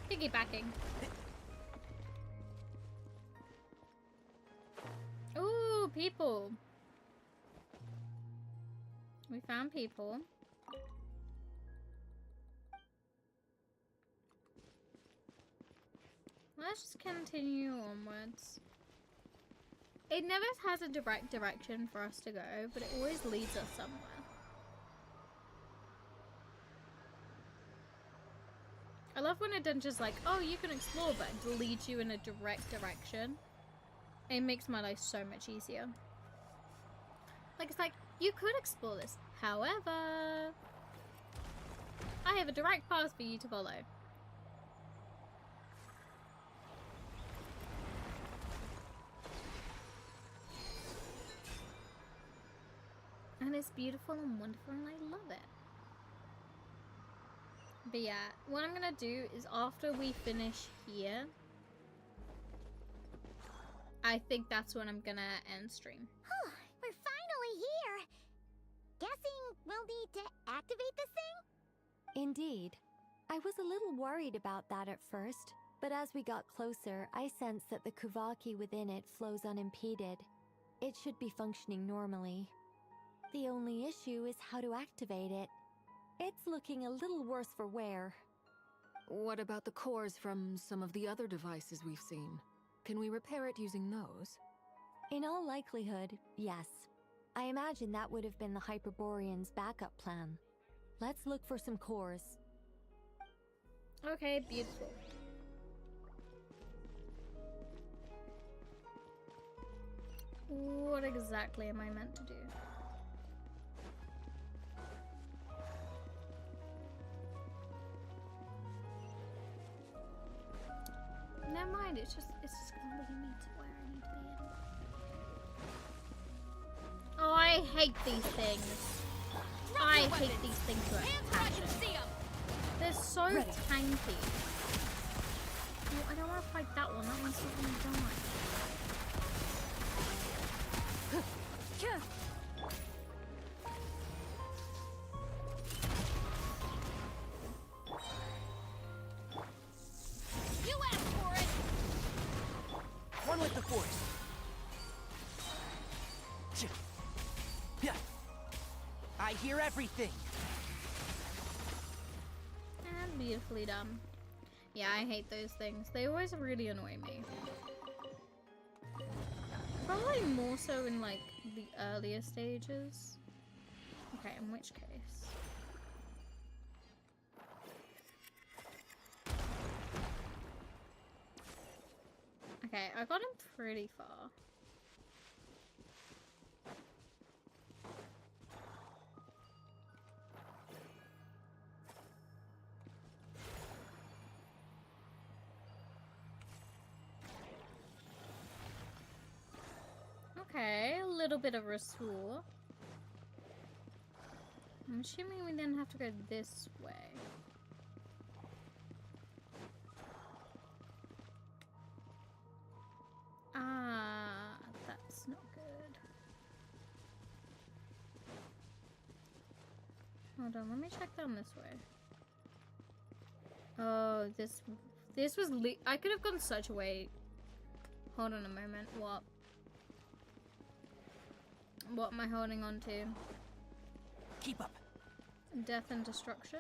Piggybacking. Ooh, people. We found people. Let's just continue onwards. It never has a direct direction for us to go, but it always leads us somewhere. I love when it doesn't just like, oh, you can explore, but it leads you in a direct direction. It makes my life so much easier. Like, it's like, you could explore this. However, I have a direct path for you to follow. And it's beautiful and wonderful and I love it. But yeah, what I'm gonna do is after we finish here, I think that's when I'm gonna end stream. We're finally here! Guessing we'll need to activate this thing? Indeed. I was a little worried about that at first, but as we got closer, I sensed that the Kuvaki within it flows unimpeded. It should be functioning normally. The only issue is how to activate it. It's looking a little worse for wear. What about the cores from some of the other devices we've seen? Can we repair it using those? In all likelihood, yes. I imagine that would have been the Hyperborean's backup plan. Let's look for some cores. Okay, beautiful. What exactly am I meant to do? Never mind, it's just gonna lead me to where I need to be. Oh, I hate these things. I hate these things with a passion. They're so tanky. No, I don't want to fight that one. That one's not gonna die. You asked for it! One with the force. Yeah. I hear everything. And beautifully done. Yeah, I hate those things. They always really annoy me. Probably more so in like the earlier stages. Okay, in which case? Okay, I got him pretty far. little bit of restore. I'm assuming we then have to go this way. Ah, that's not good. Hold on, let me check down this way. Oh, this was I could have gone such a way. Hold on a moment. What am I holding on to? Keep up. Death and destruction.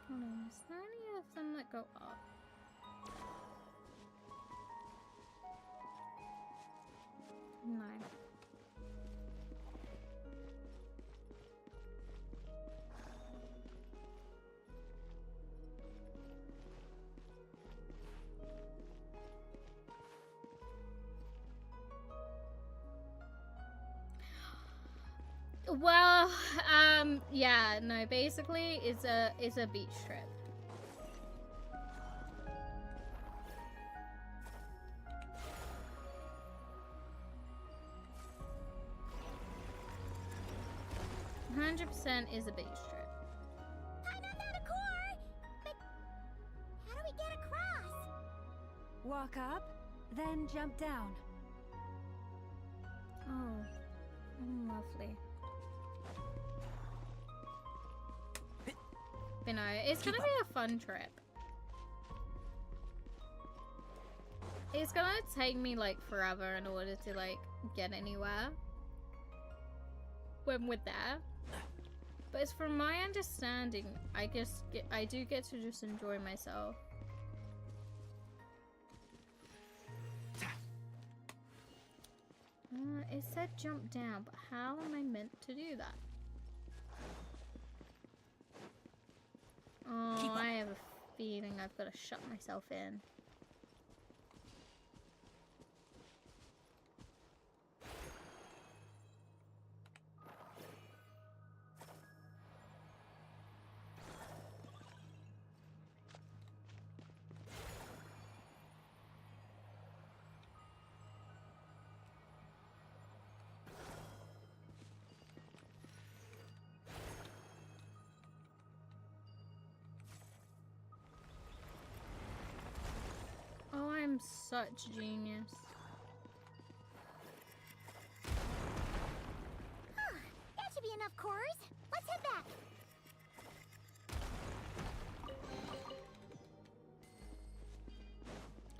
Hold on, is there any of them that go up? No. Well, yeah, no, basically it's a beach trip. %100% is a beach trip. I know that a core, but how do we get across? Walk up, then jump down. Oh, lovely. You know, it's gonna be a fun trip. It's gonna take me like forever in order to like get anywhere when we're there. But it's from my understanding, I do get to just enjoy myself. It said jump down, but how am I meant to do that? Oh, I have a feeling I've got to shut myself in. Oh, I'm such a genius. That should be enough cores. Let's head back.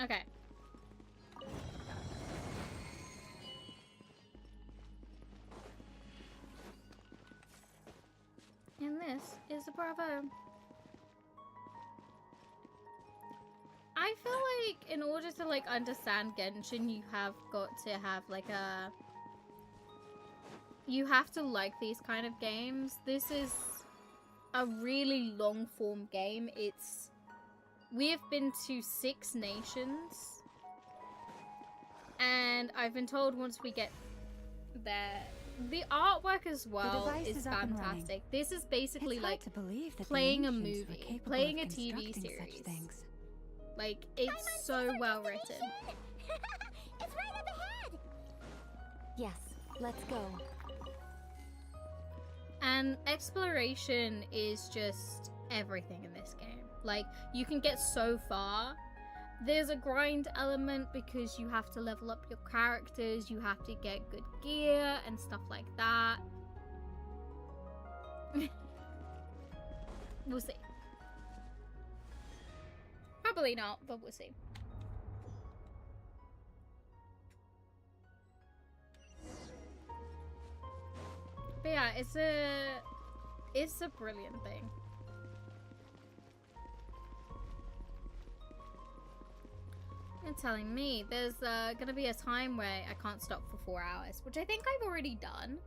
Okay. And this is a Bravo. I feel like in order to like understand Genshin, you have got to have like you have to like these kind of games. This is a really long form game. We have been to 6 nations, and I've been told once we get there, the artwork as well is fantastic. This is basically like playing a movie, playing a TV series. Like, it's so well written. It's right up ahead. Yes, let's go. And exploration is just everything in this game. Like, you can get so far. There's a grind element because you have to level up your characters, you have to get good gear and stuff like that. We'll see. Probably not, but we'll see. But yeah, it's a brilliant thing. You're telling me there's gonna be a time where I can't stop for 4 hours, which I think I've already done.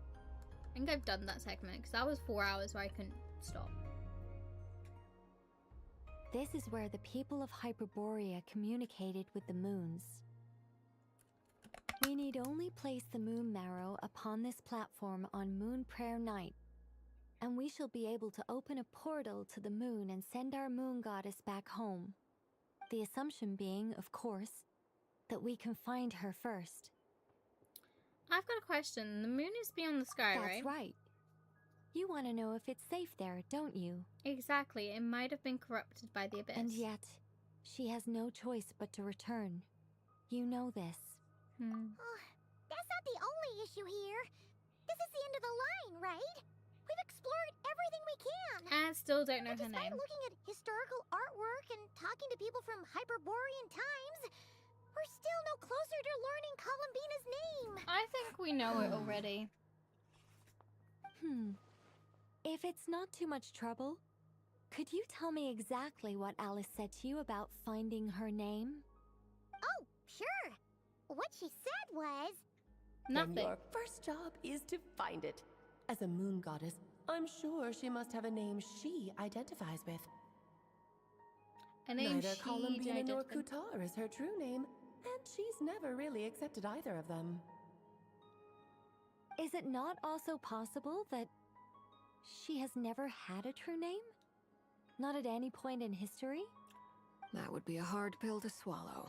I think I've done that segment because that was 4 hours where I couldn't stop. This is where the people of Hyperborea communicated with the moons. We need only place the moon marrow upon this platform on Moon Prayer Night, and we shall be able to open a portal to the moon and send our moon goddess back home. The assumption being, of course, that we can find her first. I've got a question. The moon is beyond the sky, right? That's right. You want to know if it's safe there, don't you? Exactly. It might have been corrupted by the abyss. And yet, she has no choice but to return. You know this. Oh, that's not the only issue here. This is the end of the line, right? We've explored everything we can. I still don't know her Despite name. looking at historical artwork and talking to people from Hyperborean times, we're still no closer to learning Columbina's name. I think we know it already. If it's not too much trouble, could you tell me exactly what Alice said to you about finding her name? Oh, sure. What she said was... Nothing. Then your first job is to find it. As a moon goddess, I'm sure she must have a name she identifies with. A name Neither she Columbina nor identified- Kutar is her true name, and she's never really accepted either of them. Is it not also possible that she has never had a true name? Not at any point in history? That would be a hard pill to swallow.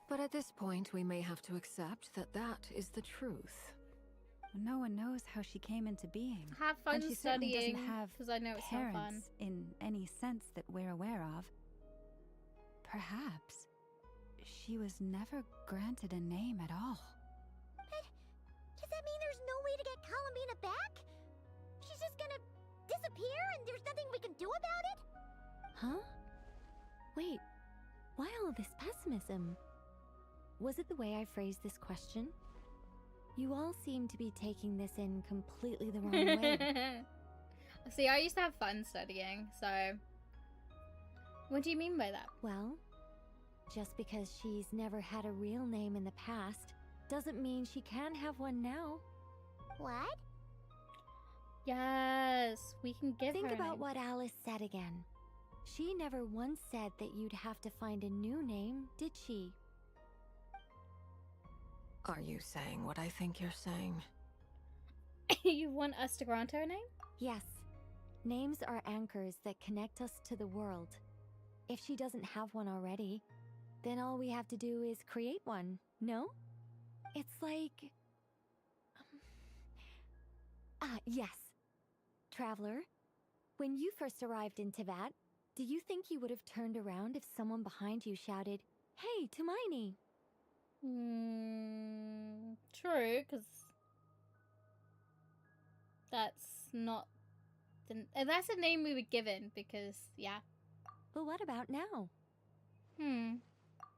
But at this point, we may have to accept that that is the truth. No one knows how she came into being. Have fun and she certainly studying, doesn't have 'cause I know it's not fun. parents in any sense that we're aware of. Perhaps she was never granted a name at all. But does that mean there's no way to get Columbina back? She's just gonna disappear and there's nothing we can do about it? Huh? Wait, why all this pessimism? Was it the way I phrased this question? You all seem to be taking this in completely the wrong way. See, I used to have fun studying, so... What do you mean by that? Well, just because she's never had a real name in the past doesn't mean she can't have one now. What? Yes, we can give Think her a about name. what Alice said again. She never once said that you'd have to find a new name, did she? Are you saying what I think you're saying? You want us to grant her a name? Yes. Names are anchors that connect us to the world. If she doesn't have one already, then all we have to do is create one, no? It's like... yes. Traveler, when you first arrived in Teyvat, do you think you would have turned around if someone behind you shouted, "Hey, Tumaini"? True, because that's not... that's a name we were given, because, yeah. But what about now?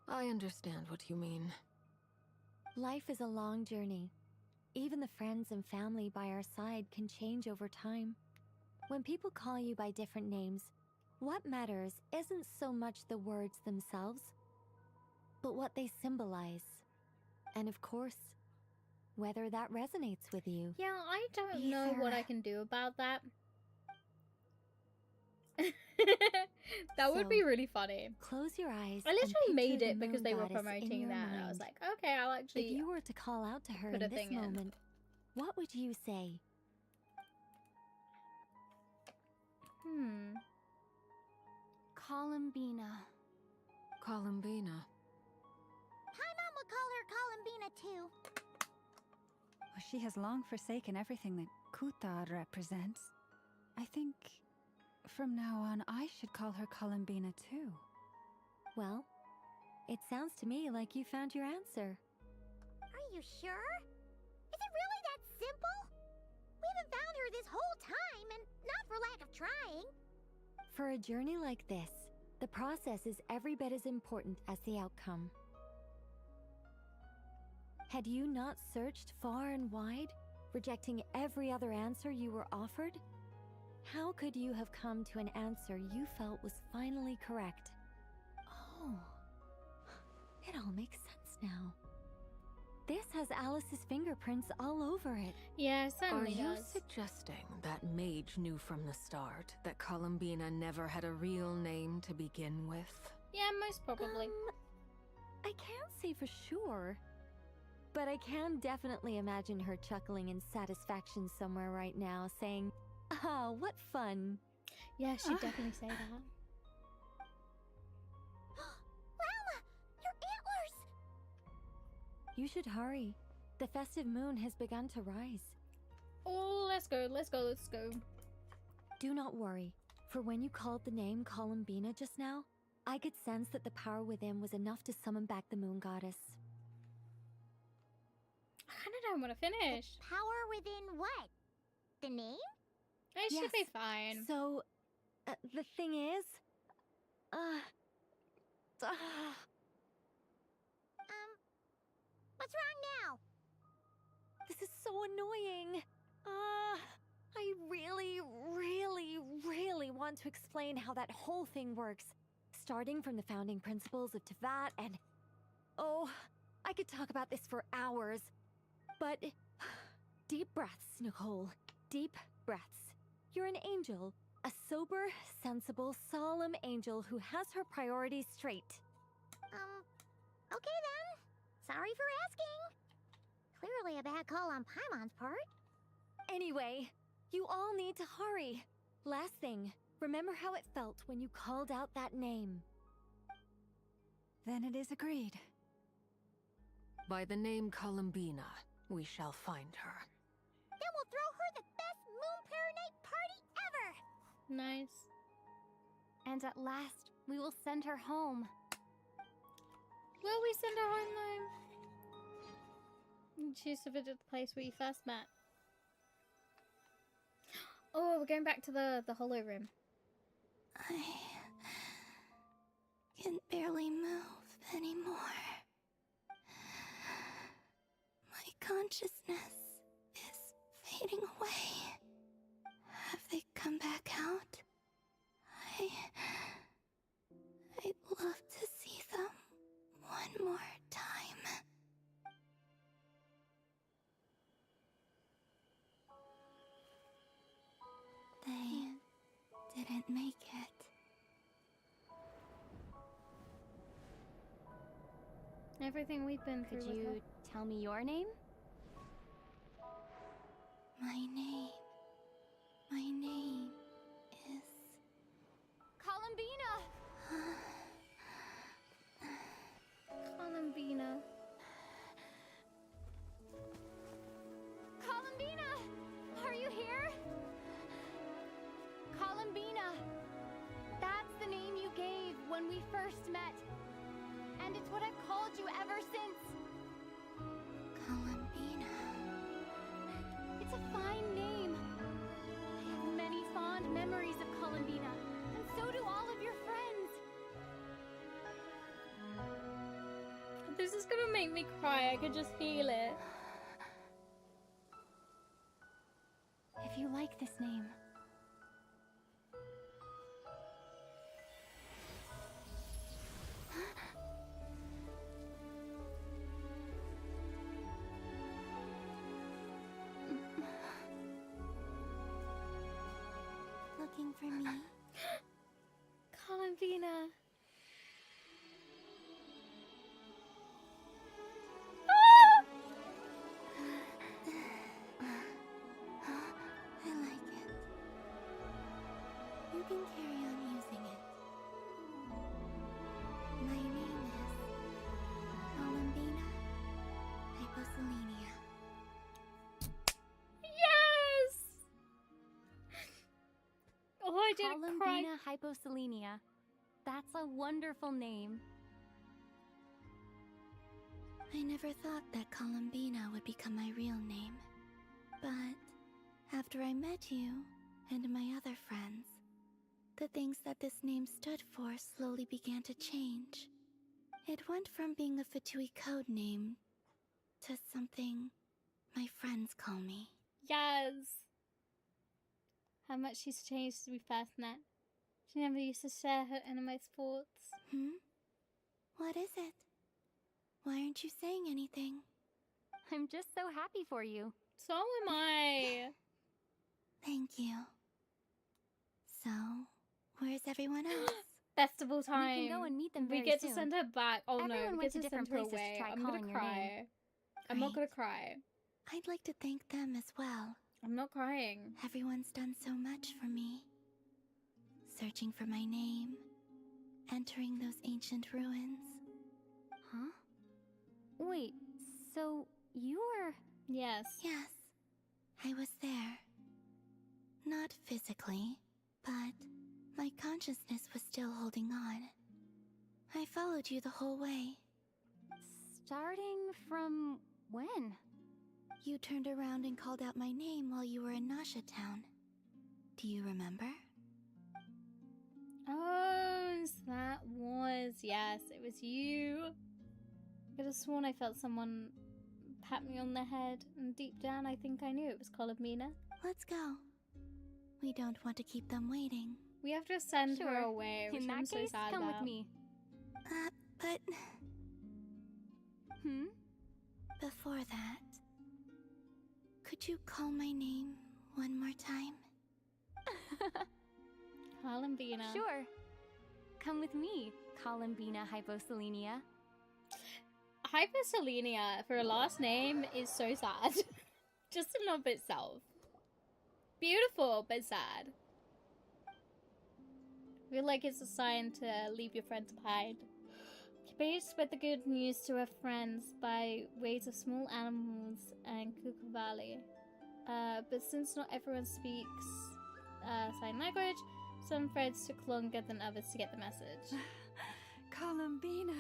I understand what you mean. Life is a long journey. Even the friends and family by our side can change over time. When people call you by different names, what matters isn't so much the words themselves, but what they symbolize. And of course, whether that resonates with you. Yeah, I don't know what I can do about that. That would be really funny. Close your eyes. I literally and made picture it the because moon they were goddess in promoting your that, and I was mind. like, okay, I'll actually... If you were to call out to her put in a this thing in. moment, what would you say? Columbina. Columbina. My mom would call her Columbina too. She has long forsaken everything that Kutar represents. I think from now on I should call her Columbina too. Well, it sounds to me like you found your answer. Are you sure? Is it really that simple? We haven't found her this whole time, and not for lack of trying. For a journey like this, the process is every bit as important as the outcome. Had you not searched far and wide, rejecting every other answer you were offered? How could you have come to an answer you felt was finally correct? Oh, it all makes sense now. This has Alice's fingerprints all over it. Yeah, it Are certainly you does. suggesting that Mage knew from the start that Columbina never had a real name to begin with? Yeah, most probably. I can't say for sure. But I can definitely imagine her chuckling in satisfaction somewhere right now, saying, "Ah, what fun." Yeah, she'd definitely say that. Llama! Your antlers! You should hurry. The festive moon has begun to rise. Oh, let's go, let's go, let's go. Do not worry, for when you called the name Columbina just now, I could sense that the power within was enough to summon back the moon goddess. I kind of don't want to finish. The power within what? The name? It should be fine. So, the thing is, what's wrong now? This is so annoying. I really want to explain how that whole thing works, starting from the founding principles of Tevat and... Oh, I could talk about this for hours, but... Deep breaths, Nicole. Deep breaths. You're an angel. A sober, sensible, solemn angel who has her priorities straight. Okay then. Sorry for asking. Clearly a bad call on Paimon's part. Anyway, you all need to hurry. Last thing, remember how it felt when you called out that name. Then it is agreed. By the name Columbina, we shall find her. Then we'll throw her the best Moon Pair Night party ever! Nice. And at last, we will send her home. Will we send her home though? Choose to visit the place where you first met. Oh, we're going back to the hollow room. I can barely move anymore. My consciousness is fading away. Have they come back out? I'd love to see them one more time. They didn't make it. Everything we've been through. Could you tell me your name? My name is... Columbina! Columbina. Columbina! Are you here? Columbina! That's the name you gave when we first met. And it's what I've called you ever since. Columbina. It's a fine name. I have many fond memories of Columbina, and so do all of your friends. This is gonna make me cry. I could just feel it. If you like this name, Looking for me? Columbina. I like it. You can carry on using it. My name is Columbina Hyposelenia. Yes! Oh, I didn't cry. Columbina Hyposelenia. That's a wonderful name. I never thought that Columbina would become my real name. But after I met you and my other friends, the things that this name stood for slowly began to change. It went from being a Fatui code name to something my friends call me. Yes. How much she's changed since we first met. She never used to share her innermost thoughts. What is it? Why aren't you saying anything? I'm just so happy for you. So am I. Thank you. So, where's everyone else? Festival time. We can go and meet them We very get soon. to send her back. Oh Everyone no, we went get to to send different her places to away. try I'm gonna calling your cry. name. I'm not gonna cry. I'd like to thank them as well. I'm not crying. Everyone's done so much for me. Searching for my name, entering those ancient ruins. Huh? Wait, so you were... Yes. Yes, I was there. Not physically, but my consciousness was still holding on. I followed you the whole way. Starting from when? You turned around and called out my name while you were in Nasha Town. Do you remember? Oh, so that was... Yes, it was you. I could have sworn I felt someone pat me on the head, and deep down I think I knew it was Columbina. Let's go. We don't want to keep them waiting. We have to send her away, which In I'm that so case, sad come about. with me. But... Hmm? Before that, could you call my name one more time? Columbina. Sure. Come with me, Columbina Hyposelenia. Hyposelenia, for a last name, is so sad. Just in and of itself. Beautiful, but sad. I feel like it's a sign to leave your friends behind. Kabir spread the good news to her friends by ways of small animals and kukavali. But since not everyone speaks sign language, some threads took longer than others to get the message. Columbina.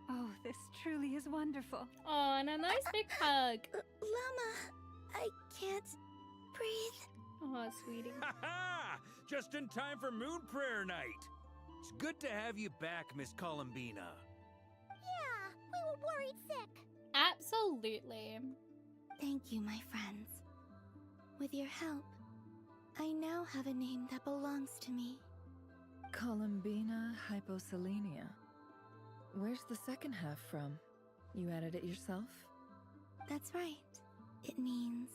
Oh, this truly is wonderful. Oh, and a nice big hug. Llama, I can't breathe. Oh, sweetie. Ha ha! Just in time for Moon Prayer Night. It's good to have you back, Miss Columbina. Yeah, we were worried sick. Absolutely. Thank you, my friends. With your help, I now have a name that belongs to me. Columbina Hyposelenia. Where's the second half from? You added it yourself? That's right. It means...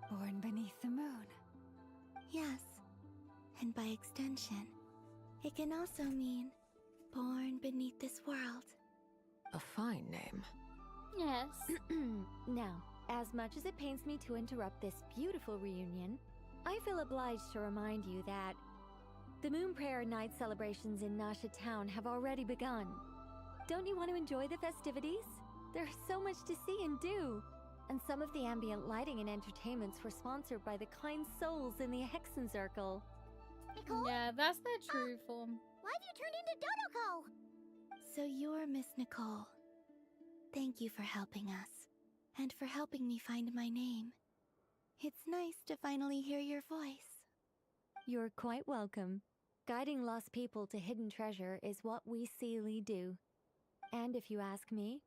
Born beneath the moon. Yes. And by extension, it can also mean born beneath this world. A fine name. Yes. Now, as much as it pains me to interrupt this beautiful reunion, I feel obliged to remind you that the Moon Prayer Night celebrations in Nasha Town have already begun. Don't you want to enjoy the festivities? There's so much to see and do. And some of the ambient lighting and entertainments were sponsored by the kind souls in the Hexen Circle. Nicole? Yeah, that's their true form. Why have you turned into Dodoko? So you're Miss Nicole. Thank you for helping us, and for helping me find my name. It's nice to finally hear your voice. You're quite welcome. Guiding lost people to hidden treasure is what we Seelie do. And if you ask me,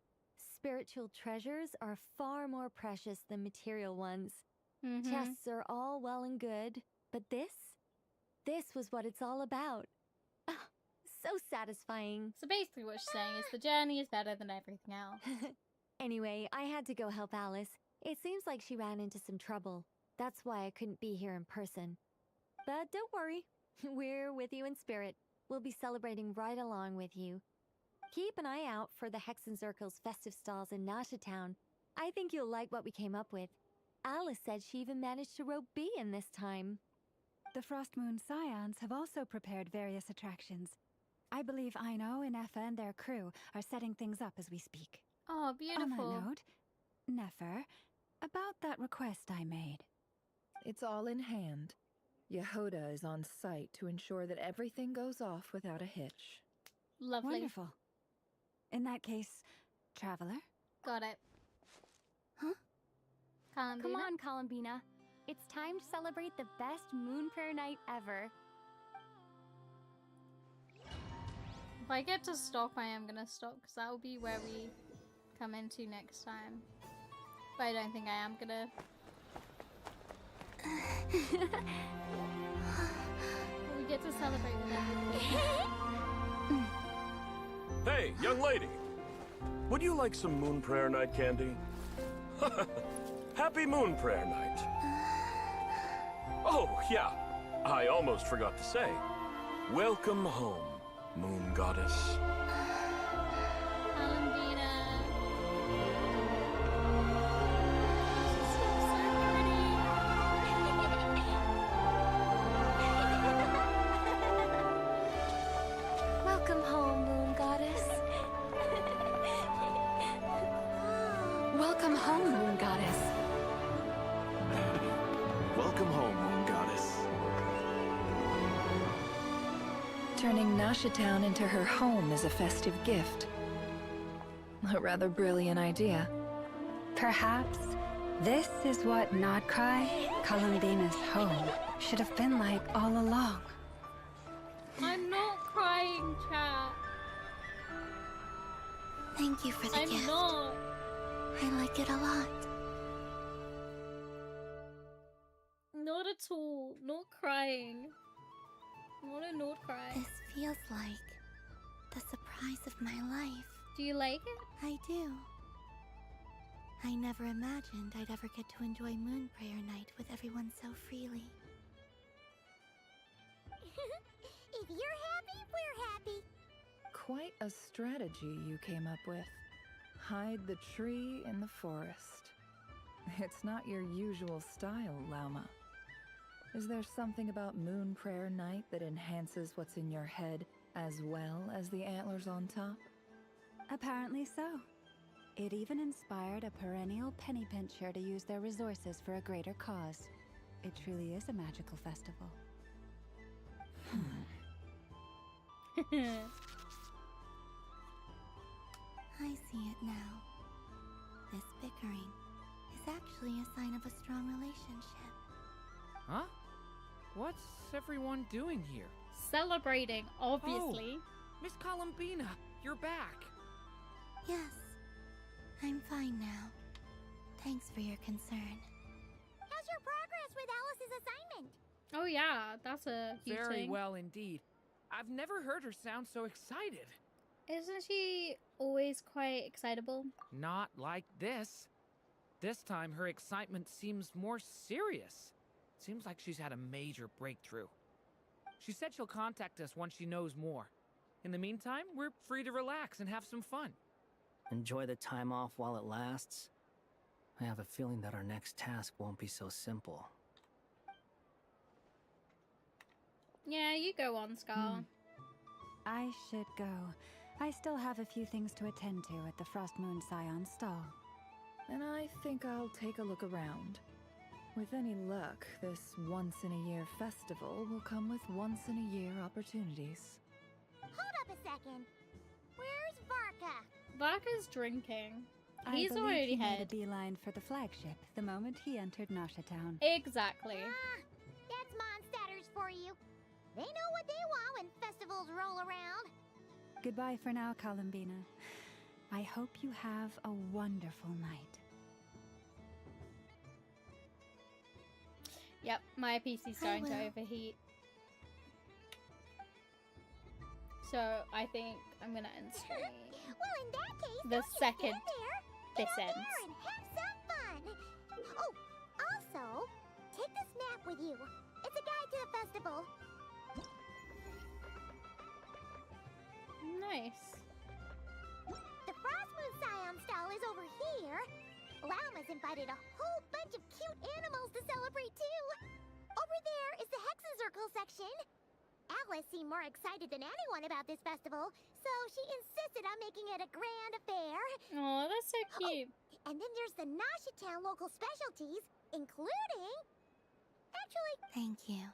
spiritual treasures are far more precious than material ones. Chests are all well and good, but this was what it's all about. Ah, so satisfying. So basically what she's saying is the journey is better than everything else. Anyway, I had to go help Alice. It seems like she ran into some trouble. That's why I couldn't be here in person. But don't worry, we're with you in spirit. We'll be celebrating right along with you. Keep an eye out for the Hexen Circle's festive stalls in Nasha Town. I think you'll like what we came up with. Alice said she even managed to rope B in this time. The Frost Moon Scions have also prepared various attractions. I believe Aino and Effa and their crew are setting things up as we speak. Oh, beautiful. On that note, Nefer, about that request I made. It's all in hand. Yehoda is on site to ensure that everything goes off without a hitch. Lovely. Wonderful. In that case, Traveler? Got it. Huh? Columbina? Come on, Columbina. It's time to celebrate the best Moon Prayer Night ever. If I get to stop, I am gonna stop, because that will be where we come into next time. But I don't think I am gonna. We get to celebrate with everything. Hey, young lady! Would you like some Moon Prayer Night candy? Happy Moon Prayer Night! Oh, yeah, I almost forgot to say. Welcome home, Moon Goddess. Columbina. Welcome home, Moon Goddess. Welcome home, Moon Goddess. Turning Nasha Town into her home is a festive gift. A rather brilliant idea. Perhaps this is what Nocturne, Columbina's home, should have been like all along. I'm not crying, chat. Thank you for the I'm gift. not. I like it a lot. Not at all. Not crying. Not a not cry. This feels like the surprise of my life. Do you like it? I do. I never imagined I'd ever get to enjoy Moon Prayer Night with everyone so freely. If you're happy, we're happy. Quite a strategy you came up with. Hide the tree in the forest. It's not your usual style, Lauma. Is there something about Moon Prayer Night that enhances what's in your head as well as the antlers on top? Apparently so. It even inspired a perennial penny pincher to use their resources for a greater cause. It truly is a magical festival. I see it now. This bickering is actually a sign of a strong relationship. Huh? What's everyone doing here? Celebrating, obviously. Oh, Miss Columbina, you're back. Yes, I'm fine now. Thanks for your concern. How's your progress with Alice's assignment? Oh yeah, that's a huge Very thing. well indeed. I've never heard her sound so excited. Isn't she always quite excitable? Not like this. This time her excitement seems more serious. Seems like she's had a major breakthrough. She said she'll contact us once she knows more. In the meantime, we're free to relax and have some fun. Enjoy the time off while it lasts. I have a feeling that our next task won't be so simple. Yeah, you go on, Scar. I should go. I still have a few things to attend to at the Frost Moon Scion stall. And I think I'll take a look around. With any luck, this once-in-a-year festival will come with once-in-a-year opportunities. Hold up a second. Where's Varka? Varka's drinking. I He's believe already he made a had. beeline for the flagship the moment he entered Nasha Town. Exactly. That's Mondstadters for you. They know what they want when festivals roll around. Goodbye for now, Columbina. I hope you have a wonderful night. Yep, my PC's starting to overheat. So I think I'm gonna end stream Well, in that case, the don't just second stand there. this Get out ends. there and have some fun. Oh, also, take this map with you. It's a guide to the festival. Nice. The Frost Moon Scion stall is over here. Lauma's invited a whole bunch of cute animals to celebrate too. Over there is the Hexenzirkel section. Alice seemed more excited than anyone about this festival, so she insisted on making it a grand affair. Oh, that's so cute. And then there's the Nasha Town local specialties, including... Actually, Thank you.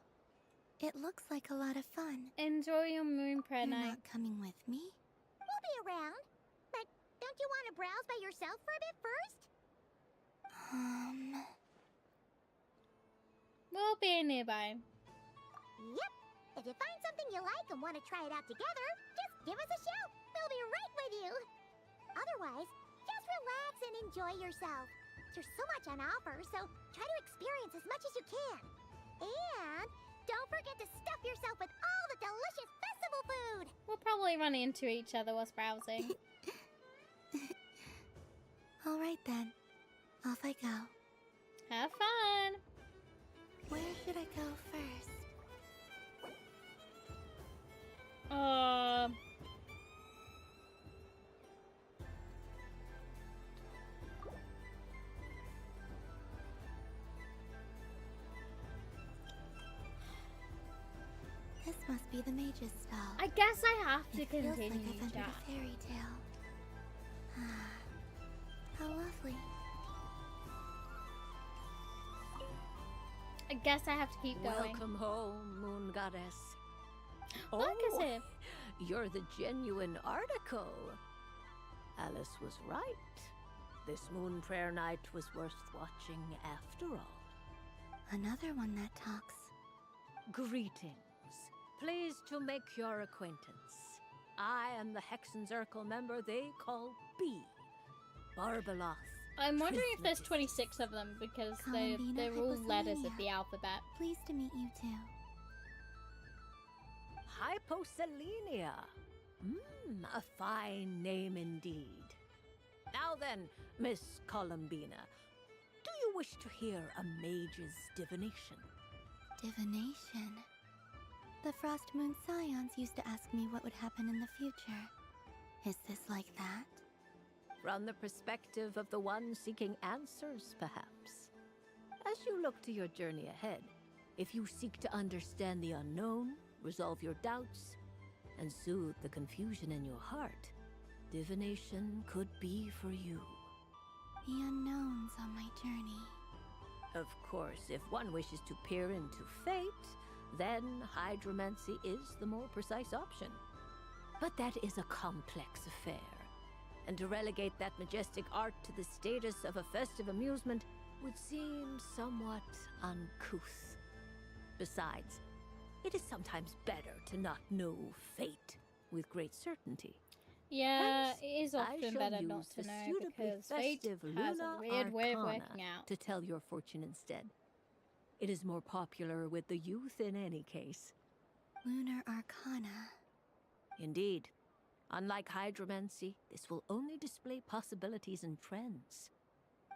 It looks like a lot of fun. Enjoy your Moon Prayer You're Night. not coming with me? we'll be around. But don't you want to browse by yourself for a bit first? We'll be nearby. Yep. If you find something you like and want to try it out together, just give us a shout. We'll be right with you. Otherwise, just relax and enjoy yourself. There's so much on offer, so try to experience as much as you can. And don't forget to stuff yourself with all the delicious festival food. We'll probably run into each other whilst browsing. All right then. Off I go. Have fun. Where should I go first? This must be the mage's stall. I guess I have to It feels continue, like I've entered chat. a fairy tale. Ah, how lovely. I guess I have to keep going. Welcome home, Moon Goddess. Look at him. You're the genuine article. Alice was right. This moon prayer night was worth watching after all. Another one that talks. Greetings. Pleased to make your acquaintance. I am the Hexenzirkel member they call B. Barbeloth. I'm wondering if there's 26 of them because they're all letters of the alphabet. Pleased to meet you too. Hyposelenia. A fine name indeed. Now then, Miss Columbina, do you wish to hear a mage's divination? Divination? The Frost Moon Scions used to ask me what would happen in the future. Is this like that? From the perspective of the one seeking answers, perhaps. As you look to your journey ahead, if you seek to understand the unknown, resolve your doubts, and soothe the confusion in your heart, divination could be for you. The unknowns on my journey. Of course, if one wishes to peer into fate, then hydromancy is the more precise option. But that is a complex affair, and to relegate that majestic art to the status of a festive amusement would seem somewhat uncouth. Besides, it is sometimes better to not know fate with great certainty. Yeah, Hence, it is often better not to know because fate has a weird way of working out. To tell your fortune instead. It is more popular with the youth in any case. Lunar Arcana. Indeed. Unlike hydromancy, this will only display possibilities and trends.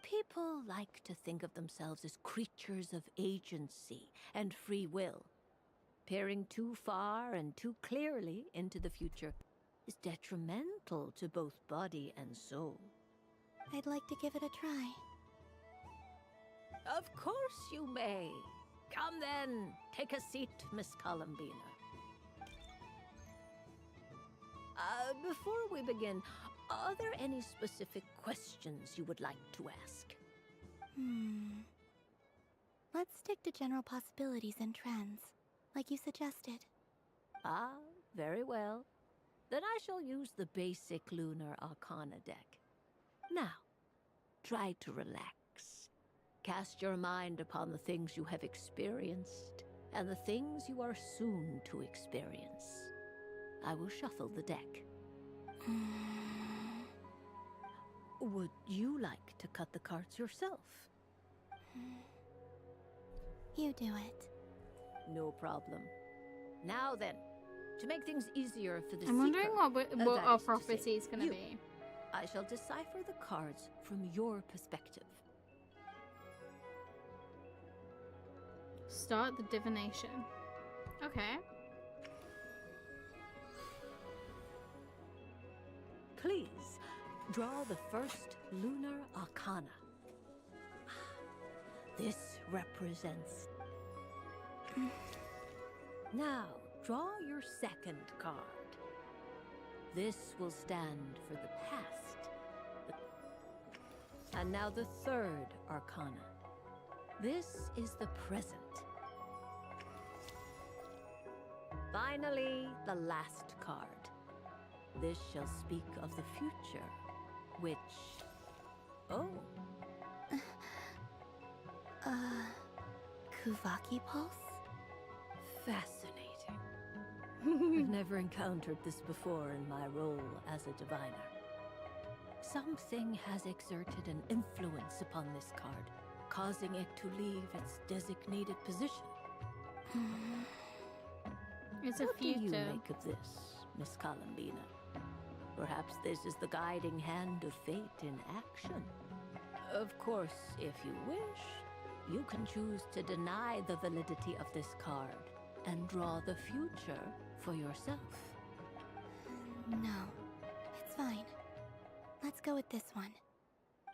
People like to think of themselves as creatures of agency and free will. Peering too far and too clearly into the future is detrimental to both body and soul. I'd like to give it a try. Of course you may. Come then, take a seat, Miss Columbina. Before we begin, are there any specific questions you would like to ask? Let's stick to general possibilities and trends, like you suggested. Ah, very well. Then I shall use the basic Lunar Arcana deck. Now, try to relax. Cast your mind upon the things you have experienced and the things you are soon to experience. I will shuffle the deck. Would you like to cut the cards yourself? You do it. No problem. Now then, to make things easier for the I'm wondering seeker, what that our is to prophecy say, is going to you, be. I shall decipher the cards from your perspective. Start the divination. Okay. Please, draw the first Lunar Arcana. This represents... Now, draw your second card. This will stand for the past. And now the third Arcana. This is the present. Finally, the last card. This shall speak of the future, which... Oh. Kuvaki Pulse? Fascinating. I've never encountered this before in my role as a diviner. Something has exerted an influence upon this card, causing it to leave its designated position. It's a What future. do you make of this, Miss Columbina? Perhaps this is the guiding hand of fate in action. Of course, if you wish, you can choose to deny the validity of this card and draw the future for yourself. No, it's fine. Let's go with this one.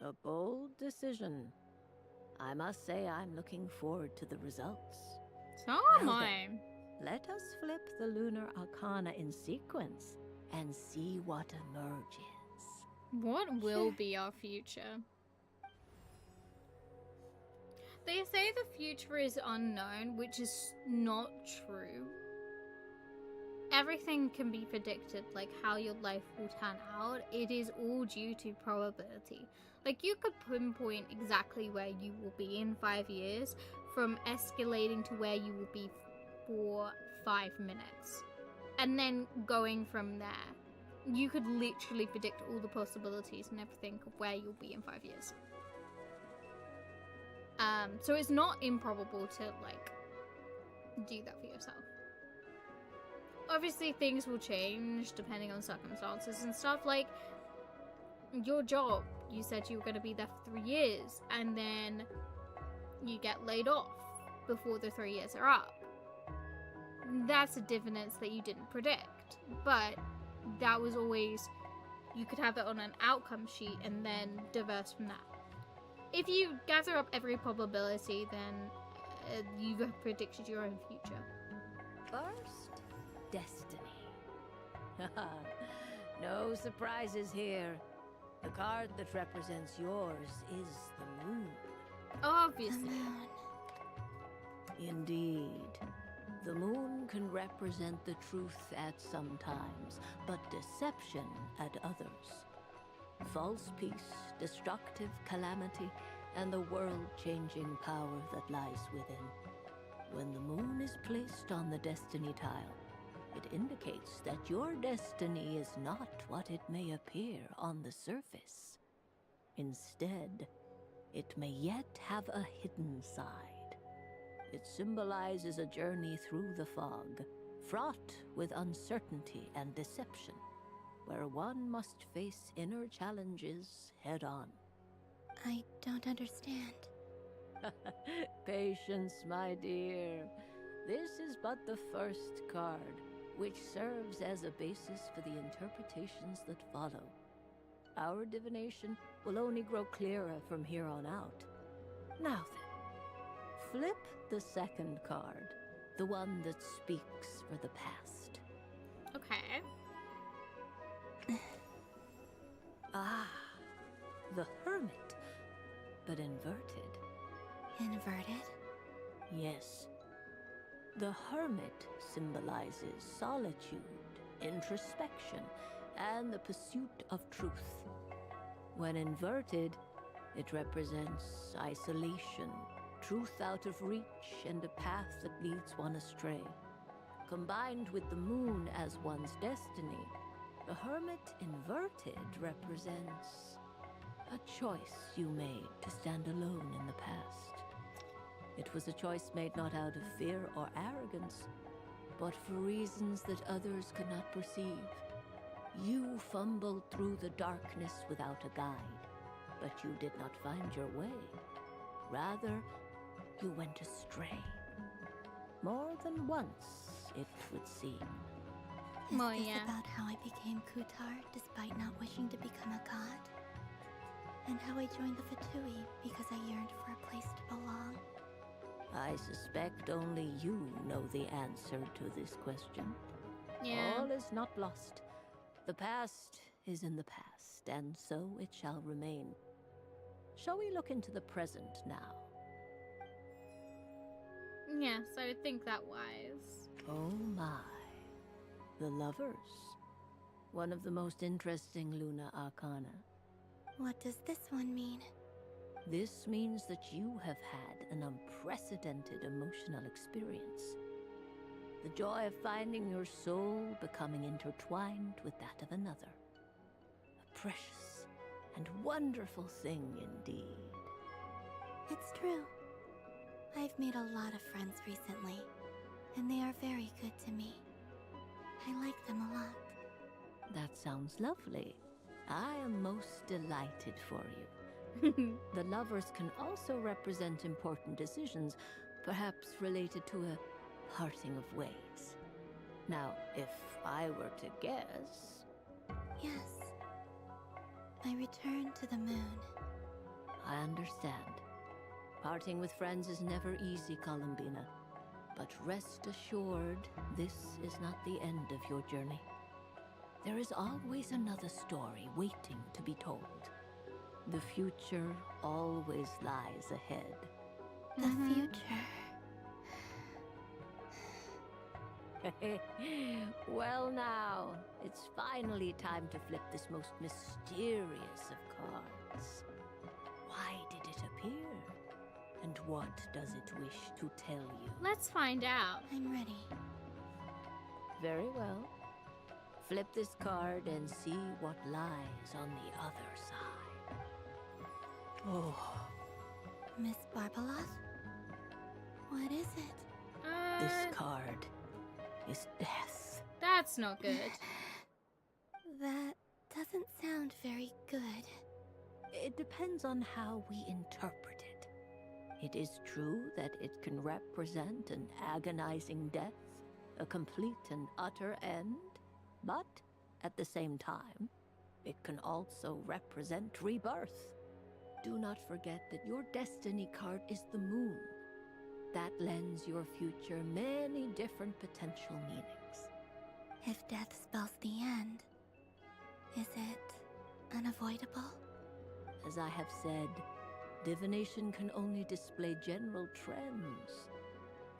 A bold decision. I must say I'm looking forward to the results. So am Well I. then, let us flip the Lunar Arcana in sequence and see what emerges. What will be our future? They say the future is unknown, which is not true. Everything can be predicted, like how your life will turn out. It is all due to probability. Like, you could pinpoint exactly where you will be in 5 years from escalating to where you will be for 5 minutes. And then going from there, you could literally predict all the possibilities and everything of where you'll be in 5 years. So it's not improbable to, like, do that for yourself. Obviously, things will change depending on circumstances and stuff. Like, your job, you said you were going to be there for 3 years, and then you get laid off before the 3 years are up. That's a difference that you didn't predict, but that was always, you could have it on an outcome sheet and then diverse from that. If you gather up every probability, then you've predicted your own future. First, destiny. No surprises here. The card that represents yours is the moon. Obviously. Indeed. The moon can represent the truth at some times, but deception at others. False peace, destructive calamity, and the world-changing power that lies within. When the moon is placed on the destiny tile, it indicates that your destiny is not what it may appear on the surface. Instead, it may yet have a hidden side. It symbolizes a journey through the fog, fraught with uncertainty and deception, where one must face inner challenges head-on. I don't understand. Patience, my dear. This is but the first card, which serves as a basis for the interpretations that follow. Our divination will only grow clearer from here on out. Now then, flip the second card, the one that speaks for the past. Okay. Ah, the Hermit, but inverted. Inverted? Yes. The Hermit symbolizes solitude, introspection, and the pursuit of truth. When inverted, it represents isolation, truth out of reach, and a path that leads one astray. Combined with the moon as one's destiny, the Hermit inverted represents a choice you made to stand alone in the past. It was a choice made not out of fear or arrogance, but for reasons that others could not perceive. You fumbled through the darkness without a guide, but you did not find your way. Rather, you went astray. More than once, it would seem. Is this about how I became Kutar despite not wishing to become a god? And how I joined the Fatui because I yearned for a place to belong? I suspect only you know the answer to this question. Yeah. All is not lost. The past is in the past, and so it shall remain. Shall we look into the present now? Yes, I would think that wise. Oh my. The Lovers. One of the most interesting Luna Arcana. What does this one mean? This means that you have had an unprecedented emotional experience. The joy of finding your soul becoming intertwined with that of another. A precious and wonderful thing indeed. It's true. I've made a lot of friends recently, and they are very good to me. I like them a lot. That sounds lovely. I am most delighted for you. The Lovers can also represent important decisions, perhaps related to a parting of ways. Now, if I were to guess... Yes. I return to the moon. I understand. Parting with friends is never easy, Columbina. But rest assured, this is not the end of your journey. There is always another story waiting to be told. The future always lies ahead. The future. Well now, it's finally time to flip this most mysterious of cards. Why did it appear? And what does it wish to tell you? Let's find out. I'm ready. Very well. Flip this card and see what lies on the other side. Oh. Miss Barbeloth? What is it? This card is death. That's not good. That doesn't sound very good. It depends on how we interpret it. It is true that it can represent an agonizing death, a complete and utter end, but at the same time, it can also represent rebirth. Do not forget that your destiny card is the moon. That lends your future many different potential meanings. If death spells the end, is it unavoidable? As I have said, divination can only display general trends.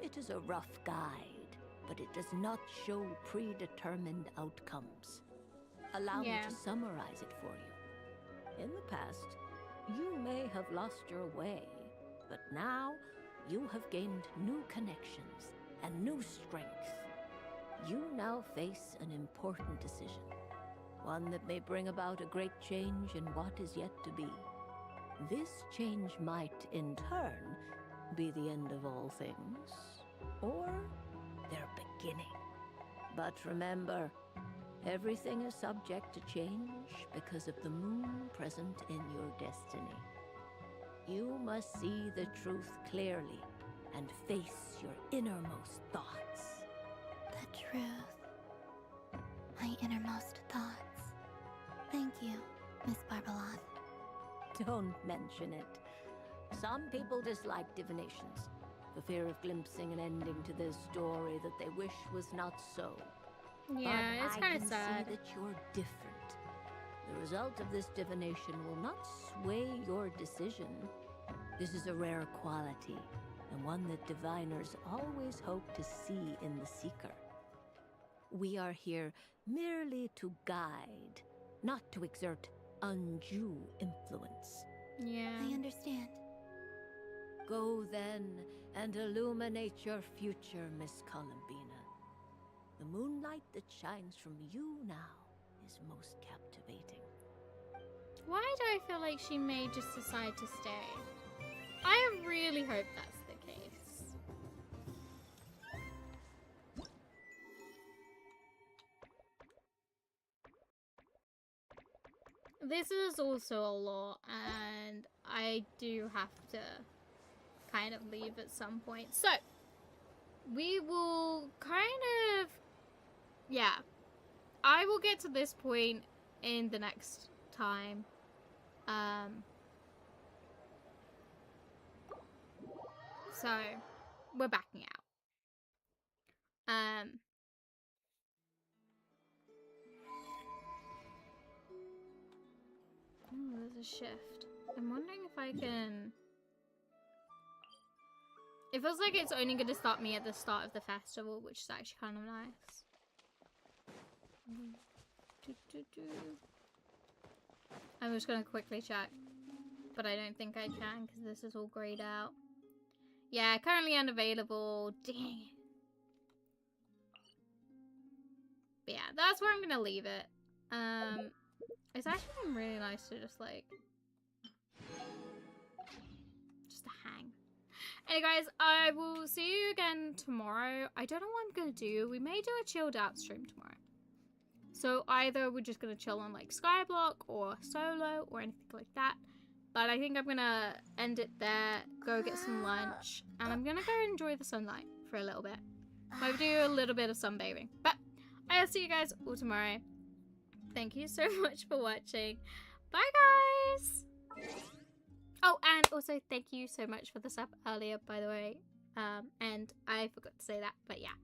It is a rough guide, but it does not show predetermined outcomes. Allow me to summarize it for you. In the past, you may have lost your way, but now you have gained new connections and new strength. You now face an important decision, one that may bring about a great change in what is yet to be. This change might, in turn, be the end of all things, or their beginning. But remember, everything is subject to change because of the moon present in your destiny. You must see the truth clearly and face your innermost thoughts. The truth. My innermost thoughts. Thank you, Miss Barbeloth. Don't mention it. Some people dislike divinations, for fear of glimpsing an ending to their story that they wish was not so. Yeah, but it's kind of sad. I can see that you're different. The result of this divination will not sway your decision. This is a rare quality, and one that diviners always hope to see in the seeker. We are here merely to guide, not to exert undue influence. Yeah. I understand. Go then and illuminate your future, Miss Columbina. The moonlight that shines from you now is most captivating. Why do I feel like she may just decide to stay? I really hope that's the case. This is also a lot, and I do have to kind of leave at some point. So, we will kind of... Yeah. I will get to this point in the next time. So, we're backing out. Oh, there's a shift. I'm wondering if I can... It feels like it's only going to start me at the start of the festival, which is actually kind of nice. I'm just going to quickly check. But I don't think I can because this is all grayed out. Yeah, currently unavailable. Dang it. But yeah, that's where I'm going to leave it. It's actually been really nice to just like... Just to hang. Hey guys, I will see you again tomorrow. I don't know what I'm going to do. We may do a chilled out stream tomorrow. So either we're just going to chill on like Skyblock or solo or anything like that. But I think I'm going to end it there, go get some lunch, and I'm going to go enjoy the sunlight for a little bit. Might do a little bit of sunbathing. But I'll see you guys all tomorrow. Thank you so much for watching. Bye guys! Oh, and also thank you so much for the sub earlier, by the way. And I forgot to say that, but yeah.